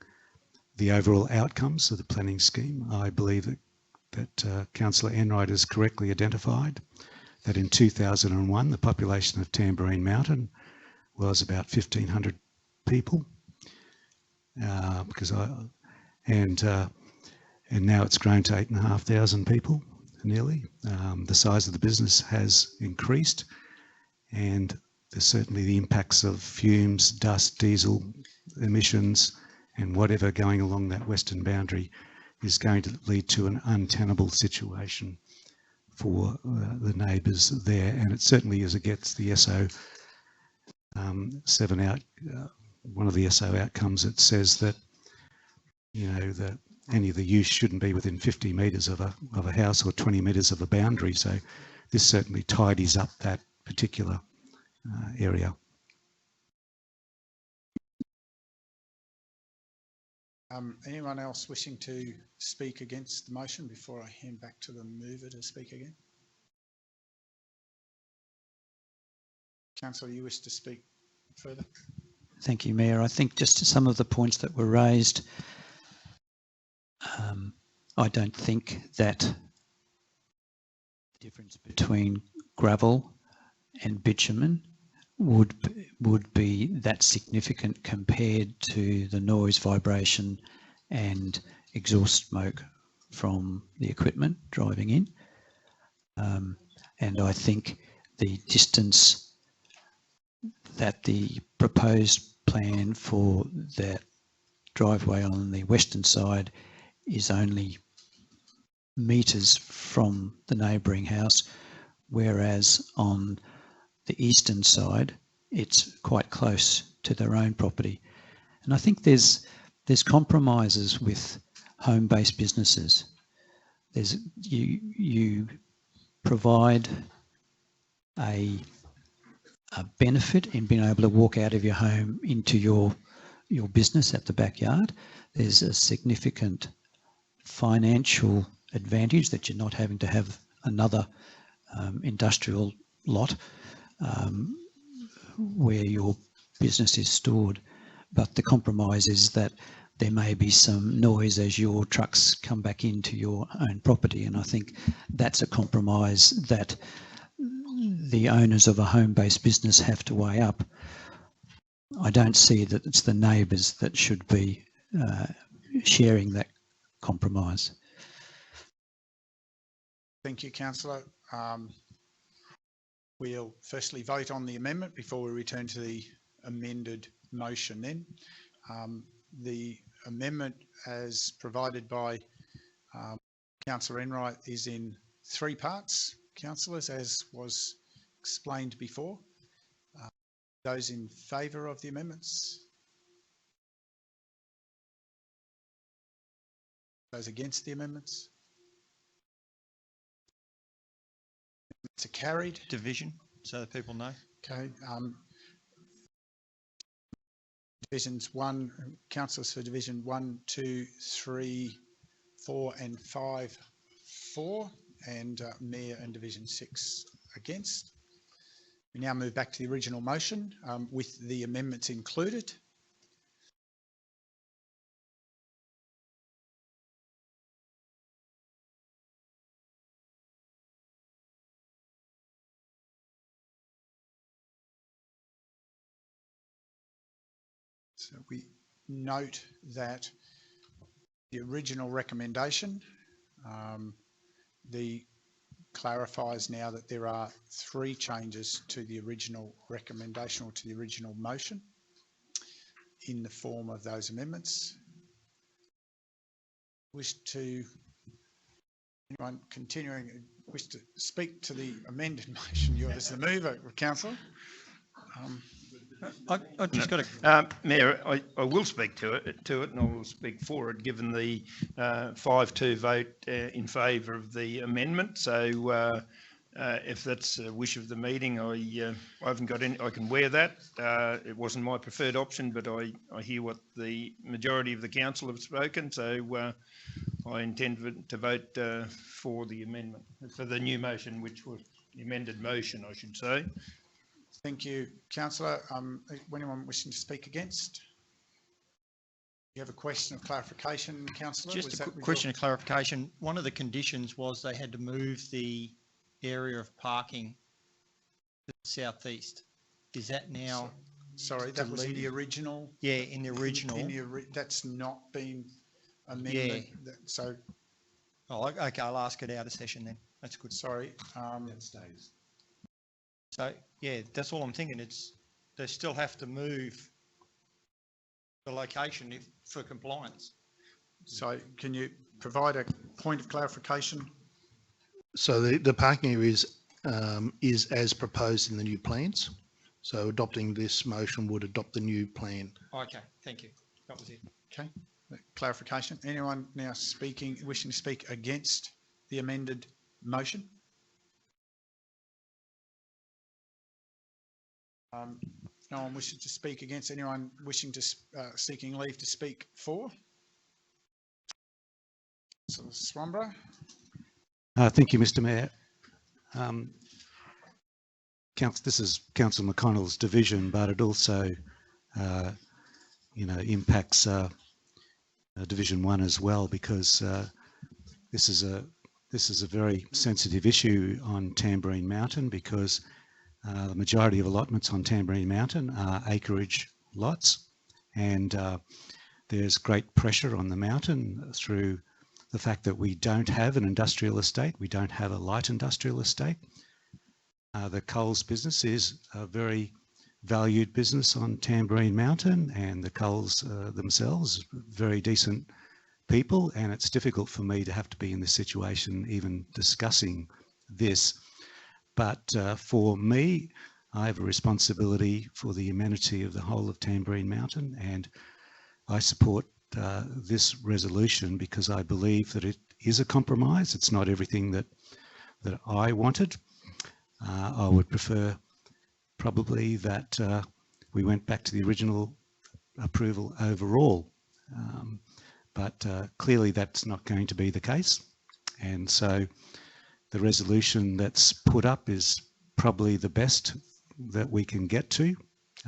the overall outcomes of the planning scheme. I believe that Councillor Enright has correctly identified that in 2001, the population of Tamborine Mountain was about 1,500 people, and now it's grown to 8,500 people. Nearly. The size of the business has increased, and there's certainly the impacts of fumes, dust, diesel emissions, and whatever going along that western boundary is going to lead to an untenable situation for the neighbours there. And it certainly is against the SO 7 out, one of the SO outcomes. It says that, you know, that any of the use shouldn't be within 50 metres of a house or 20 metres of a boundary. So this certainly tidies up that particular area. Anyone else wishing to speak against the motion before I hand back to the mover to speak again? Councillor, you wish to speak further? Thank you, Mayor. I think just some of the points that were raised, I don't think that the difference between gravel and bitumen would be that significant compared to the noise, vibration and exhaust smoke from the equipment driving in. And I think the distance that the proposed plan for that driveway on the western side is only metres from the neighbouring house, whereas on the eastern side it's quite close to their own property. And I think there's compromises with home-based businesses. There's you provide a benefit in being able to walk out of your home into your business at the backyard. There's a significant financial advantage that you're not having to have another industrial lot where your business is stored. But the compromise is that there may be some noise as your trucks come back into your own property, and I think that's a compromise that the owners of a home-based business have to weigh up. I don't see that it's the neighbours that should be sharing that compromise. Thank you, Councillor. We'll firstly vote on the amendment before we return to the amended motion then. The amendment as provided by Councillor Enright is in 3 parts, councillors, as was explained before. Those in favour of the amendments? Those against the amendments? It's carried. Division, so that people know. Okay. Divisions 1, councillors for division 1, 2, 3, 4 and 5 for, and Mayor and division 6 against. We now move back to the original motion with the amendments included. So we note that the original recommendation, clarifies now that there are 3 changes to the original recommendation or to the original motion in the form of those amendments. Anyone continuing wish to speak to the amended motion? You're as the mover, Councillor. I just got to... Mayor, I will speak to it and I will speak for it, given the 5-2 vote in favour of the amendment. So if that's a wish of the meeting, I haven't got any, I can wear that. It wasn't my preferred option, but I hear what the majority of the council have spoken. So I intend to vote for the amendment, for the new motion, which was the amended motion, I should say. Thank you, Councillor. Anyone wishing to speak against? You have a question of clarification, Councillor? Just a quick question of clarification. One of the conditions was they had to move the area of parking to the southeast. Is that now? Sorry, that was in the original? Yeah, in the original. That's not been amended. Yeah. So. Oh, okay. I'll ask it out of session then. That's good. Sorry. That stays. So, yeah, that's all I'm thinking. They still have to move the location for compliance. So can you provide a point of clarification? So the parking area is as proposed in the new plans. So adopting this motion would adopt the new plan. Okay, thank you. That was it. Okay, clarification. Anyone now wishing to speak against the amended motion? No one wishing to speak against. Anyone wishing to seeking leave to speak for? So Swanborough. Thank you, Mr. Mayor. This is Councillor McConnell's division, but it also, impacts Division 1 as well, because this is a very sensitive issue on Tamborine Mountain, because the majority of allotments on Tamborine Mountain are acreage lots, and there's great pressure on the mountain through the fact that we don't have an industrial estate, we don't have a light industrial estate. The Coles business is a very valued business on Tamborine Mountain, and the Coles themselves, very decent people, and it's difficult for me to have to be in this situation even discussing this. But for me, I have a responsibility for the amenity of the whole of Tamborine Mountain, and I support this resolution because I believe that it is a compromise. It's not everything that I wanted. I would prefer probably that we went back to the original approval overall, but clearly that's not going to be the case, and so the resolution that's put up is probably the best that we can get to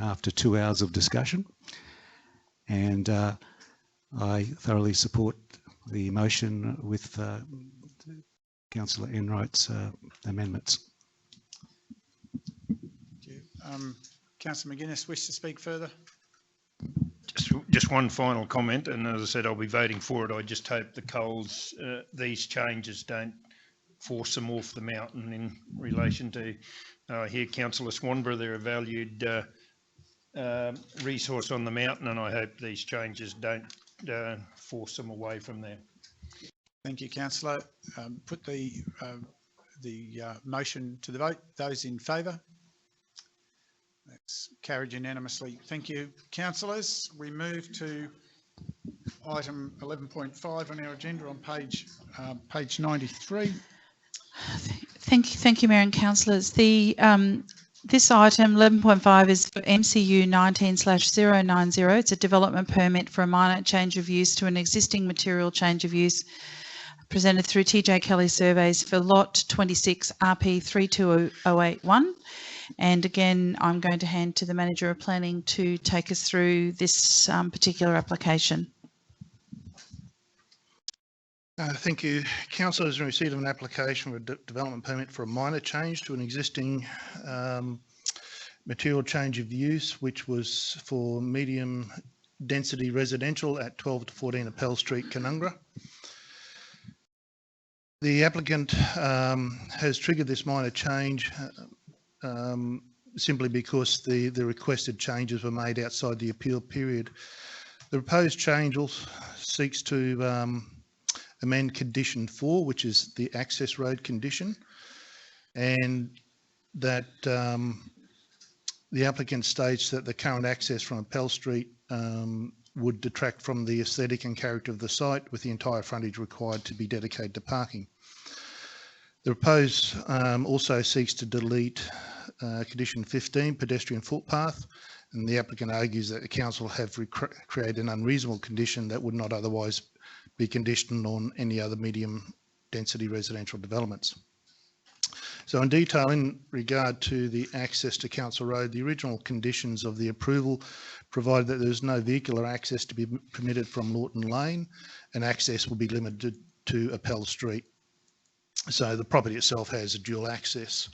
after 2 hours of discussion, and I thoroughly support the motion with Councillor Enright's amendments. Councillor McGuinness, wish to speak further? Just one final comment, and as I said, I'll be voting for it. I just hope the Coles, these changes don't force them off the mountain in relation to, here Councillor Swanborough, they're a valued resource on the mountain, and I hope these changes don't force them away from there. Thank you, Councillor. Put the motion to the vote. Those in favour? That's carried unanimously. Thank you, councillors. We move to item 11.5 on our agenda on page 93. Thank you, Mayor and councillors. This item 11.5 is for MCU 19/090. It's a development permit for a minor change of use to an existing material change of use presented through TJ Kelly Surveys for lot 26 RP 32081. And again, I'm going to hand to the Manager of Planning to take us through this particular application. Thank you. Council has received an application for a development permit for a minor change to an existing material change of use, which was for medium density residential at 12 to 14 Appel Street, Canungra. The applicant has triggered this minor change simply because the requested changes were made outside the appeal period. The proposed change also seeks to amend condition 4, which is the access road condition, and that the applicant states that the current access from Appel Street would detract from the aesthetic and character of the site, with the entire frontage required to be dedicated to parking. The proposed also seeks to delete condition 15, pedestrian footpath, and the applicant argues that the council have created an unreasonable condition that would not otherwise be conditioned on any other medium density residential developments. So in detail, in regard to the access to Council Road, the original conditions of the approval provided that there is no vehicular access to be permitted from Lawton Lane, and access will be limited to Appel Street. So the property itself has a dual access.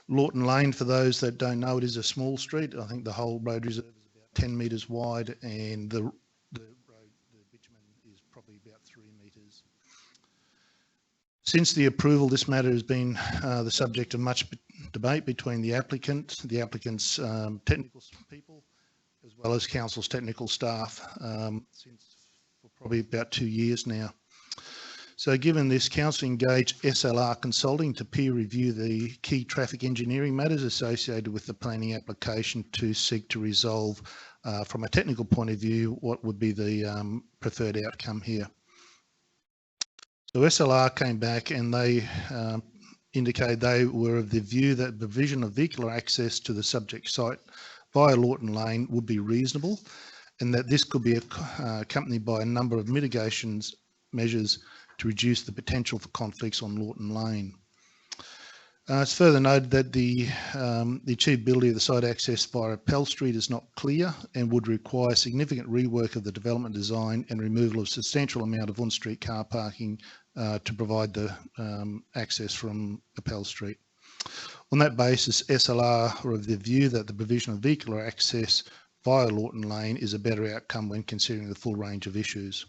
Lawton Lane, for those that don't know, it is a small street. I think the whole road reserve is about 10 metres wide, and the bitumen is probably about 3 metres. Since the approval, this matter has been the subject of much debate between the applicant, the applicant's technical people, as well as council's technical staff since for probably about 2 years now. So given this, council engaged SLR Consulting to peer review the key traffic engineering matters associated with the planning application to seek to resolve from a technical point of view what would be the preferred outcome here. So SLR came back and they indicated they were of the view that the provision of vehicular access to the subject site via Lawton Lane would be reasonable, and that this could be accompanied by a number of mitigations measures to reduce the potential for conflicts on Lawton Lane. It's further noted that the achievability of the site access via Pell Street is not clear and would require significant rework of the development design and removal of substantial amount of on-street car parking to provide the access from Pell Street. On that basis, SLR are of the view that the provision of vehicular access via Lawton Lane is a better outcome when considering the full range of issues.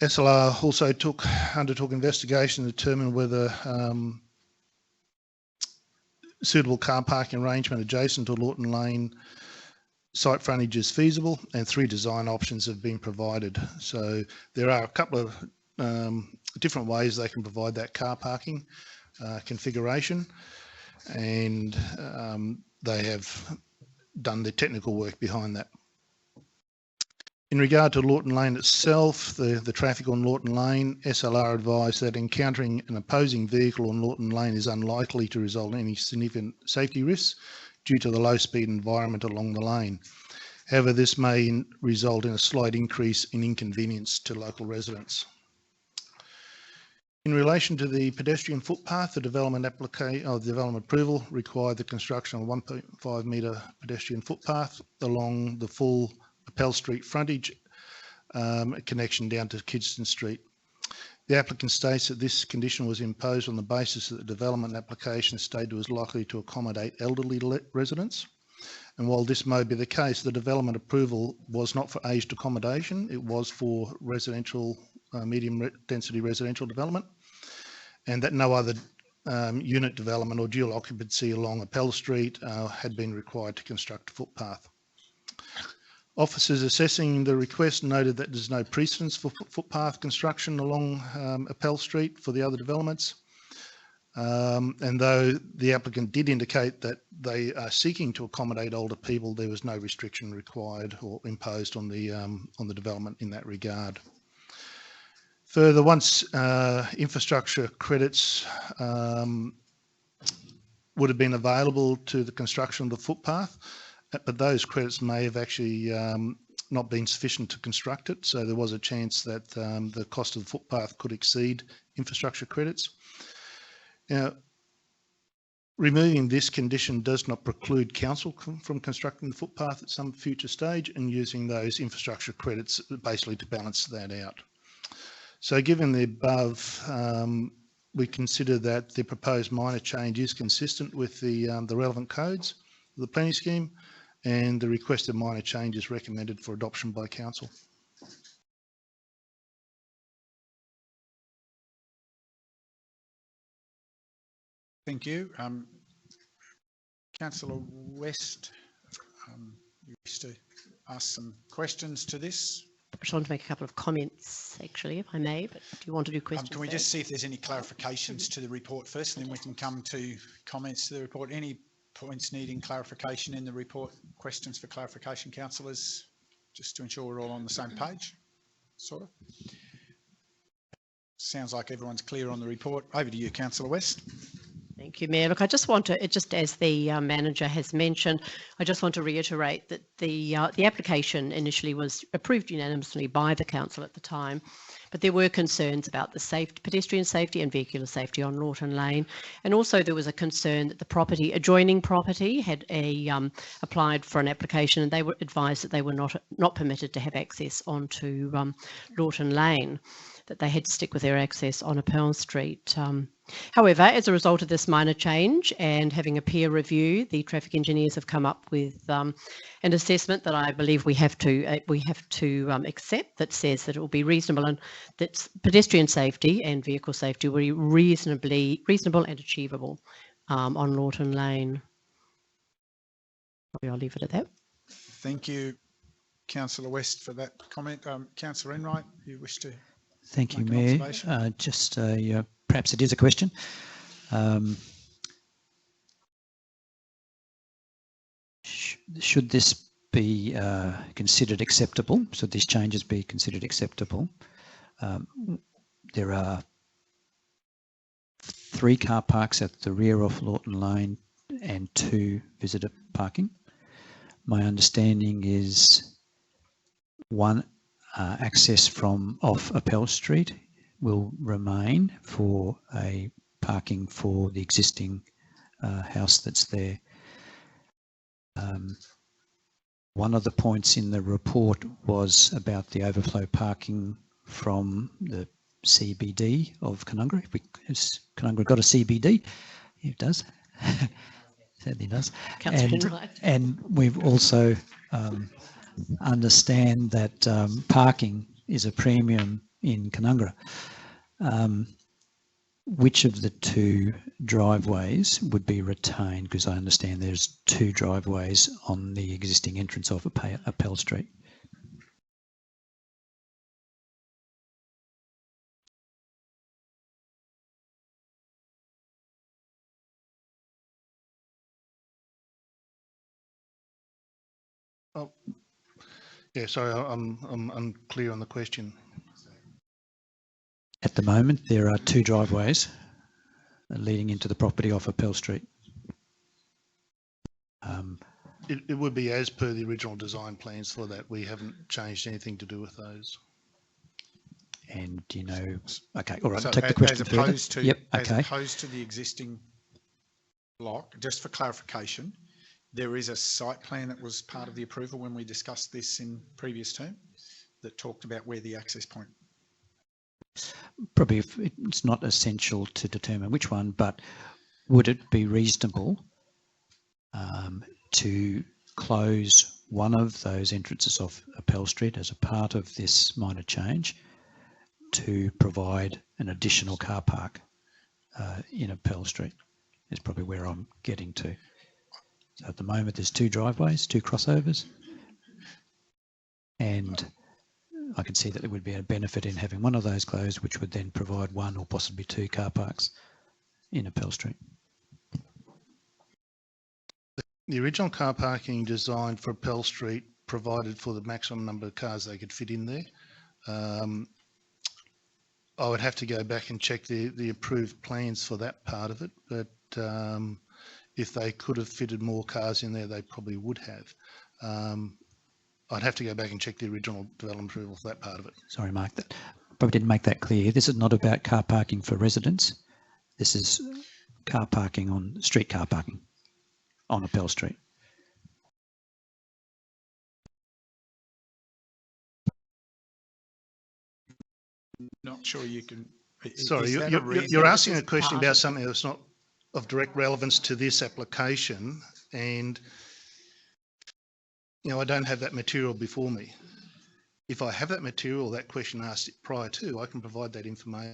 SLR also undertook investigation to determine whether suitable car parking arrangement adjacent to Lawton Lane site frontage is feasible, and 3 design options have been provided. So there are a couple of different ways they can provide that car parking configuration, and they have done the technical work behind that. In regard to Lawton Lane itself, the traffic on Lawton Lane, SLR advised that encountering an opposing vehicle on Lawton Lane is unlikely to result in any significant safety risks due to the low speed environment along the lane. However, this may result in a slight increase in inconvenience to local residents. In relation to the pedestrian footpath, the development approval required the construction of a 1.5 metre pedestrian footpath along the full Pell Street frontage connection down to Kidston Street. The applicant states that this condition was imposed on the basis that the development application stated was likely to accommodate elderly residents. And while this may be the case, the development approval was not for aged accommodation, it was for residential, medium density residential development, and that no other unit development or dual occupancy along Pell Street had been required to construct a footpath. Officers assessing the request noted that there's no precedence for footpath construction along Pell Street for the other developments. And though the applicant did indicate that they are seeking to accommodate older people, there was no restriction required or imposed on the development in that regard. Further, once infrastructure credits would have been available to the construction of the footpath, but those credits may have actually not been sufficient to construct it. So there was a chance that the cost of the footpath could exceed infrastructure credits. Now, removing this condition does not preclude council from constructing the footpath at some future stage and using those infrastructure credits basically to balance that out. So given the above, we consider that the proposed minor change is consistent with the relevant codes of the planning scheme, and the requested minor change is recommended for adoption by council. Thank you. Councillor West, you wish to ask some questions to this? I just want to make a couple of comments, actually, if I may, but do you want to do questions? Can we just see if there's any clarifications to the report first, and then we can come to comments to the report? Any points needing clarification in the report? Questions for clarification, councillors, just to ensure we're all on the same page, sort of? Sounds like everyone's clear on the report. Over to you, Councillor West. Thank you, Mayor. Look, I just want to, just as the manager has mentioned, I just want to reiterate that the application initially was approved unanimously by the council at the time, but there were concerns about the pedestrian safety and vehicular safety on Lawton Lane, and also there was a concern that the adjoining property had applied for an application, and they were advised that they were not permitted to have access onto Lawton Lane. that they had to stick with their access on Appel Street. However, as a result of this minor change and having a peer review, the traffic engineers have come up with an assessment that I believe we have to accept, that says that it will be reasonable and that pedestrian safety and vehicle safety will be reasonable and achievable on Lawton Lane. Probably I'll leave it at that. Thank you, Councillor West, for that comment. Councillor Enright, you wish to? Thank you, make an Mayor. observation? Just perhaps it is a question. Should this be considered acceptable? Should these changes be considered acceptable? There are 3 car parks at the rear of Lawton Lane and 2 visitor parking. My understanding is one access from off Appel Street will remain for a parking for the existing house that's there. One of the points in the report was about the overflow parking from the CBD of Canungra. Has Canungra got a CBD? It does. Certainly does. And we've also understand that parking is a premium in Canungra. Which of the 2 driveways would be retained? Because I understand there's 2 driveways on the existing entrance of Appel Street. Oh, yeah, sorry, I'm unclear on the question. At the moment, there are 2 driveways leading into the property off Appel Street. It would be as per the original design plans for that. We haven't changed anything to do with those. And you know, okay, all right, So take the question as opposed further. to, Yep, as okay. opposed to the existing block, just for clarification, there is a site plan that was part of the approval when we discussed this in previous term that talked about where the access point. Probably it's not essential to determine which one, but would it be reasonable to close one of those entrances off Appel Street as a part of this minor change to provide an additional car park in Appel Street? Is probably where I'm getting to. So at the moment there's 2 driveways, 2 crossovers, and I can see that there would be a benefit in having one of those closed, which would then provide 1 or possibly 2 car parks in Appel Street. The original car parking designed for Appel Street provided for the maximum number of cars they could fit in there. I would have to go back and check the approved plans for that part of it, but if they could have fitted more cars in there, they probably would have. I'd have to go back and check the original development approval for that part of it. Sorry, Mark, that probably didn't make that clear. This is not about car parking for residents. This is car parking on street car parking on Appel Street. Not sure you can. Sorry, you're asking a question about something that's not of direct relevance to this application, and I don't have that material before me. If I have that material, that question asked prior to, I can provide that information.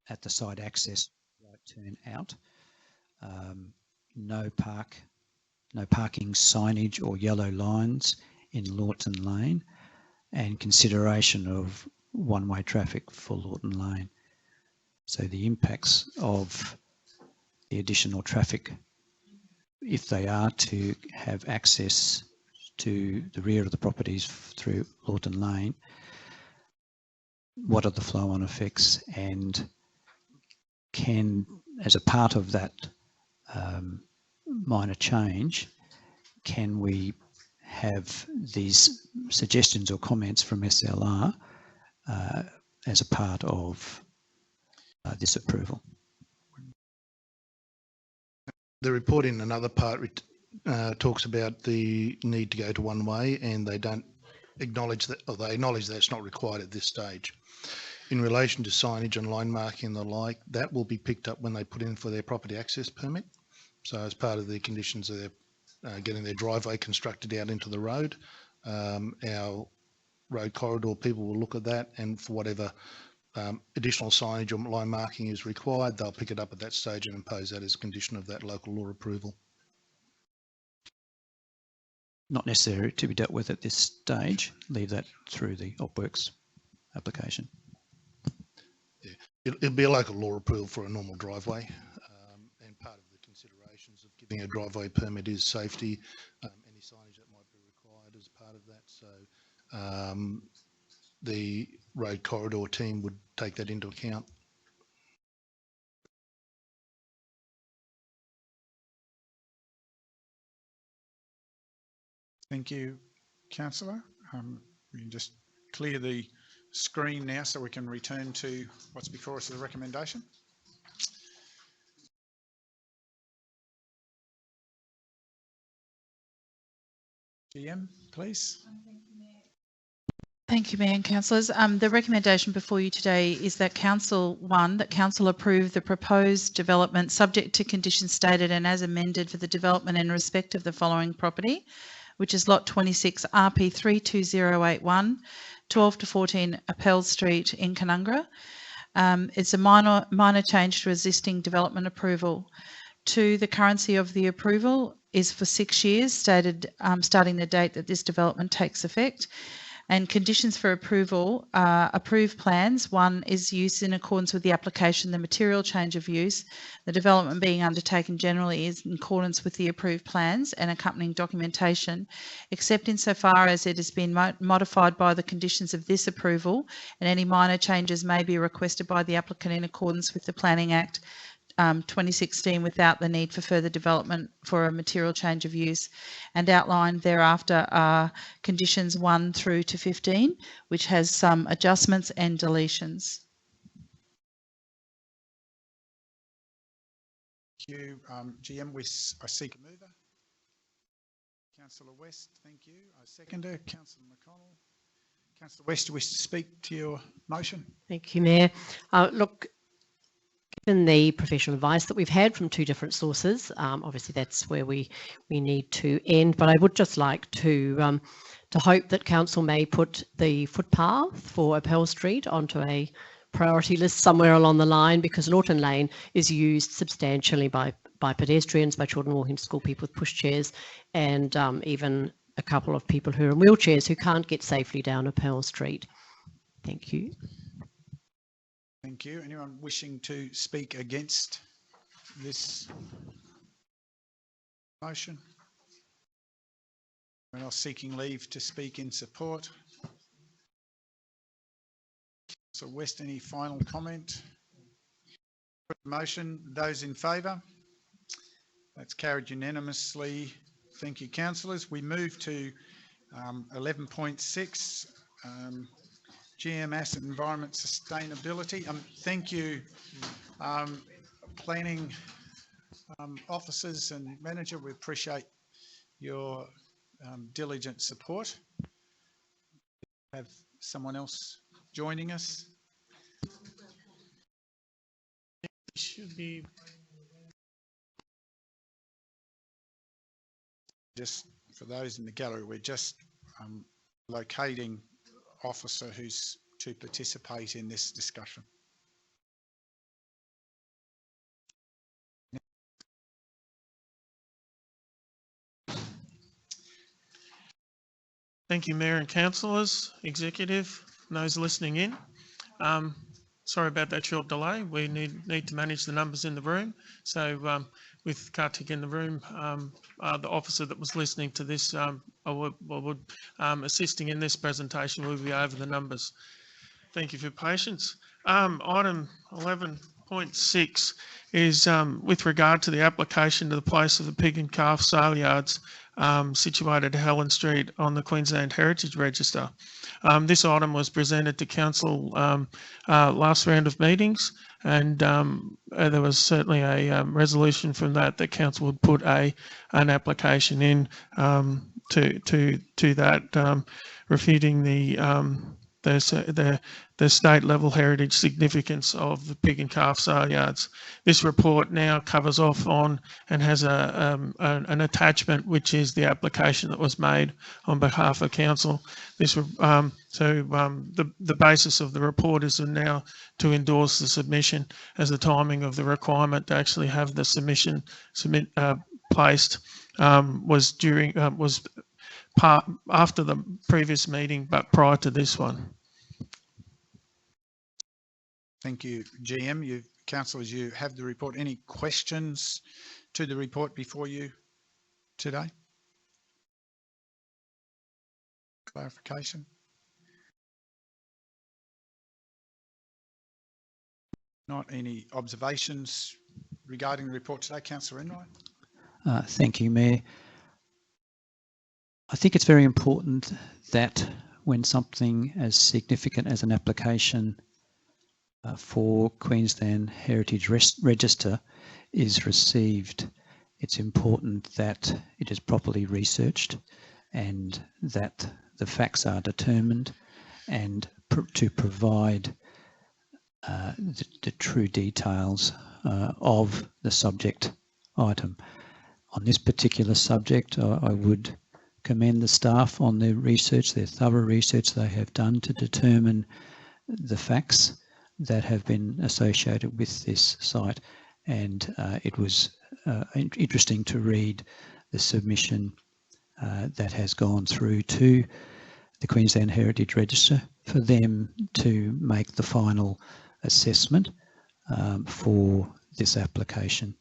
At the side access right turn out, no parking signage or yellow lines in Lawton Lane, and consideration of one-way traffic for Lawton Lane. So the impacts of the additional traffic, if they are to have access to the rear of the properties through Lawton Lane, what are the flow-on effects, and can, as a part of that minor change, can we have these suggestions or comments from SLR as a part of this approval? The report in another part talks about the need to go to one way, and they don't acknowledge that, or they acknowledge that it's not required at this stage. In relation to signage and line marking and the like, that will be picked up when they put in for their property access permit. So as part of the conditions of their getting their driveway constructed out into the road, our road corridor people will look at that, and for whatever additional signage or line marking is required, they'll pick it up at that stage and impose that as a condition of that local law approval. Not necessary to be dealt with at this stage. Leave that through the Opworks application. Yeah, it'll be a local law approval for a normal driveway, and part of the considerations of giving a driveway permit is safety, any signage that might be required as part of that. So the road corridor team would take that into account. Thank you, Councillor. We can just clear the screen now so we can return to what's before us as a recommendation. GM, please. Thank you, Mayor and Councillors. The recommendation before you today is that Council approve the proposed development subject to conditions stated and as amended for the development in respect of the following property, which is Lot 26 RP 32081, 12 to 14 Appel Street in Canungra. It's a minor change to existing development approval. The currency of the approval is for 6 years, stated starting the date that this development takes effect. And conditions for approval are approved plans. One is use in accordance with the application, the material change of use. The development being undertaken generally is in accordance with the approved plans and accompanying documentation, except insofar as it has been modified by the conditions of this approval, and any minor changes may be requested by the applicant in accordance with the Planning Act 2016 without the need for further development for a material change of use, and outlined thereafter are conditions 1 through to 15, which has some adjustments and deletions. Thank you, GM. I seek a mover. Councillor West, thank you. I seconder. Councillor McConnell. Councillor West, do you wish to speak to your motion? Thank you, Mayor. Look, given the professional advice that we've had from 2 different sources, obviously that's where we need to end. But I would just like to hope that council may put the footpath for Appel Street onto a priority list somewhere along the line, because Lawton Lane is used substantially by pedestrians, by children walking to school, people with pushchairs, and even a couple of people who are in wheelchairs who can't get safely down Appel Street. Thank you. Thank you. Anyone wishing to speak against this motion? Anyone else seeking leave to speak in support? So West, any final comment? Motion, those in favour? That's carried unanimously. Thank you, councillors. We move to 11.6. GM Asset Environment Sustainability. Thank you, planning officers and manager. We appreciate your diligent support. Have someone else joining us. Should be just for those in the gallery. We're just locating officer who's to participate in this discussion. Thank you, Mayor and councillors, executive, and those listening in. Sorry about that short delay. We need to manage the numbers in the room. So with Kartik in the room, the officer that was listening to this, assisting in this presentation, will be over the numbers. Thank you for your patience. Item 11.6 is with regard to the application to the place of the pig and calf sale yards situated at Helen Street on the Queensland Heritage Register. This item was presented to council last round of meetings, and there was certainly a resolution from that council would put an application in to that, refuting the state level heritage significance of the pig and calf sale yards. This report now covers off on and has an attachment, which is the application that was made on behalf of council. The basis of the report is now to endorse the submission, as the timing of the requirement to actually have the submission placed was after the previous meeting, but prior to this one. Thank you, GM. Councillors, you have the report. Any questions to the report before you today? Clarification? Not any observations regarding the report today, Councillor Enright? Thank you, Mayor. I think it's very important that when something as significant as an application for Queensland Heritage Register is received, it's important that it is properly researched and that the facts are determined, and to provide the true details of the subject item. On this particular subject, I would commend the staff on their research, their thorough research they have done to determine the facts that have been associated with this site, and it was interesting to read the submission that has gone through to the Queensland Heritage Register for them to make the final assessment for this application.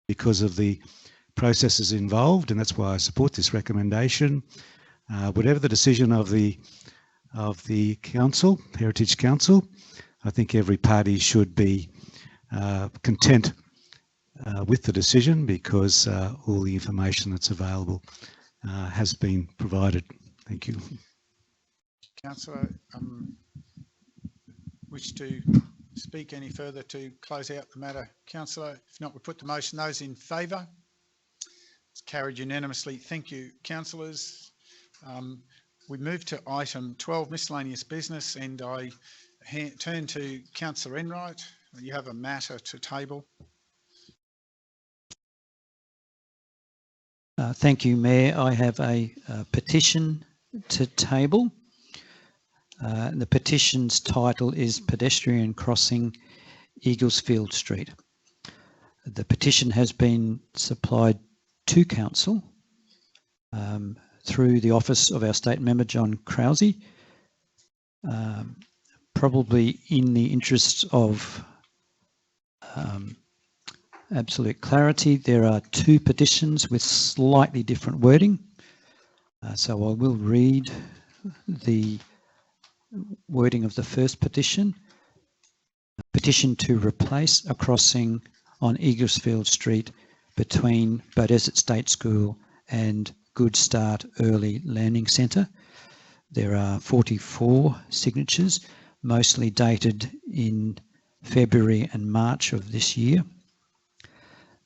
because of the processes involved, and that's why I support this recommendation. Whatever the decision of the council, Heritage Council, I think every party should be content with the decision, because all the information that's available has been provided. Thank you. Councillor, wish to speak any further to close out the matter? Councillor, if not, we put the motion. Those in favour? It's carried unanimously. Thank you, councillors. We move to item 12, miscellaneous business, and I turn to Councillor Enright. You have a matter to table. Thank you, Mayor. I have a petition to table. The petition's title is Pedestrian Crossing Eaglesfield Street. The petition has been supplied to Council through the office of our State Member, John Krause. Probably in the interests of absolute clarity, there are two petitions with slightly different wording. So I will read the wording of the first petition. Petition to replace a crossing on Eaglesfield Street between Beaudesert State School and Good Start Early Learning Centre. There are 44 signatures, mostly dated in February and March of this year.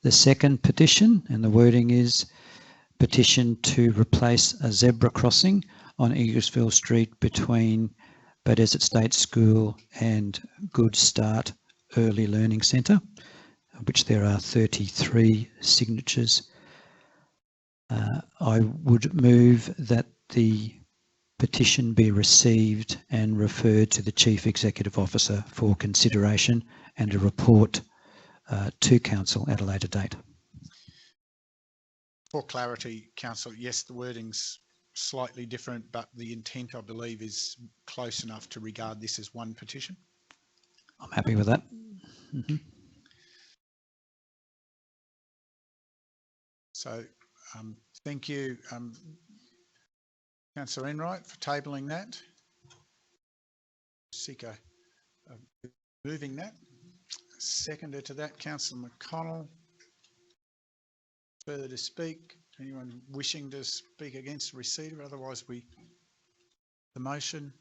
The second petition, and the wording is petition to replace a zebra crossing on Eaglesfield Street between Beaudesert State School and Good Start Early Learning Centre, which there are 33 signatures. I would move that the petition be received and referred to the Chief Executive Officer for consideration and a report to Council at a later date. For clarity, Council, yes, the wording's slightly different, but the intent, I believe, is close enough to regard this as one petition. I'm happy with that. Mm-hmm. So thank you, Councillor Enright, for tabling that. Seeker moving that. Seconder to that, Councillor McConnell. Further to speak? Anyone wishing to speak against the receiver? Otherwise, the motion.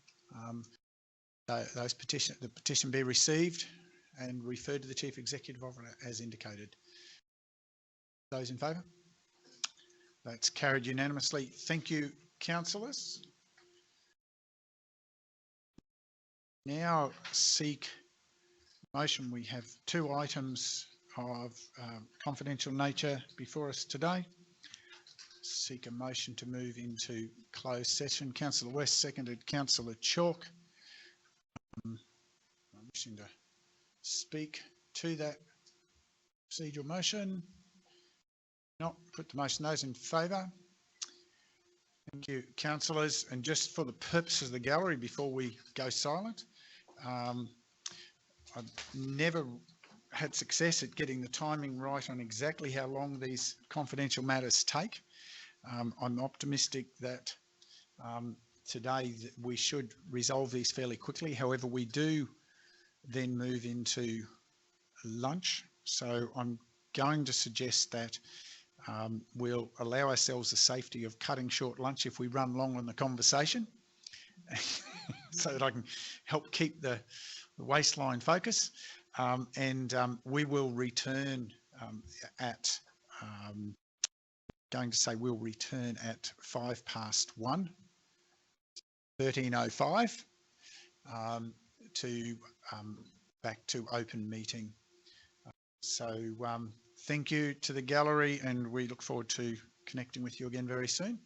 The petition be received and referred to the Chief Executive Officer as indicated. Those in favour? That's carried unanimously. Thank you, councillors. Now seek motion. We have two items of confidential nature before us today. Seek a motion to move into closed session. Councillor West, seconded Councillor Chalk. I'm wishing to speak to that procedural motion. Not put the motion. Those in favour? Thank you, councillors. And just for the purposes of the gallery, before we go silent, I've never had success at getting the timing right on exactly how long these confidential matters take. I'm optimistic that today we should resolve these fairly quickly. However, we do then move into lunch. So I'm going to suggest that we'll allow ourselves the safety of cutting short lunch if we run long on the conversation so that I can help keep the waistline focus. We will return at, going to say we'll return at 1:05, 13:05, to back to open meeting. So thank you to the gallery, and we look forward to connecting with you again very soon.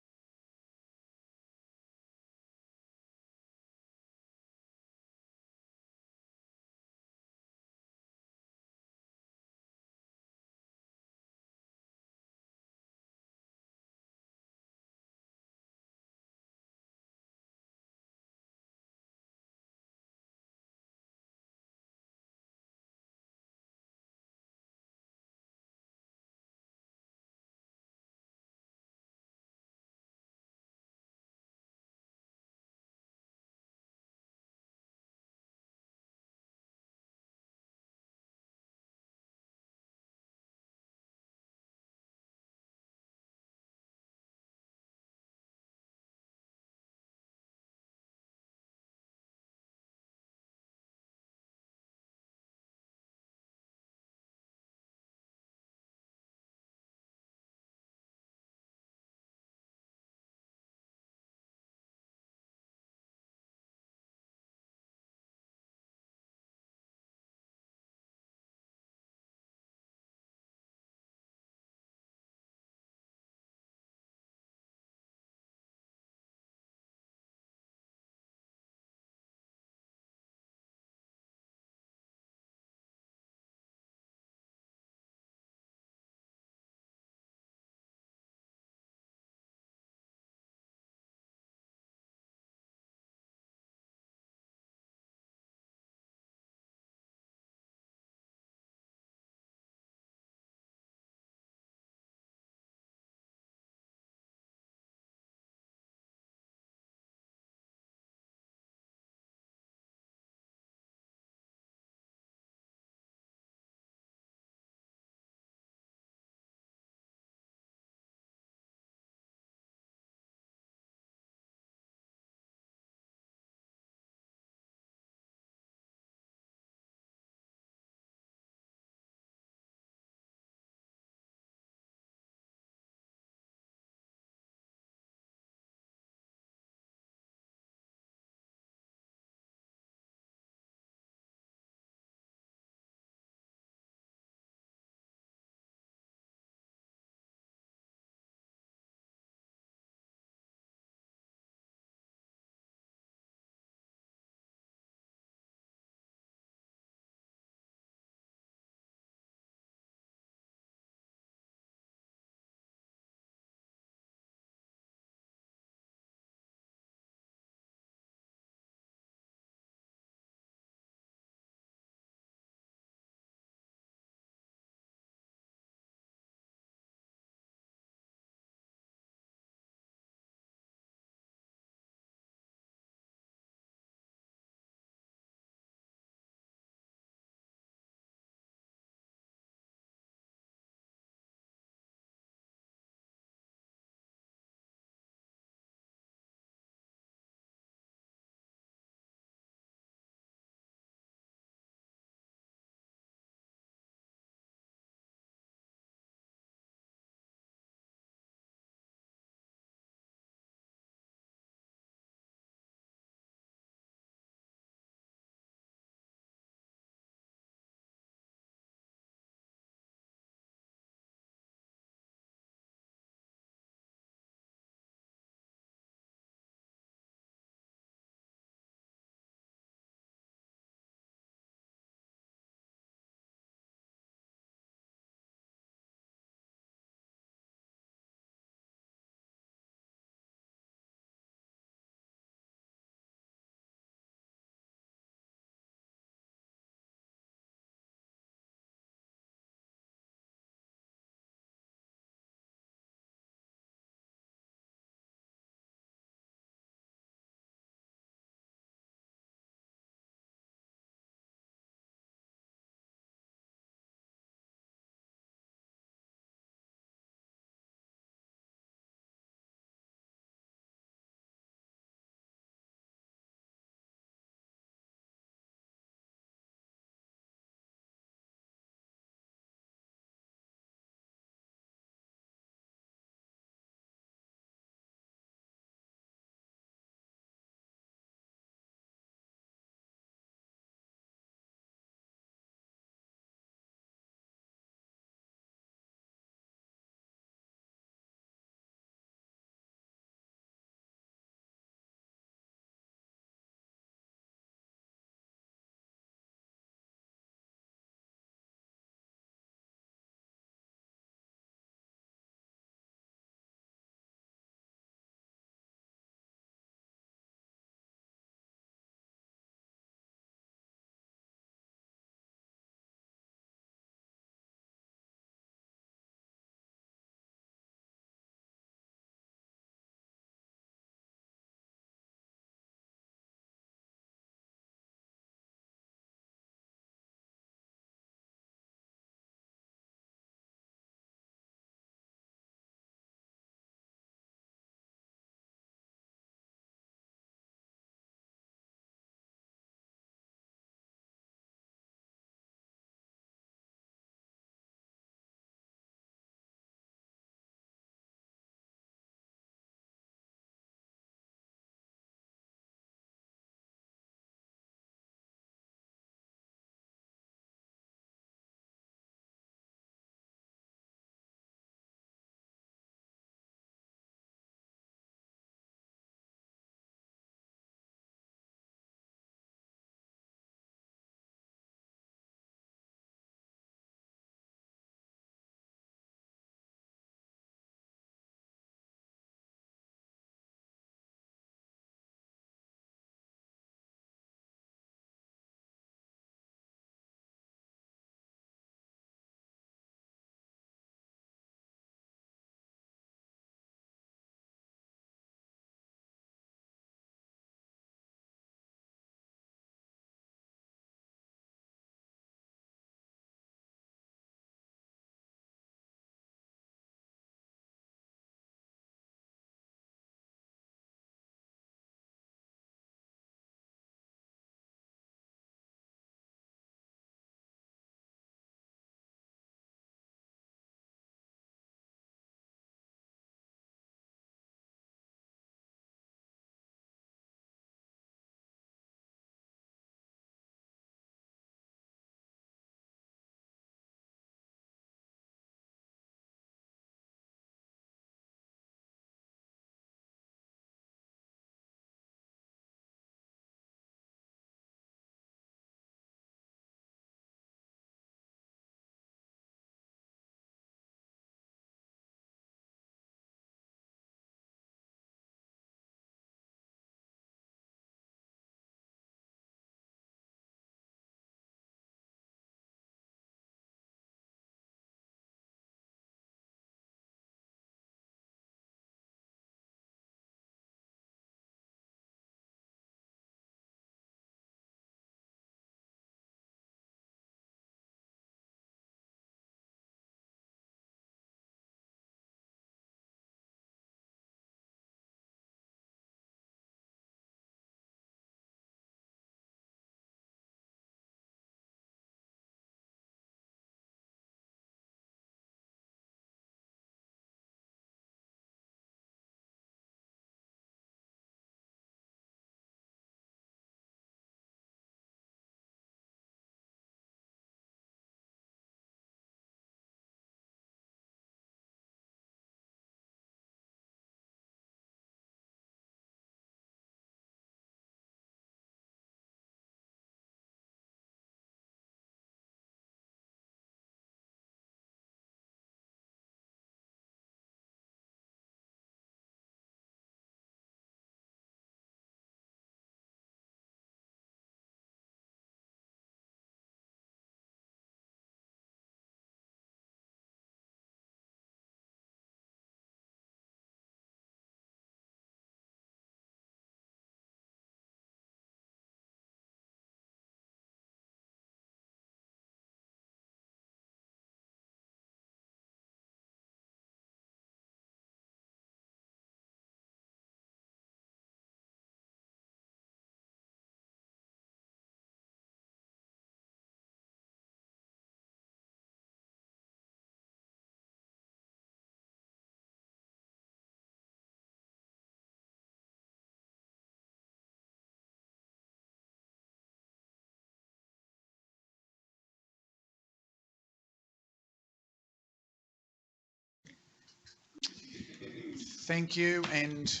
Thank you, and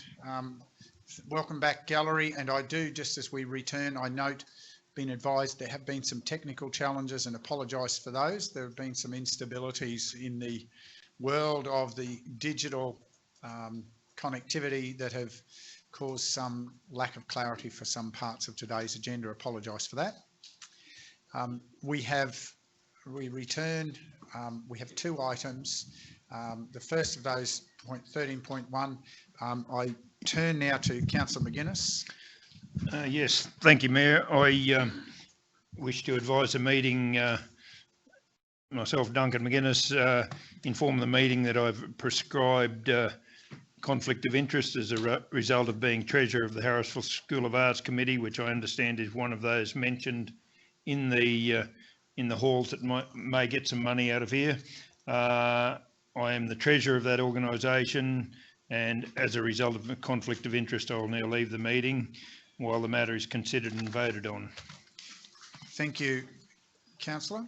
welcome back, gallery. And I do, just as we return, I note, been advised there have been some technical challenges and apologise for those. There have been some instabilities in the world of the digital connectivity that have caused some lack of clarity for some parts of today's agenda. Apologise for that. We returned, we have two items. The first of those, 13.1, I turn now to Councillor McGuinness. Yes, thank you, Mayor. I wish to advise the meeting, myself, Duncan McGuinness, inform the meeting that I've prescribed conflict of interest as a result of being Treasurer of the Harrisville School of Arts Committee, which I understand is one of those mentioned in the halls that may get some money out of here. I am the Treasurer of that organisation, and as a result of a conflict of interest, I will now leave the meeting while the matter is considered and voted on. Thank you, Councillor.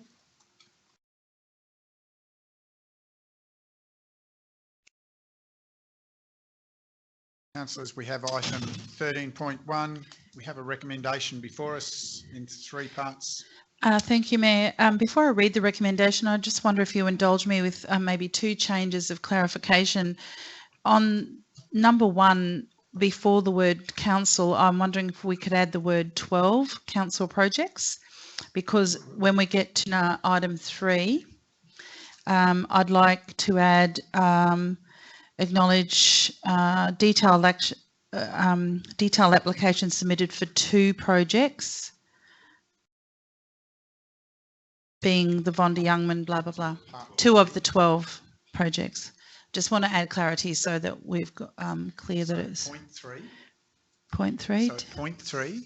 Councillors, we have item 13.1. We have a recommendation before us in 3 parts. Thank you, Mayor. Before I read the recommendation, I just wonder if you indulge me with maybe 2 changes of clarification. On number 1, before the word council, I'm wondering if we could add the word 12, council projects, because when we get to item 3, I'd like to add acknowledge detailed applications submitted for 2 projects, being the Vonda Youngman, blah, blah, blah. 2 of the 12 projects. Just want to add clarity so that we've got clear that it's... Point 3. Point 3. So point 3,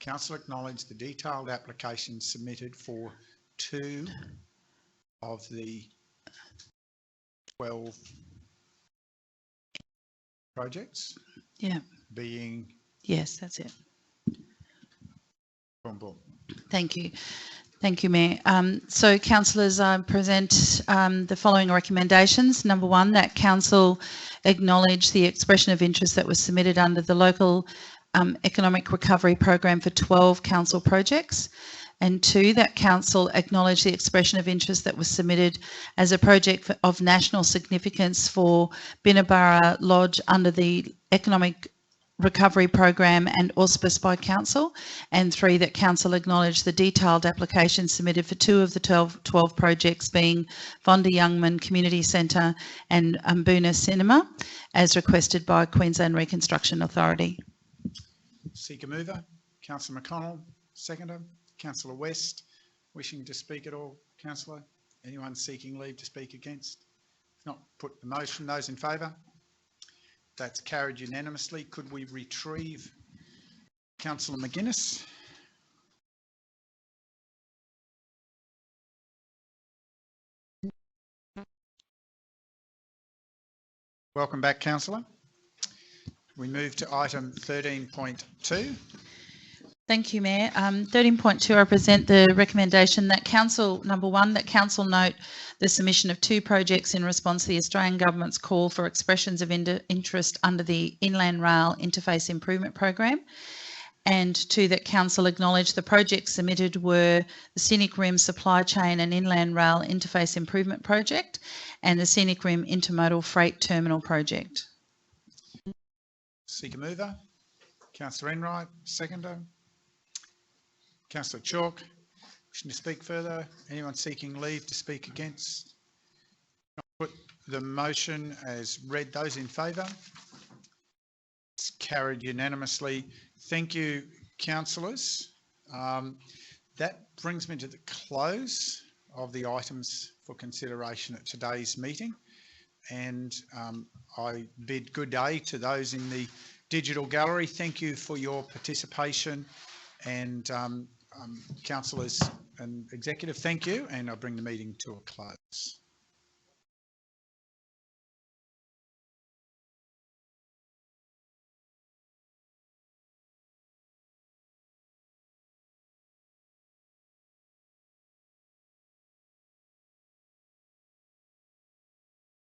council acknowledged the detailed applications submitted for 2 of the 12 projects. Yeah. Being... Yes, that's it. Boom, boom. Thank you. Thank you, Mayor. So, councillors, I present the following recommendations. Number 1, that council acknowledge the expression of interest that was submitted under the local economic recovery program for 12 council projects. And 2, that council acknowledge the expression of interest that was submitted as a project of national significance for Binnaburra Lodge under the economic recovery program and auspiced by council, and 3, that council acknowledge the detailed applications submitted for 2 of the 12 projects, being Vonda Youngman Community Centre and Boona Cinema, as requested by Queensland Reconstruction Authority. Seeker mover, Councillor McConnell, seconder, Councillor West, wishing to speak at all, Councillor? Anyone seeking leave to speak against? If not, put the motion. Those in favour? That's carried unanimously. Could we retrieve Councillor McGuinness? Welcome back, Councillor. We move to item 13.2. Thank you, Mayor. 13.2, I present the recommendation that council, number 1, that council note the submission of 2 projects in response to the Australian Government's call for expressions of interest under the Inland Rail Interface Improvement Program. And 2, that council acknowledge the projects submitted were the Scenic Rim Supply Chain and Inland Rail Interface Improvement Project and the Scenic Rim Intermodal Freight Terminal Project. Seeker mover, Councillor Enright, seconder. Councillor Chalk, wishing to speak further. Anyone seeking leave to speak against? I'll put the motion as read. Those in favour? It's carried unanimously. Thank you, councillors. That brings me to the close of the items for consideration at today's meeting. And I bid good day to those in the digital gallery. Thank you for your participation. And councillors and executive, thank you, and I bring the meeting to a close.